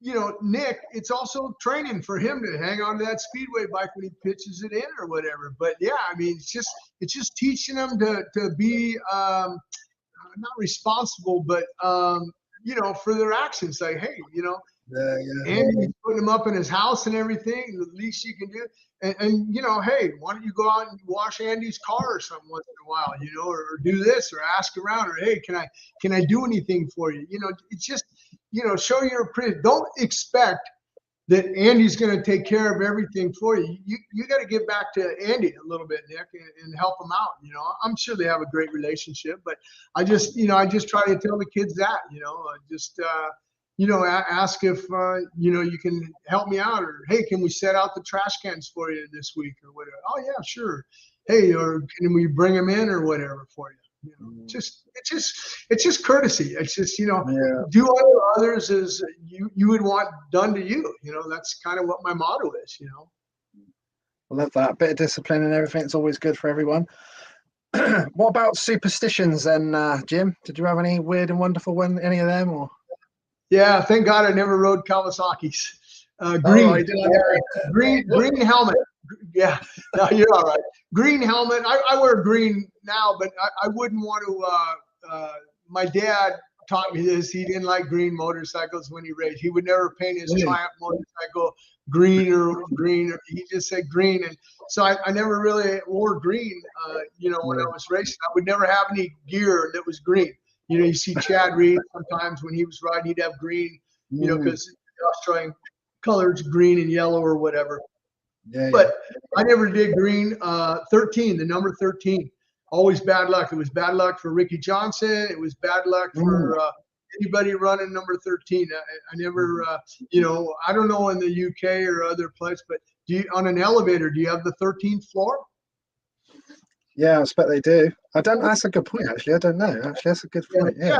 You know, Nick, it's also training for him to hang on to that Speedway bike when he pitches it in or whatever. But yeah, I mean, it's just teaching them to be not responsible, but you know, for their actions. Like, hey, you know, Andy's putting him up in his house and everything. The least you can do, and you know, hey, why don't you go out and wash Andy's car or something once in a while, you know, or do this or ask around, or hey, can I do anything for you? You know, it's just, you know, show your appreciation. Don't expect that Andy's going to take care of everything for you. You got to get back to Andy a little bit, Nick, and help him out. You know, I'm sure they have a great relationship, but I just try to tell the kids that, you know, you know, ask if, you know, you can help me out, or, hey, can we set out the trash cans for you this week or whatever? Oh yeah, sure. Hey, or can we bring them in or whatever for you? You know, it's just courtesy. It's just, you know, do unto others as you would want done to you. You know, that's kind of what my motto is, you know. I love that. Bit of discipline and everything. It's always good for everyone. What about superstitions then, Jim? Did you have any weird and wonderful one, any of them? Or yeah, thank God I never rode Kawasaki's. Green helmet. Yeah, no, you're all right. Green helmet. I wear green now, but I wouldn't want to. My dad taught me this. He didn't like green motorcycles when he raced. He would never paint his Triumph motorcycle green or green. He just said green, and so I never really wore green. You know, when I was racing, I would never have any gear that was green. You know, you see Chad Reed sometimes when he was riding, he'd have green. You know, because the Australian colors green and yellow or whatever. But I never did green. 13, the number 13, always bad luck. It was bad luck for Ricky Johnson. It was bad luck for anybody running number 13. I never, you know, I don't know in the UK or other place, but on an elevator, do you have the 13th floor? Yeah, I expect they do. I don't. That's a good point, actually. I don't know. Actually, that's a good point. Yeah.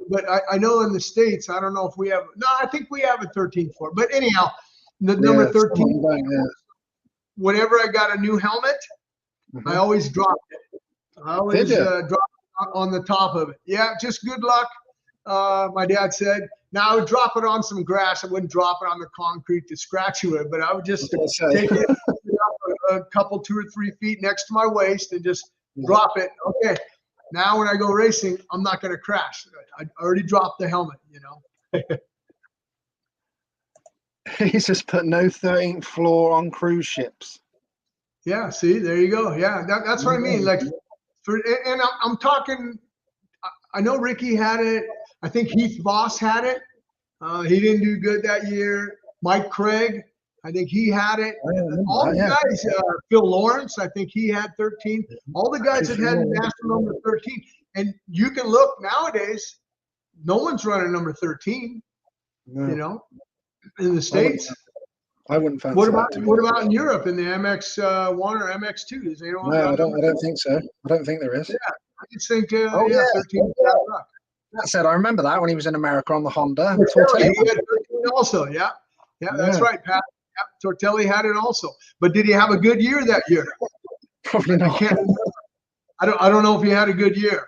But I know in the States, I don't know if we have. No, I think we have a 13th floor. But anyhow, the number 13. Whenever I got a new helmet, I always dropped it. I always dropped it on the top of it. Yeah, just good luck. My dad said, Now I would drop it on some grass. I wouldn't drop it on the concrete to scratch you with, but I would just take it up a couple, 2 or 3 feet next to my waist and just drop it. Okay. Now when I go racing, I'm not going to crash. I already dropped the helmet, you know. He's just put no 13th floor on cruise ships. Yeah, see, there you go. Yeah, that's what I mean. Like, and I'm talking. I know Ricky had it. I think Heath Voss had it. He didn't do good that year. Mike Craig, I think he had it. All the guys, Phil Lawrence, I think he had 13. All the guys that had national number 13. And you can look nowadays, no one's running number 13. No. You know, in the States. I wouldn't fancy what about that, in Europe in the MX1 or MX2? Is they don't? No, I don't think so. I don't think there is. Yeah, I just think 13. That said, I remember that when he was in America on the Honda. Tortelli, he had 13 also. Yeah, that's right, Pat. Yeah, Tortelli had it also. But did he have a good year that year? Probably not. I can't remember. I don't know if he had a good year.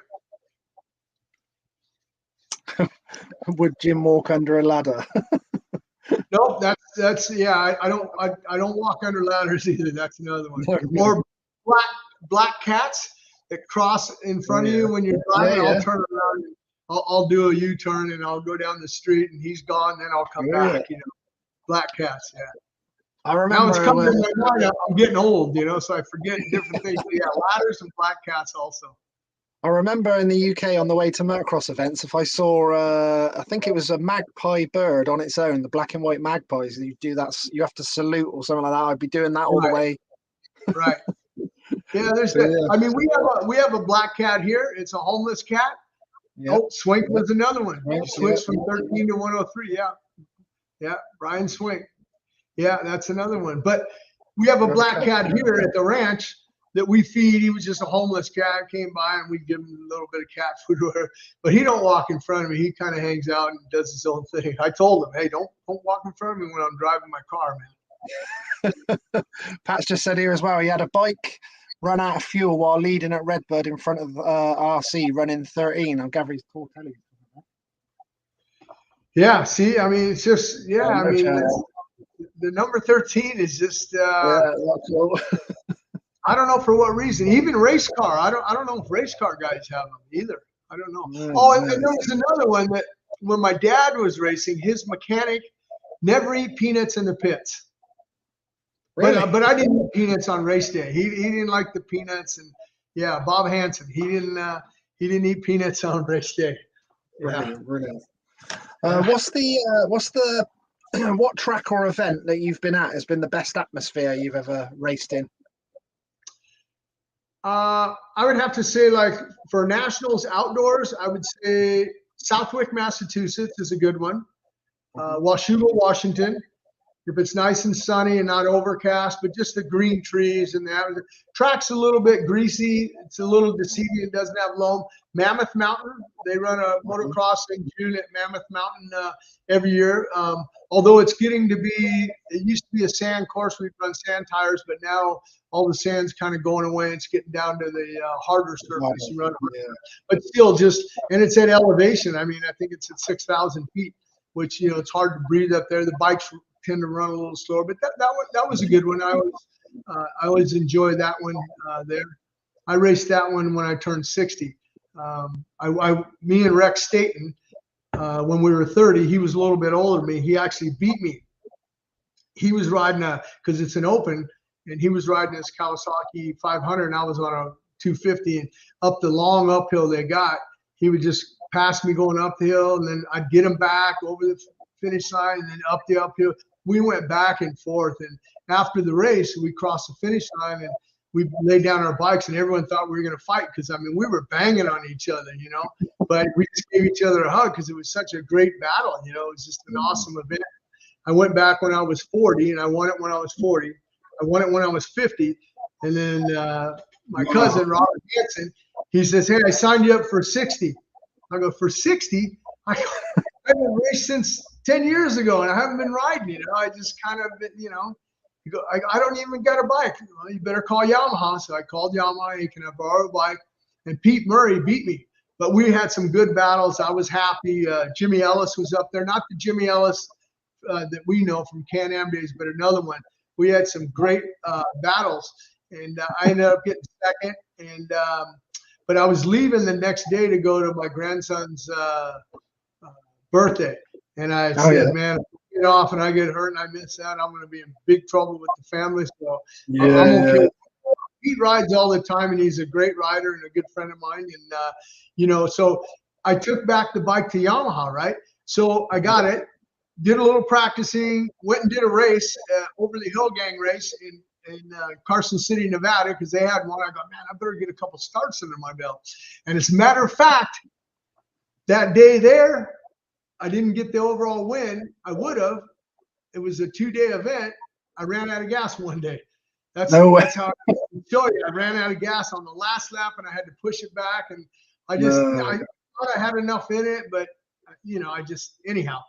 Would Jim walk under a ladder? Nope, that's yeah. I don't walk under ladders either. That's another one. Or black cats that cross in front of you when you're driving. I'll turn around. And I'll do a U-turn and I'll go down the street and he's gone. Then I'll come back. You know, black cats. Yeah. I remember. Now it's coming to my mind. I'm getting old, you know, so I forget different things. But yeah, ladders and black cats also. I remember in the UK on the way to motocross events, if I saw, I think it was a magpie bird on its own, the black and white magpies, you do that, you have to salute or something like that. I'd be doing that all the way. Right. Yeah, there's that. Yeah. I mean, we have a black cat here. It's a homeless cat. Yep. Oh, Swink was another one. He switched from 13 to 103. Yeah. Yeah. Brian Swink. Yeah, that's another one. But we have a black cat here at the ranch that we feed. He was just a homeless cat, came by and we give him a little bit of cat food or whatever. But he don't walk in front of me. He kind of hangs out and does his own thing. I told him, hey, don't walk in front of me when I'm driving my car, man. Pat's just said here as well, he had a bike run out of fuel while leading at Redbird in front of RC running 13. I'll gather his poor telly. Yeah, see, I mean, it's just, yeah, I mean, the number 13 is just, I don't know for what reason. Even race car, I don't know if race car guys have them either. I don't know. And there was another one that when my dad was racing, his mechanic never eat peanuts in the pits. Really? But I didn't eat peanuts on race day. He didn't like the peanuts, and yeah, Bob Hansen. He didn't eat peanuts on race day. Yeah. Brilliant. What track or event that you've been at has been the best atmosphere you've ever raced in? I would have to say, like, for nationals outdoors, I would say Southwick, Massachusetts is a good one. Washougal, Washington. If it's nice and sunny and not overcast, but just the green trees and that. The track's a little bit greasy. It's a little deceiving. It doesn't have loam. Mammoth Mountain, they run a motocross in June at Mammoth Mountain every year. Although it's getting to be, it used to be a sand course. We'd run sand tires, but now all the sand's kind of going away. It's getting down to the harder surface. You run, but still and it's at elevation. I mean, I think it's at 6,000 feet, which, you know, it's hard to breathe up there. The bikes tend to run a little slower, but that was a good one. I always enjoy that one there. I raced that one when I turned 60. Me and Rex Staten, when we were 30, he was a little bit older than me. He actually beat me. He was riding because it's an open, and he was riding his Kawasaki 500, and I was on a 250. And up the long uphill they got, he would just pass me going up the hill, and then I'd get him back over the finish line and then up the uphill. We went back and forth, and after the race, we crossed the finish line and we laid down our bikes, and everyone thought we were going to fight because, I mean, we were banging on each other, you know, but we just gave each other a hug because it was such a great battle, you know. It was just an awesome event. I went back when I was 40, and I won it when I was 40. I won it when I was 50, and then my cousin, Robert Hansen, he says, hey, I signed you up for 60. I go, for 60? I've been raced since 10 years ago, and I haven't been riding, you know. I just kind of, you know, you go, I don't even got a bike. Well, you better call Yamaha. So I called Yamaha. Hey, can I borrow a bike? And Pete Murray beat me. but we had some good battles. I was happy. Jimmy Ellis was up there, not the Jimmy Ellis that we know from Can-Am days, but another one. We had some great battles, and I ended up getting second. And but I was leaving the next day to go to my grandson's birthday, and I said, "Man, if I get off and I get hurt and I miss that, I'm going to be in big trouble with the family." So I'm okay. He rides all the time, and he's a great rider and a good friend of mine. And you know, so I took back the bike to Yamaha, right? So I got it, did a little practicing, went and did a race, over the hill gang race in Carson City, Nevada, because they had one. I go, man, I better get a couple starts under my belt. And as a matter of fact, that day there, I didn't get the overall win. I would have. It was a 2-day event. I ran out of gas one day. That's how I can show you. I ran out of gas on the last lap, and I had to push it back. And I just, I thought I had enough in it, but you know, anyhow.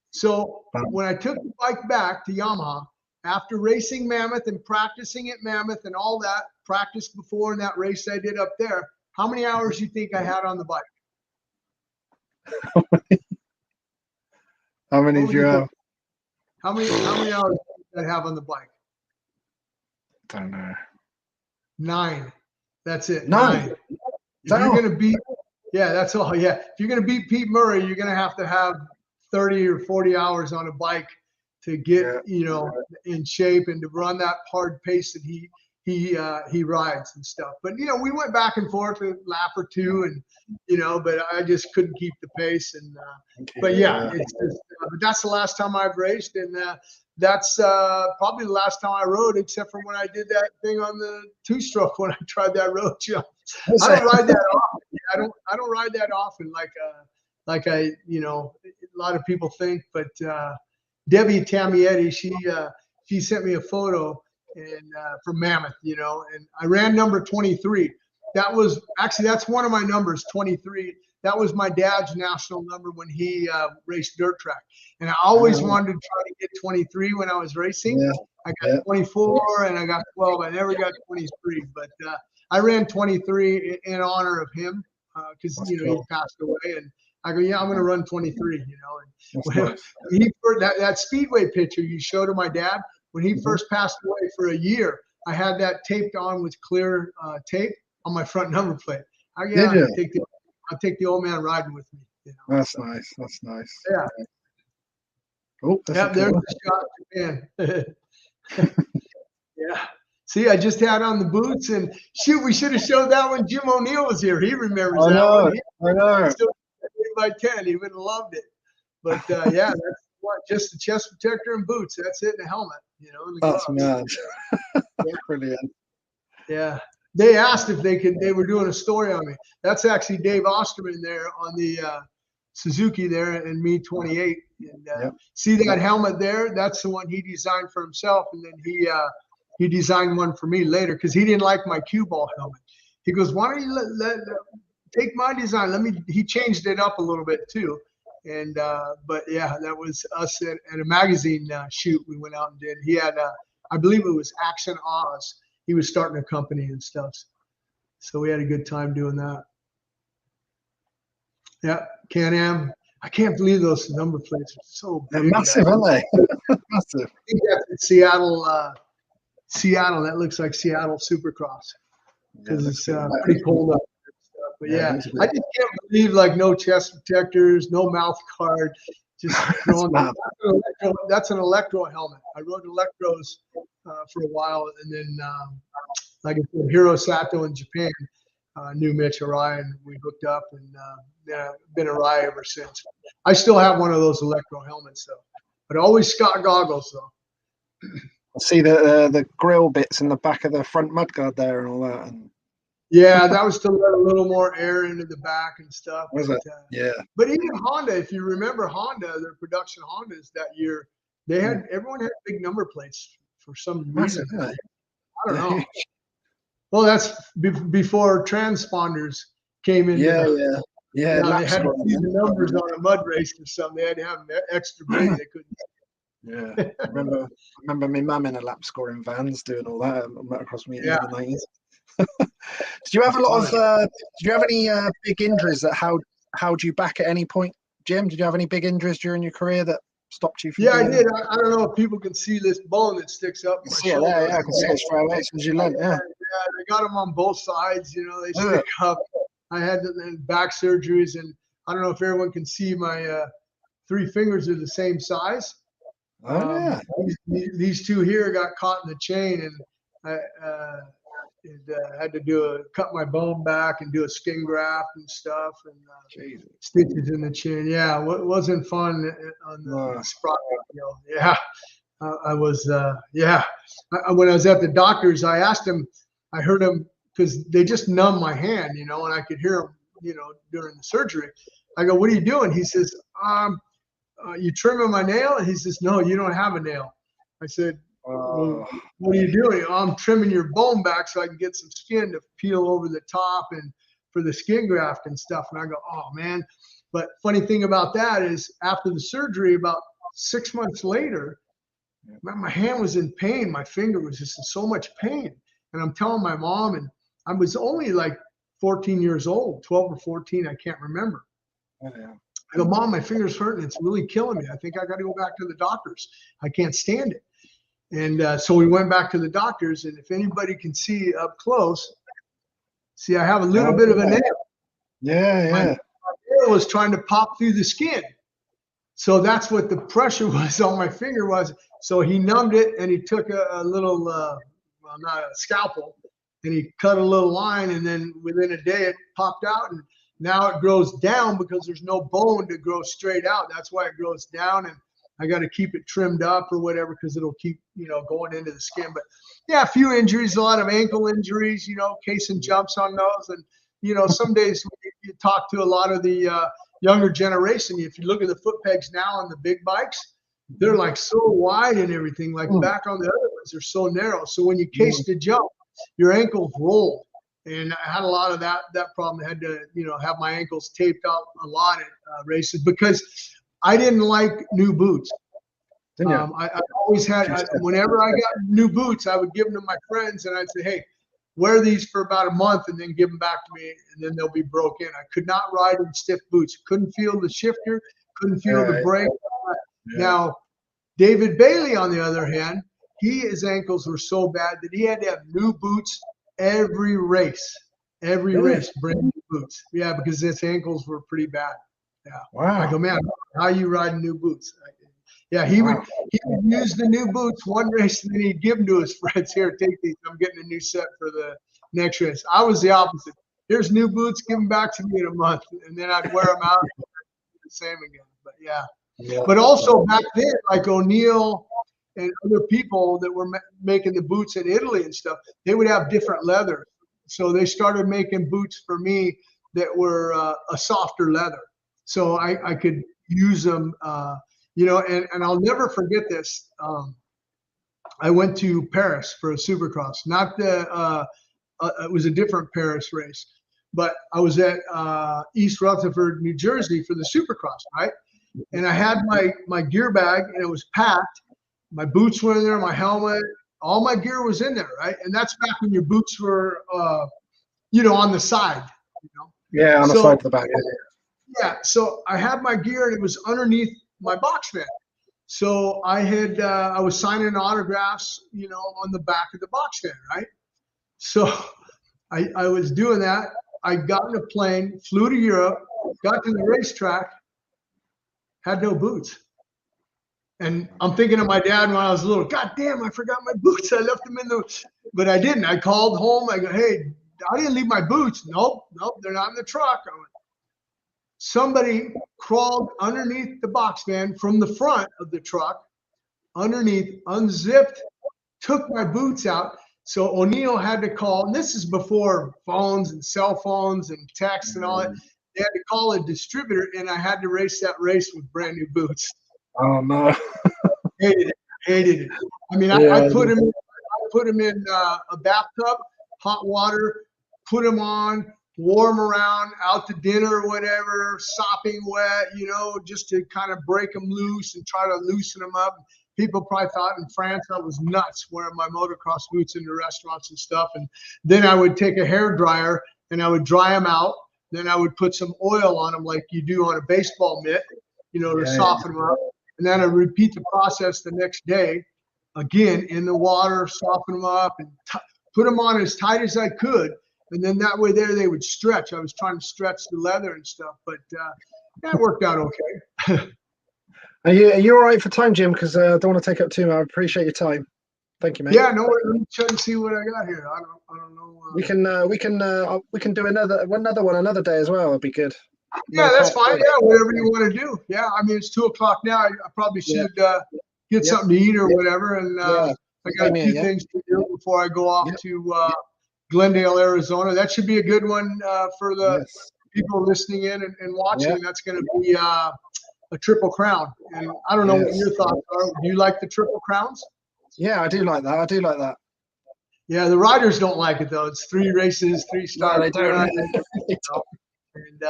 So when I took the bike back to Yamaha, after racing Mammoth and practicing at Mammoth and all that, practice before in that race I did up there, how many hours do you think I had on the bike? How many did you have? How many hours did I have on the bike? Don't know. 9. That's it. 9. If you're going to beat, yeah, that's all. Yeah. If you're going to beat Pete Murray, you're going to have 30 or 40 hours on a bike to get, you know, in shape and to run that hard pace that he rides and stuff. But, you know, we went back and forth a lap or two, and, you know, but I just couldn't keep the pace. And, but yeah, it's just, but that's the last time I've raced. And that's probably the last time I rode, except for when I did that thing on the 2-stroke when I tried that road jump. I don't ride that often. I don't ride that often like I, you know, a lot of people think. But Debbie Tamietti, she sent me a photo and from Mammoth, you know, and I ran number 23. That was actually, that's one of my numbers, 23. That was my dad's national number when he raced dirt track. And I always wanted to try to get 23 when I was racing. I got 24 and I got 12. I never got 23, but I ran 23 in honor of him because, you know, he passed away. And I go, yeah, I'm going to run 23, you know. And when that Speedway picture you showed to my dad, when he first passed away for a year, I had that taped on with clear tape on my front number plate. I'll take the old man riding with me. You know? That's nice. That's nice. Yeah. Oh, there's the shot, man. Yeah. See, I just had on the boots, and shoot, we should have showed that when Jim O'Neill was here. He remembers that one. I know. Still 8x10. He would have loved it. But yeah, that's just the chest protector and boots. That's it, and a helmet. You know. And that's mad. That's brilliant. Yeah. They asked if they were doing a story on me. That's actually Dave Osterman there on the Suzuki there in Me 28. And see that helmet there? That's the one he designed for himself, and then he designed one for me later because he didn't like my cue ball helmet. He goes, "Why don't you take my design? He changed it up a little bit too." And but yeah, that was us at a magazine shoot we went out and did. He had I believe it was Action Oz. He was starting a company and stuff. So we had a good time doing that. Yeah, Can-Am. I can't believe those number plates are so big. They're massive, aren't they? Massive. I think that's in Seattle. Seattle. That looks like Seattle Supercross because it's pretty cold up there and stuff. But yeah, I just can't believe like no chest protectors, no mouth guard. Just throwing that's an electro helmet. I rode electros for a while, and then like I said, Hiro Sato in Japan knew Mitch Arai, and we hooked up, and been Arai ever since. I still have one of those electro helmets though, but always Scott goggles though. I see the grill bits in the back of the front mudguard there and all that. And yeah, that was to let a little more air into the back and stuff. Was it? Yeah. But even Honda, if you remember Honda, their production Hondas that year, everyone had big number plates for some reason. I don't know. Well, that's before transponders came in. Yeah. They had to see the numbers on a mud race or something. They had to have an extra big. They couldn't. Yeah, I remember my mum in a lap scoring vans doing all that motocross meetings in the 90s. Did you have a lot of? Did you have any big injuries that held you back at any point, Jim? Did you have any big injuries during your career that stopped you from? Yeah, I did. I don't know if people can see this bone that sticks up my shoulder. Yeah, I can see it straight away as soon as you learned. Yeah, they got them on both sides. You know, they stick up. I had back surgeries, and I don't know if everyone can see my 3 fingers are the same size. Yeah. These 2 here got caught in the chain, and I had to cut my bone back and do a skin graft and stuff, and stitches in the chin. Yeah, it wasn't fun on the sprocket. You know. Yeah, I was. When I was at the doctor's, I asked him. I heard him because they just numbed my hand, you know, and I could hear him, you know, during the surgery. I go, "What are you doing?" He says, "You trimming my nail?" And he says, "No, you don't have a nail." I said, well, "What are you doing?" "I'm trimming your bone back so I can get some skin to peel over the top and for the skin graft and stuff." And I go, "Oh man." But funny thing about that is after the surgery, about 6 months later, my hand was in pain. My finger was just in so much pain. And I'm telling my mom, and I was only like 14 years old, 12 or 14. I can't remember. I go, "Mom, my finger's hurting. It's really killing me. I think I got to go back to the doctors. I can't stand it." And so we went back to the doctors. And if anybody can see up close, see, I have a little bit of a nail. Yeah. My nail was trying to pop through the skin. So that's what the pressure was on my finger was. So he numbed it, and he took a little, well, not a scalpel, and he cut a little line, and then within a day it popped out, and now it grows down because there's no bone to grow straight out. That's why it grows down, and I got to keep it trimmed up or whatever because it'll keep, you know, going into the skin. But yeah, a few injuries, a lot of ankle injuries, you know, casing jumps on those. And, you know, some days you talk to a lot of the younger generation. If you look at the foot pegs now on the big bikes, they're like so wide and everything. Like back on the other ones, they're so narrow. So when you case the jump, your ankles roll. And I had a lot of that problem. I had to, you know, have my ankles taped up a lot at races because I didn't like new boots. I always had, whenever I got new boots, I would give them to my friends, and I'd say, "Hey, wear these for about a month and then give them back to me, and then they'll be broken." I could not ride in stiff boots. Couldn't feel the shifter, couldn't feel the brake. Now, David Bailey, on the other hand, his ankles were so bad that he had to have new boots every race, brand new boots. Yeah, because his ankles were pretty bad. Yeah. Wow. I go, "Man, how you riding new boots?" Yeah, he would use the new boots one race, and then he'd give them to his friends. "Here, take these. I'm getting a new set for the next race." I was the opposite. "Here's new boots. Give them back to me in a month," and then I'd wear them out and do the same again. But yeah. But also back then, like O'Neill and other people that were making the boots in Italy and stuff, they would have different leather. So they started making boots for me that were a softer leather. So I could use them, you know, and I'll never forget this. I went to Paris for a Supercross, not it was a different Paris race, but I was at East Rutherford, New Jersey for the Supercross, right? And I had my gear bag, and it was packed. My boots were in there, my helmet, all my gear was in there, right? And that's back when your boots were, you know, on the side, you know? Yeah, on the side of the back. Yeah, so I had my gear, and it was underneath my box fan. So I was signing autographs, you know, on the back of the box fan, right? So I was doing that. I got in a plane, flew to Europe, got to the racetrack, had no boots. And I'm thinking of my dad when I was little. "God damn, I forgot my boots. I left them in the," but I didn't. I called home. I go, "Hey, I didn't leave my boots." Nope, they're not in the truck. I went, somebody crawled underneath the box van from the front of the truck, underneath, unzipped, took my boots out. So O'Neill had to call, and this is before phones and cell phones and text and all that. They had to call a distributor, and I had to race that race with brand new boots. Oh no! Hated it. I mean, I put him in a bathtub, hot water, put him on, wore him around, out to dinner or whatever, sopping wet, you know, just to kind of break him loose and try to loosen him up. people probably thought in France I was nuts wearing my motocross boots in the restaurants and stuff. And then I would take a hair dryer and I would dry them out. Then I would put some oil on them like you do on a baseball mitt, you know, to soften them up. And then I repeat the process the next day, again in the water, soften them up and put them on as tight as I could. And then that way there they would stretch. I was trying to stretch the leather and stuff, but that worked out okay. Are you all right for time, Jim? Because I don't want to take up too much. I appreciate your time. Thank you, mate. Yeah, no, let me check and see what I got here. I don't know. We can do another one another day as well. It'd be good. Yeah, that's fine. Yeah, whatever you want to do. Yeah, I mean it's 2:00 now. I probably should get something to eat or whatever. And I got a few things to do before I go off to Glendale, Arizona. That should be a good one for the people listening in and watching. That's going to be a Triple Crown. And I don't know what your thoughts are. Do you like the Triple Crowns? Yeah, I do like that. Yeah, the riders don't like it though. It's 3 races, 3 stars. No, they don't. And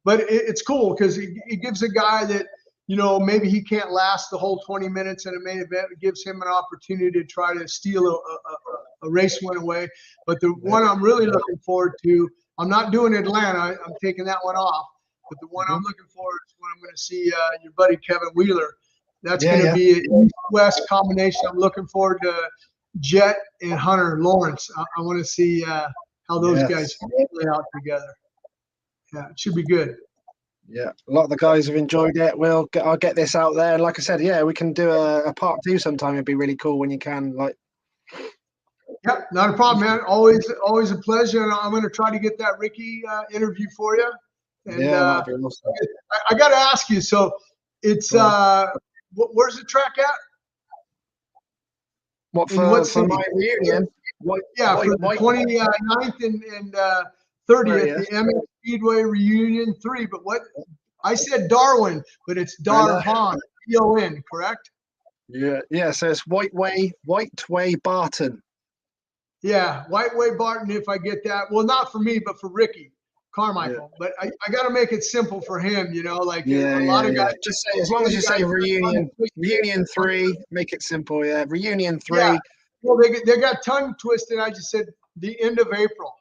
but it's cool because it gives a guy that, you know, maybe he can't last the whole 20 minutes in a main event. It gives him an opportunity to try to steal a race win away. But the one I'm really looking forward to, I'm not doing Atlanta. I'm taking that one off. But the one I'm looking forward to is when I'm going to see your buddy Kevin Wheeler. That's going to be an East-West combination. I'm looking forward to Jet and Hunter Lawrence. I want to see how those guys play out together. Yeah, it should be good. Yeah, a lot of the guys have enjoyed it. I'll get this out there. Like I said, we can do a part 2 sometime. It'd be really cool when you can. Yep, not a problem, man. Always a pleasure. And I'm going to try to get that Ricky interview for you. And that'd be awesome. I got to ask you. So it's where's the track at? What for my reunion? For the 29th and 30th, the AMA Speedway Reunion 3. But what I said Darwin, but it's Darvon, D-O-N, correct? Yeah. So it's Whiteway Barton. Yeah, Whiteway Barton. If I get that, well, not for me, but for Ricky Carmichael. But I got to make it simple for him, you know. Like a lot of guys. Just say, as long as you say Reunion 3, make it simple. Yeah, Reunion 3. Yeah. Well, they got tongue twisted. I just said the end of April.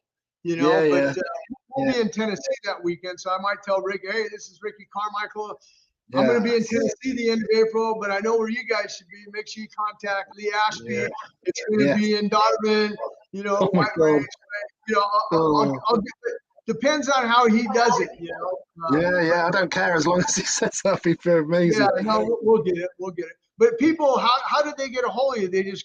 You know, but we'll be in Tennessee that weekend, so I might tell Rick, hey, this is Ricky Carmichael. I'm going to be in Tennessee the end of April, but I know where you guys should be. Make sure you contact Lee Ashby. Yeah. It's going to be in Darwin, you know, Whiteway. You know, I'll get it. Depends on how he does it, you know. I don't care as long as he sets up. He'd be amazing. Yeah, no, we'll get it. But people, how did they get a hold of you? They just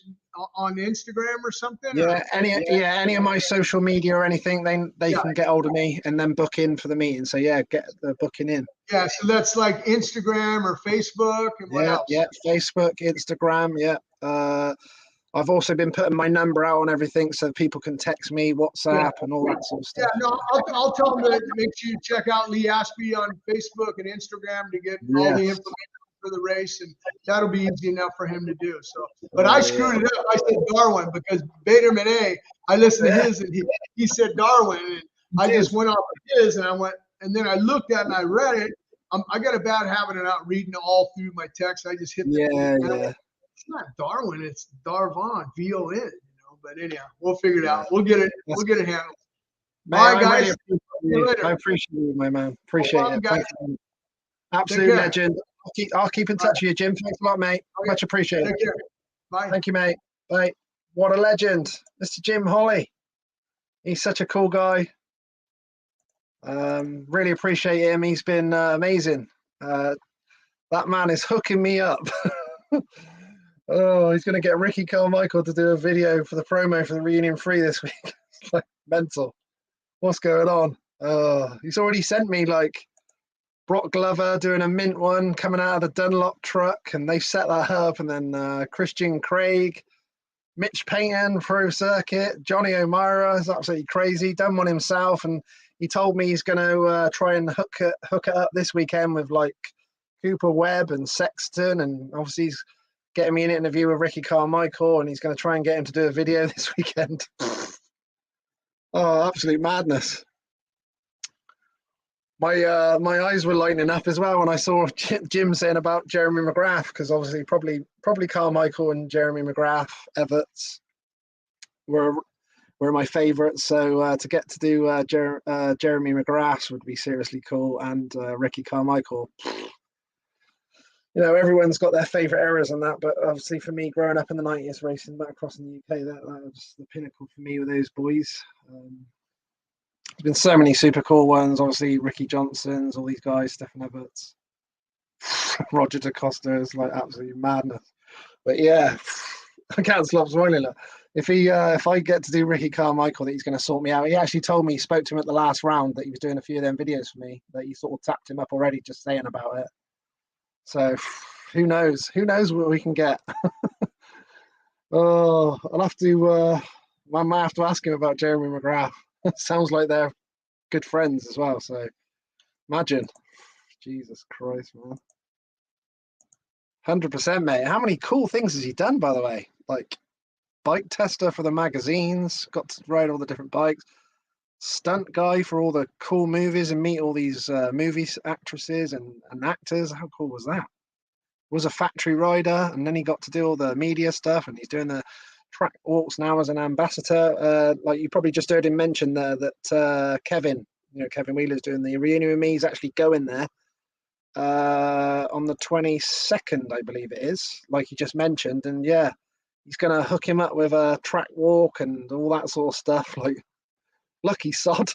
on Instagram or something? Yeah, any of my social media or anything, they can get hold of me and then book in for the meeting. So get the booking in. Yeah, so that's like Instagram or Facebook and what else? Yeah, Facebook, Instagram. Yeah. I've also been putting my number out on everything so people can text me, WhatsApp, and all that sort of stuff. Yeah, no, I'll tell them to make sure you check out Lee Ashby on Facebook and Instagram to get all the information for the race, and that'll be easy enough for him to do. So, but I screwed it up. I said Darwin because Baderman A. I listened to his, and he said Darwin, and I just went off of his, and I went, and then I looked at it and I read it. I got a bad habit of not reading all through my text. I just hit it's not Darwin, it's Darvon, V-O-N, you know. But anyhow, we'll figure it out. We'll get it handled. Man, all right, guys. I appreciate you, my man. Appreciate it. Guys. Absolute legend. I'll keep in touch with you, Jim. Thanks a lot, mate. Okay. Much appreciated. Take care. Bye. Thank you, mate. Bye. What a legend, Mr. Jim Holly. He's such a cool guy. Really appreciate him. He's been amazing. That man is hooking me up. Oh, he's going to get Ricky Carmichael to do a video for the promo for the Reunion 3 this week. It's like mental. What's going on? He's already sent me like Brock Glover doing a mint one coming out of the Dunlop truck, and they've set that up. And then Christian Craig, Mitch Payton, Pro Circuit, Johnny O'Mara is absolutely crazy. Done one himself, and he told me he's going to try and hook it up this weekend with like Cooper Webb and Sexton, and obviously he's getting me an interview with Ricky Carmichael, and he's going to try and get him to do a video this weekend. Oh, absolute madness. My eyes were lighting up as well when I saw Jim saying about Jeremy McGrath, because obviously probably Carmichael and Jeremy McGrath Everts were my favourites. So to get to do Jeremy McGrath would be seriously cool, and Ricky Carmichael. You know, everyone's got their favourite eras and that, but obviously for me, growing up in the 90s, racing back across in the UK, that was the pinnacle for me with those boys. There's been so many super cool ones. Obviously, Ricky Johnson's, all these guys, Stefan Everts, Roger DaCosta is like absolutely madness. But yeah, I can't stop smiling. If I get to do Ricky Carmichael, that he's going to sort me out. He actually told me, he spoke to him at the last round, that he was doing a few of them videos for me, that he sort of tapped him up already just saying about it. So who knows? Who knows what we can get? Oh, I'll have to. I might have to ask him about Jeremy McGrath. Sounds like they're good friends as well. So imagine, Jesus Christ, man. 100%, mate. How many cool things has he done, by the way? Like bike tester for the magazines, got to ride all the different bikes. Stunt guy for all the cool movies and meet all these movie actresses and actors. How cool was that? Was a factory rider, and then he got to do all the media stuff, and he's doing the track walks now as an ambassador. Like you probably just heard him mention there that Kevin Wheeler's doing the reunion with me. He's actually going there on the 22nd, I believe it is, like he just mentioned. And yeah, he's going to hook him up with a track walk and all that sort of stuff. Like, lucky sod.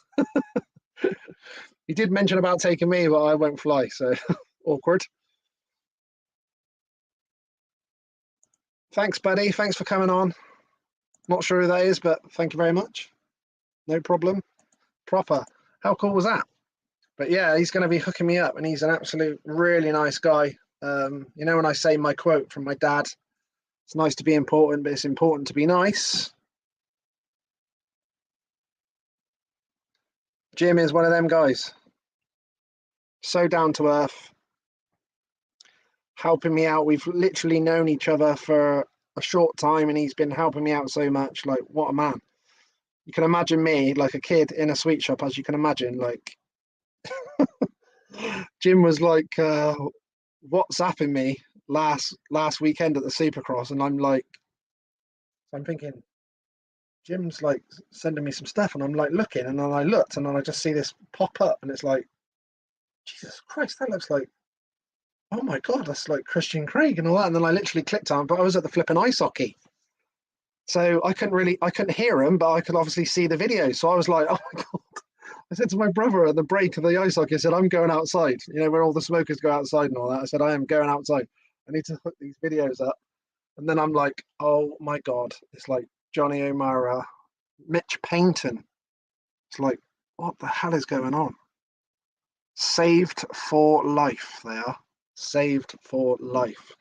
He did mention about taking me, but I won't fly, so awkward. Thanks, buddy. Thanks for coming on. Not sure who that is, but thank you very much. No problem. Proper. How cool was that? But yeah, he's going to be hooking me up, and he's an absolute really nice guy. You know, when I say my quote from my dad, it's nice to be important, but it's important to be nice. Jim is one of them guys. So down to earth. Helping me out. We've literally known each other for a short time, and he's been helping me out so much. Like, what a man. You can imagine me, like a kid in a sweet shop, as you can imagine. Like, Jim was like WhatsApping me last weekend at the Supercross, and I'm thinking, Jim's like sending me some stuff, and I'm like looking, and then I looked, and then I just see this pop up, and it's like, Jesus Christ, that looks like, oh my God, that's like Christian Craig and all that. And then I literally clicked on, but I was at the flipping ice hockey. So I couldn't hear him, but I could obviously see the video. So I was like, oh my God. I said to my brother at the break of the ice hockey, I said, I'm going outside, you know, where all the smokers go outside and all that. I said, I am going outside. I need to hook these videos up. And then I'm like, oh my God, it's like Johnny O'Mara, Mitch Paynton. It's like, what the hell is going on? Saved for life, they are. Saved for life.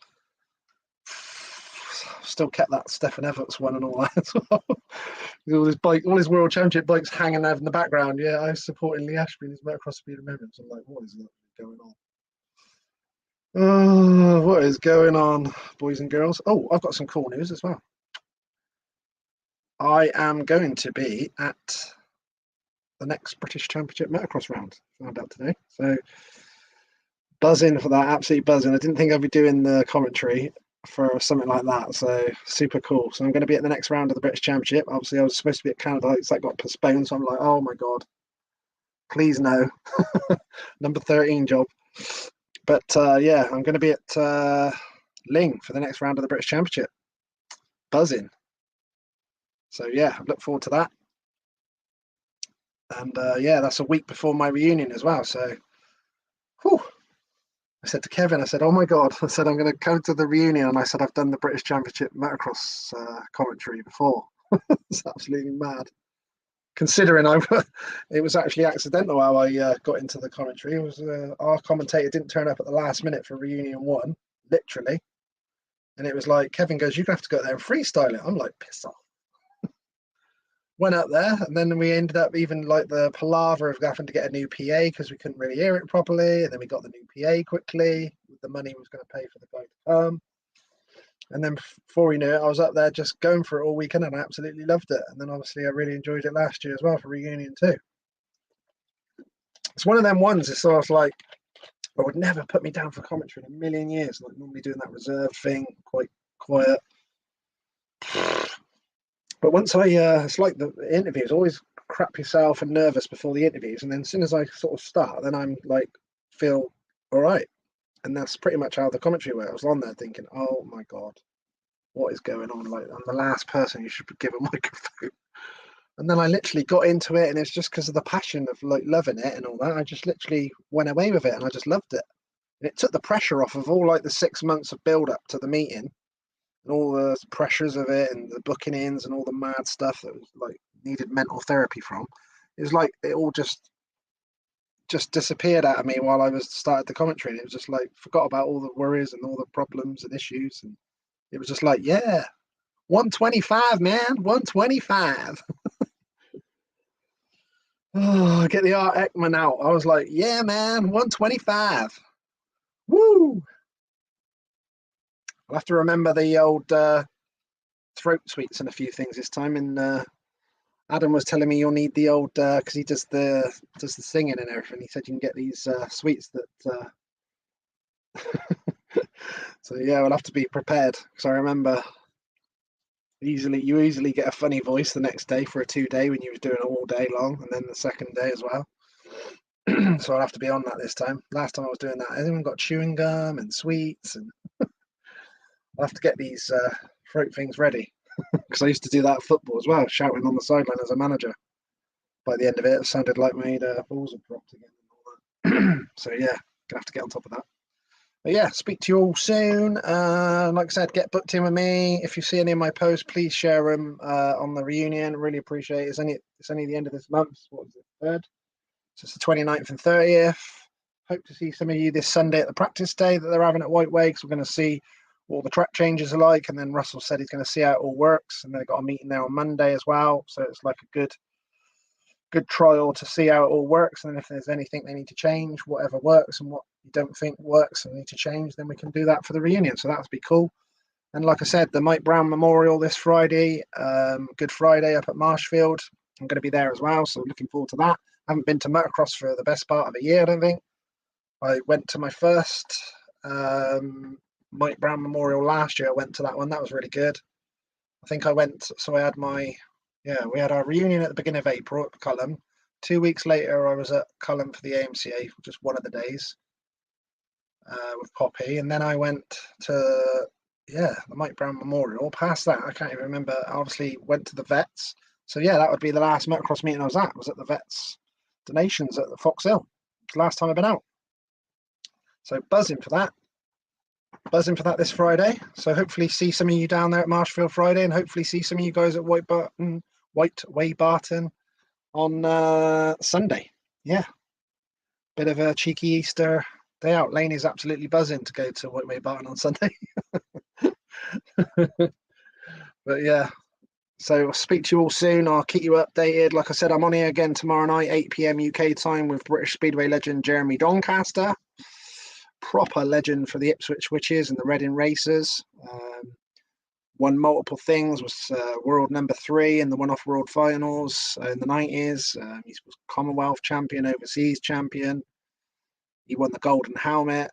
Still kept that Stefan Everts one and all that as well. all his world championship bikes hanging there in the background. Yeah, I was supporting Lee Ashby in his motocross speed of moments. I'm like, what is going on? Oh, what is going on, boys and girls? Oh, I've got some cool news as well. I am going to be at the next British Championship motocross round. Found out today. So buzzing for that, absolutely buzzing. I didn't think I'd be doing the commentary for something like that, so super cool. So I'm going to be at the next round of the British Championship. Obviously I was supposed to be at Canada, so that got postponed, so I'm like, oh my God, please no. Number 13 job. But yeah, I'm going to be at Ling for the next round of the British Championship. Buzzing. So yeah, look forward to that. And yeah, that's a week before my reunion as well, so whew. I said to Kevin, I said, oh my God, I said, I'm going to go to the reunion. And I said, I've done the British Championship motocross commentary before. It's absolutely mad. Considering it was actually accidental how I got into the commentary. It was our commentator didn't turn up at the last minute for reunion 1, literally. And it was like, Kevin goes, you're going to have to go there and freestyle it. I'm like, piss off. Went up there, and then we ended up even like the palaver of having to get a new PA because we couldn't really hear it properly. And then we got the new PA quickly with the money we was going to pay for the guy to come. And then before we knew it, I was up there just going for it all weekend, and I absolutely loved it. And then obviously I really enjoyed it last year as well for reunion 2. it's one of them ones. It's sort of like, I would never put me down for commentary in a million years. Like normally doing that reserved thing, quite quiet. But once it's like the interviews, always crap yourself and nervous before the interviews, and then as soon as I sort of start, then I'm like, feel all right. And that's pretty much how the commentary went. I was on there thinking, oh my God, what is going on? Like, I'm the last person you should give a microphone. And then I literally got into it, and it's just because of the passion of like loving it and all that. I just literally went away with it, and I just loved it. And it took the pressure off of all like the 6 months of build up to the meeting, and all the pressures of it, and the booking ins, and all the mad stuff that was like needed mental therapy from. It was like it all just disappeared out of me while I was started the commentary. And it was just like forgot about all the worries and all the problems and issues, and it was just like, yeah, 125, man, 125. Oh, get the Art Ekman out. I was like, yeah, man, 125. Woo! I'll have to remember the old throat sweets and a few things this time. And Adam was telling me you'll need the old because he does the singing and everything. He said you can get these sweets that. So yeah, we'll have to be prepared because I remember you easily get a funny voice the next day for a 2-day when you was doing it all day long, and then the second day as well. So I'll have to be on that this time. Last time I was doing that, everyone got chewing gum and sweets, and I'll have to get these throat things ready because I used to do that at football as well, shouting on the sideline as a manager. By the end of it, it sounded like my balls had dropped again and all that. So yeah, gonna have to get on top of that. But yeah, speak to you all soon. Like I said, get booked in with me. If you see any of my posts, please share them on the reunion. Really appreciate it. It's only the end of this month. What was it? 3rd? So it's the 29th and 30th. Hope to see some of you this Sunday at the practice day that they're having at Whiteway, because we're going to see what the track changes are like. And then Russell said he's going to see how it all works. And they've got a meeting there on Monday as well. So it's like a good trial to see how it all works, and if there's anything they need to change, whatever works and what you don't think works and need to change, then we can do that for the reunion. So that would be cool. And like I said, the Mike Brown Memorial this Friday, Good Friday up at Marshfield, I'm going to be there as well, so looking forward to that. I haven't been to motocross for the best part of a year, I don't think. I went to my first Mike Brown Memorial last year. I went to that one. That was really good. I think I went, so I had we had our reunion at the beginning of April at Culham. 2 weeks later, I was at Culham for the AMCA, just one of the days with Poppy. And then I went to, the Mike Brown Memorial. Past that, I can't even remember. I obviously went to the Vets. So yeah, that would be the last motocross meeting I was at the Vets Donations at the Fox Hill. It's the last time I've been out. So buzzing for that. This Friday. So hopefully see some of you down there at Marshfield Friday, and hopefully see some of you guys at Whiteway Barton on Sunday. Yeah. Bit of a cheeky Easter day out. Lane is absolutely buzzing to go to Whiteway Barton on Sunday. But yeah. So I'll speak to you all soon. I'll keep you updated. Like I said, I'm on here again tomorrow night, 8 p.m. UK time, with British Speedway legend Jeremy Doncaster. Proper legend for the Ipswich Witches and the Reading Racers. Won multiple things, was world number 3 in the one-off world finals in the 90s. He was Commonwealth champion, overseas champion. He won the Golden Helmet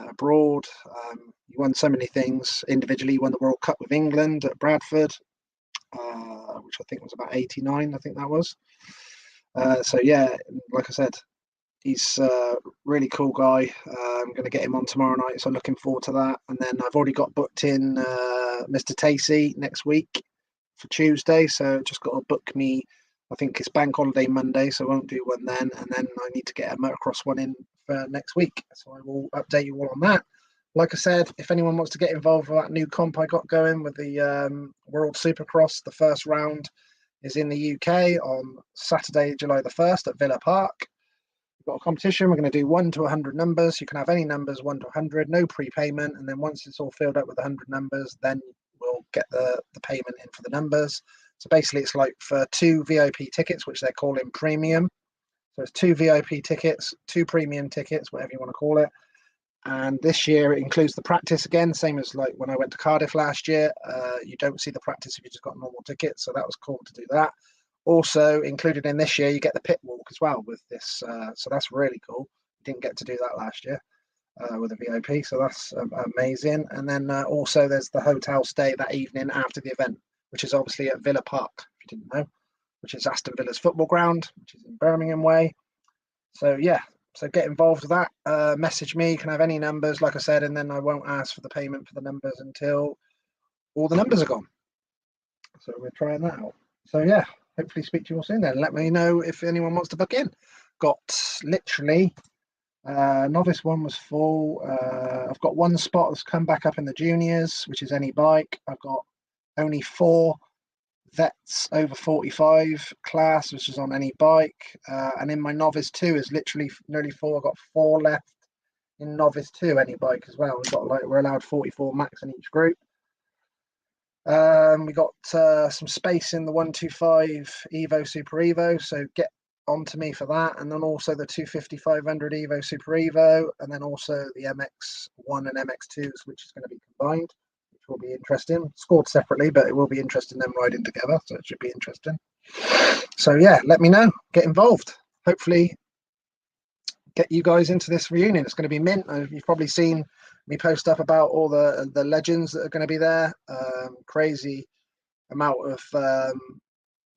abroad. He won so many things individually. He won the World Cup with England at Bradford, which I think was about 89, I think that was. So yeah, like I said, he's a really cool guy. I'm going to get him on tomorrow night, so I'm looking forward to that. And then I've already got booked in Mr Tacey next week for Tuesday, so just got to book me. I think it's bank holiday Monday, so I won't do one then. And then I need to get a motocross one in for next week, so I will update you all on that. Like I said, if anyone wants to get involved with that new comp I got going with the World Supercross, the first round is in the UK on Saturday, July the 1st at Villa Park. We've got a competition. We're going to do 1 to 100 numbers. You can have any numbers 1 to 100, no prepayment. And then once it's all filled up with 100 numbers, then we'll get the payment in for the numbers. So basically, it's like for 2 VIP tickets, which they're calling premium. So it's 2 VIP tickets, 2 premium tickets, whatever you want to call it. And this year it includes the practice again, same as like when I went to Cardiff last year. You don't see the practice if you just got a normal ticket. So that was cool to do that. Also included in this year, you get the pit walk as well with this. So that's really cool. Didn't get to do that last year with a VIP, so that's amazing. And then also there's the hotel stay that evening after the event, which is obviously at Villa Park, if you didn't know, which is Aston Villa's football ground, which is in Birmingham Way. So yeah, so get involved with that. Message me, you can have any numbers, like I said, and then I won't ask for the payment for the numbers until all the numbers are gone. So we're trying that out. So yeah, hopefully speak to you all soon then. Let me know if anyone wants to book in. Got literally novice one was full. I've got one spot that's come back up in the juniors, which is any bike. I've got only 4 vets over 45 class, which is on any bike. And in my novice 2 is literally nearly 4. I've got 4 left in novice 2 any bike as well. We're allowed 44 max in each group. We got some space in the 125 Evo Super Evo, so get onto me for that. And then also the 250 500 Evo Super Evo, and then also the MX1 and MX2s, which is going to be combined, which will be interesting. Scored separately, but it will be interesting them riding together, so it should be interesting. So yeah, let me know, get involved. Hopefully get you guys into this reunion. It's going to be mint. You've probably seen me post up about all the legends that are going to be there. Crazy amount of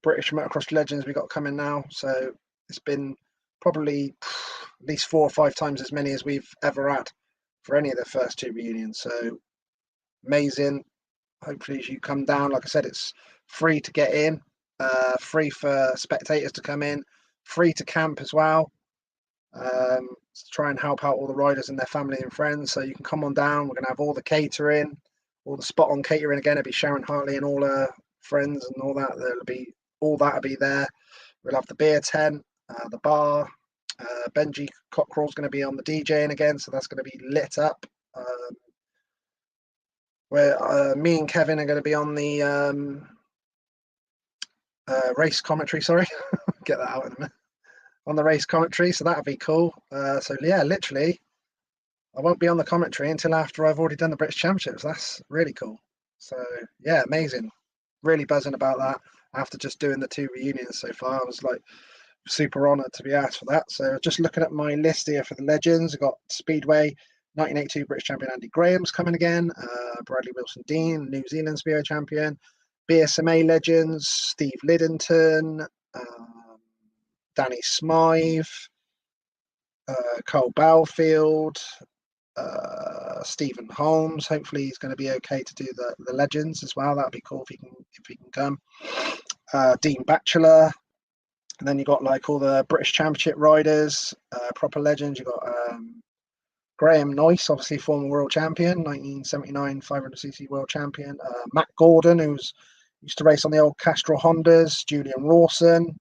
British motocross legends we got coming now. So it's been probably at least 4 or 5 times as many as we've ever had for any of the first 2 reunions. So amazing. Hopefully as you come down, like I said, it's free to get in, free for spectators to come in, free to camp as well. To try and help out all the riders and their family and friends. So you can come on down. We're going to have all the catering, all the spot on catering again. It'll be Sharon Hartley and all her friends and all that. All that'll be there. We'll have the beer tent, the bar. Benji Cockrell's going to be on the DJing again, so that's going to be lit up. Where me and Kevin are going to be on the race commentary. Sorry, get that out in a minute. On the race commentary, so that'll be cool. So yeah, literally I won't be on the commentary until after I've already done the British Championships. That's really cool. So yeah, amazing. Really buzzing about that. After just doing the 2 reunions so far, I was like super honoured to be asked for that. So just looking at my list here for the legends, I've got Speedway 1982 British champion Andy Graham's coming again, Bradley Wilson Dean, New Zealand Speedway champion, BSMA legends, Steve Liddington, Danny Smythe, Cole Belfield, Stephen Holmes. Hopefully he's going to be okay to do the legends as well. That'd be cool if he can come. Dean Batchelor, and then you got like all the British Championship riders, proper legends. You got Graham Noyce, obviously former world champion, 1979 500cc world champion. Matt Gordon, who's used to race on the old Castrol Hondas. Julian Rawson.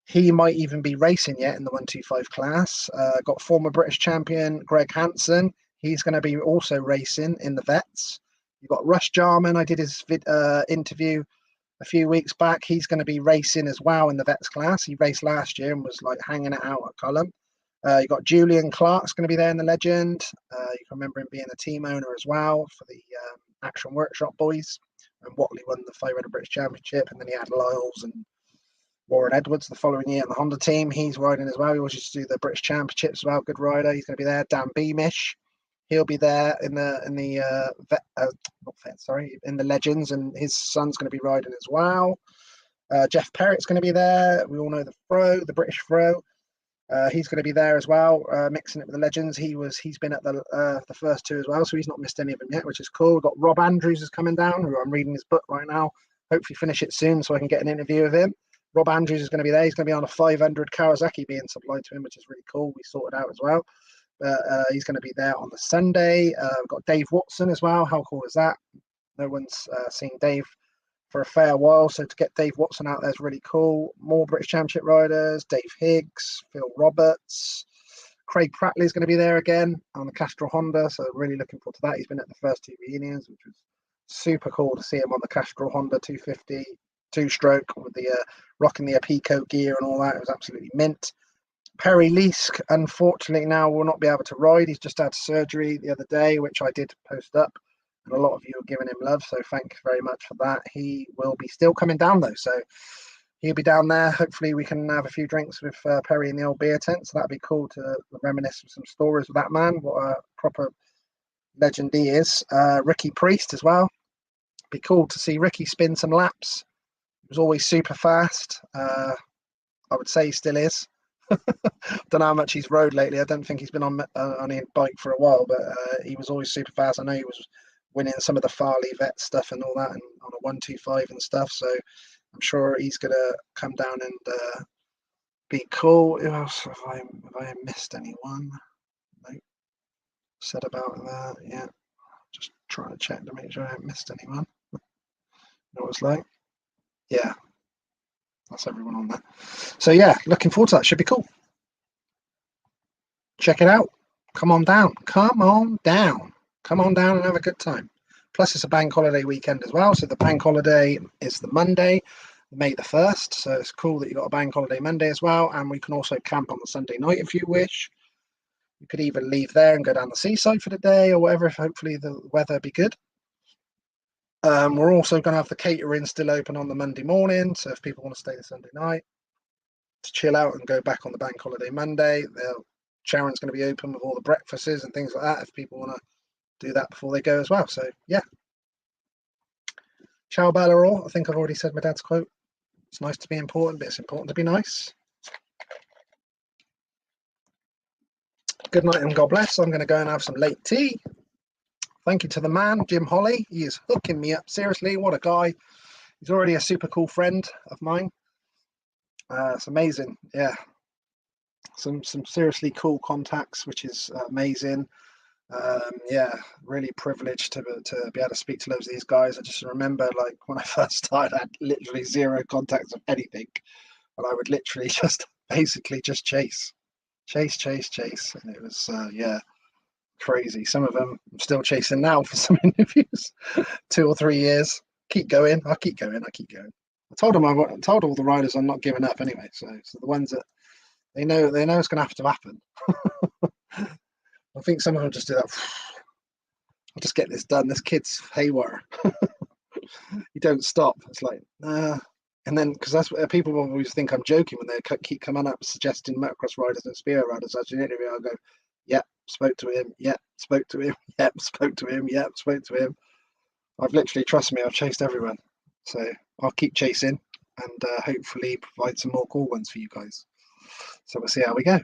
He might even be racing yet in the 125 class. Got former British champion Greg Hansen. He's going to be also racing in the vets. You've got Russ Jarman. I did his interview a few weeks back. He's going to be racing as well in the vets class. He raced last year and was like hanging it out at Cullum. You've got Julian Clark's going to be there in the legend. You can remember him being the team owner as well for the Action Workshop boys. And Watley won the 500 British Championship, and then he had Lyles and Warren Edwards the following year in the Honda team. He's riding as well. He always used to do the British Championships as well. Good rider. He's going to be there. Dan Beamish, he'll be there in the legends, and his son's going to be riding as well. Jeff Perrett's going to be there. We all know the British Fro. He's going to be there as well, mixing it with the legends. He's been at the first 2 as well, so he's not missed any of them yet, which is cool. We've got Rob Andrews is coming down. Who I'm reading his book right now. Hopefully finish it soon so I can get an interview with him. Rob Andrews is going to be there. He's going to be on a 500 Kawasaki being supplied to him, which is really cool. We sorted out as well. But he's going to be there on the Sunday. We've got Dave Watson as well. How cool is that? No one's seen Dave for a fair while, so to get Dave Watson out there is really cool. More British Championship riders. Dave Higgs, Phil Roberts. Craig Prattley is going to be there again on the Castrol Honda, so really looking forward to that. He's been at the first 2 reunions, which was super cool to see him on the Castrol Honda 250 2-stroke with the rocking the Apico gear and all that. It was absolutely mint. Perry Leask, unfortunately, now will not be able to ride. He's just had surgery the other day, which I did post up, and a lot of you are giving him love, so thank you very much for that. He will be still coming down though, so he'll be down there. Hopefully we can have a few drinks with Perry in the old beer tent. So that'd be cool to reminisce with some stories with that man. What a proper legend he is. Ricky Priest as well. Be cool to see Ricky spin some laps. He was always super fast. I would say he still is. Don't know how much he's rode lately. I don't think he's been on a bike for a while, but he was always super fast. I know he was winning some of the Farley vet stuff and all that, and on a 125 and stuff. So I'm sure he's gonna come down and be cool. Who else have I missed anyone? No. Said about that. Yeah, just trying to check to make sure I haven't missed anyone. What it's like. Yeah, that's everyone on that. So yeah, looking forward to that. Should be cool. Check it out. Come on down. Come on down. Come on down and have a good time. Plus, it's a bank holiday weekend as well. So the bank holiday is the Monday, May the 1st. So it's cool that you got a bank holiday Monday as well. And we can also camp on the Sunday night if you wish. You could even leave there and go down the seaside for the day or whatever. Hopefully the weather be good. We're also going to have the catering still open on the Monday morning. So if people want to stay the Sunday night to chill out and go back on the bank holiday Monday, Sharon's going to be open with all the breakfasts and things like that if people want to do that before they go as well. So yeah. Ciao Bella all. I think I've already said my dad's quote. It's nice to be important, but it's important to be nice. Good night and God bless. I'm going to go and have some late tea. Thank you to the man, Jim Holly. He is hooking me up. Seriously, what a guy. He's already a super cool friend of mine. It's amazing. Yeah. Some seriously cool contacts, which is amazing. Yeah, really privileged to be able to speak to loads of these guys. I just remember, like, when I first started, I had literally zero contacts of anything. And I would literally just basically just chase. And it was, yeah, crazy. Some of them I'm still chasing now for some interviews. 2 or 3 years. Keep going. I keep going. I told all the riders I'm not giving up anyway. So the ones that they know it's going to happen. I think some of them just do that. I'll just get this done. This kid's haywire. You don't stop. It's like, nah. And then, because that's what people always think I'm joking when they keep coming up suggesting motocross riders and spear riders as an interview. I'll go, yep, spoke to him. Yep, spoke to him. Yep, spoke to him. Yep, spoke to him. I've literally, trust me, I've chased everyone. So I'll keep chasing and hopefully provide some more cool ones for you guys. So we'll see how we go.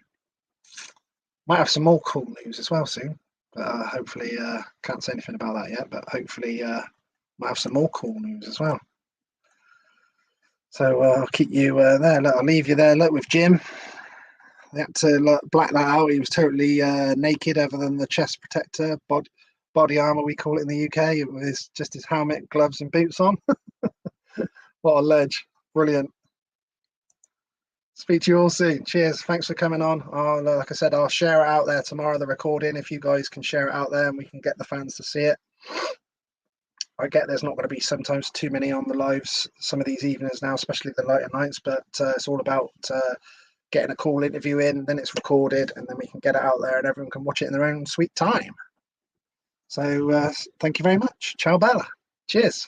Might have some more cool news as well soon. But hopefully, can't say anything about that yet. But hopefully, might have some more cool news as well. So I'll keep you there. Look, I'll leave you there. Look, with Jim, they had to black that out. He was totally naked, other than the chest protector, body armor, we call it in the UK. It was just his helmet, gloves, and boots on. What a ledge! Brilliant. Speak to you all soon. Cheers. Thanks for coming on. Like I said, I'll share it out there tomorrow, the recording, if you guys can share it out there and we can get the fans to see it. I get there's not going to be sometimes too many on the lives some of these evenings now, especially the lighter nights, but it's all about getting a cool interview in, then it's recorded, and then we can get it out there and everyone can watch it in their own sweet time. So thank you very much. Ciao Bella. Cheers.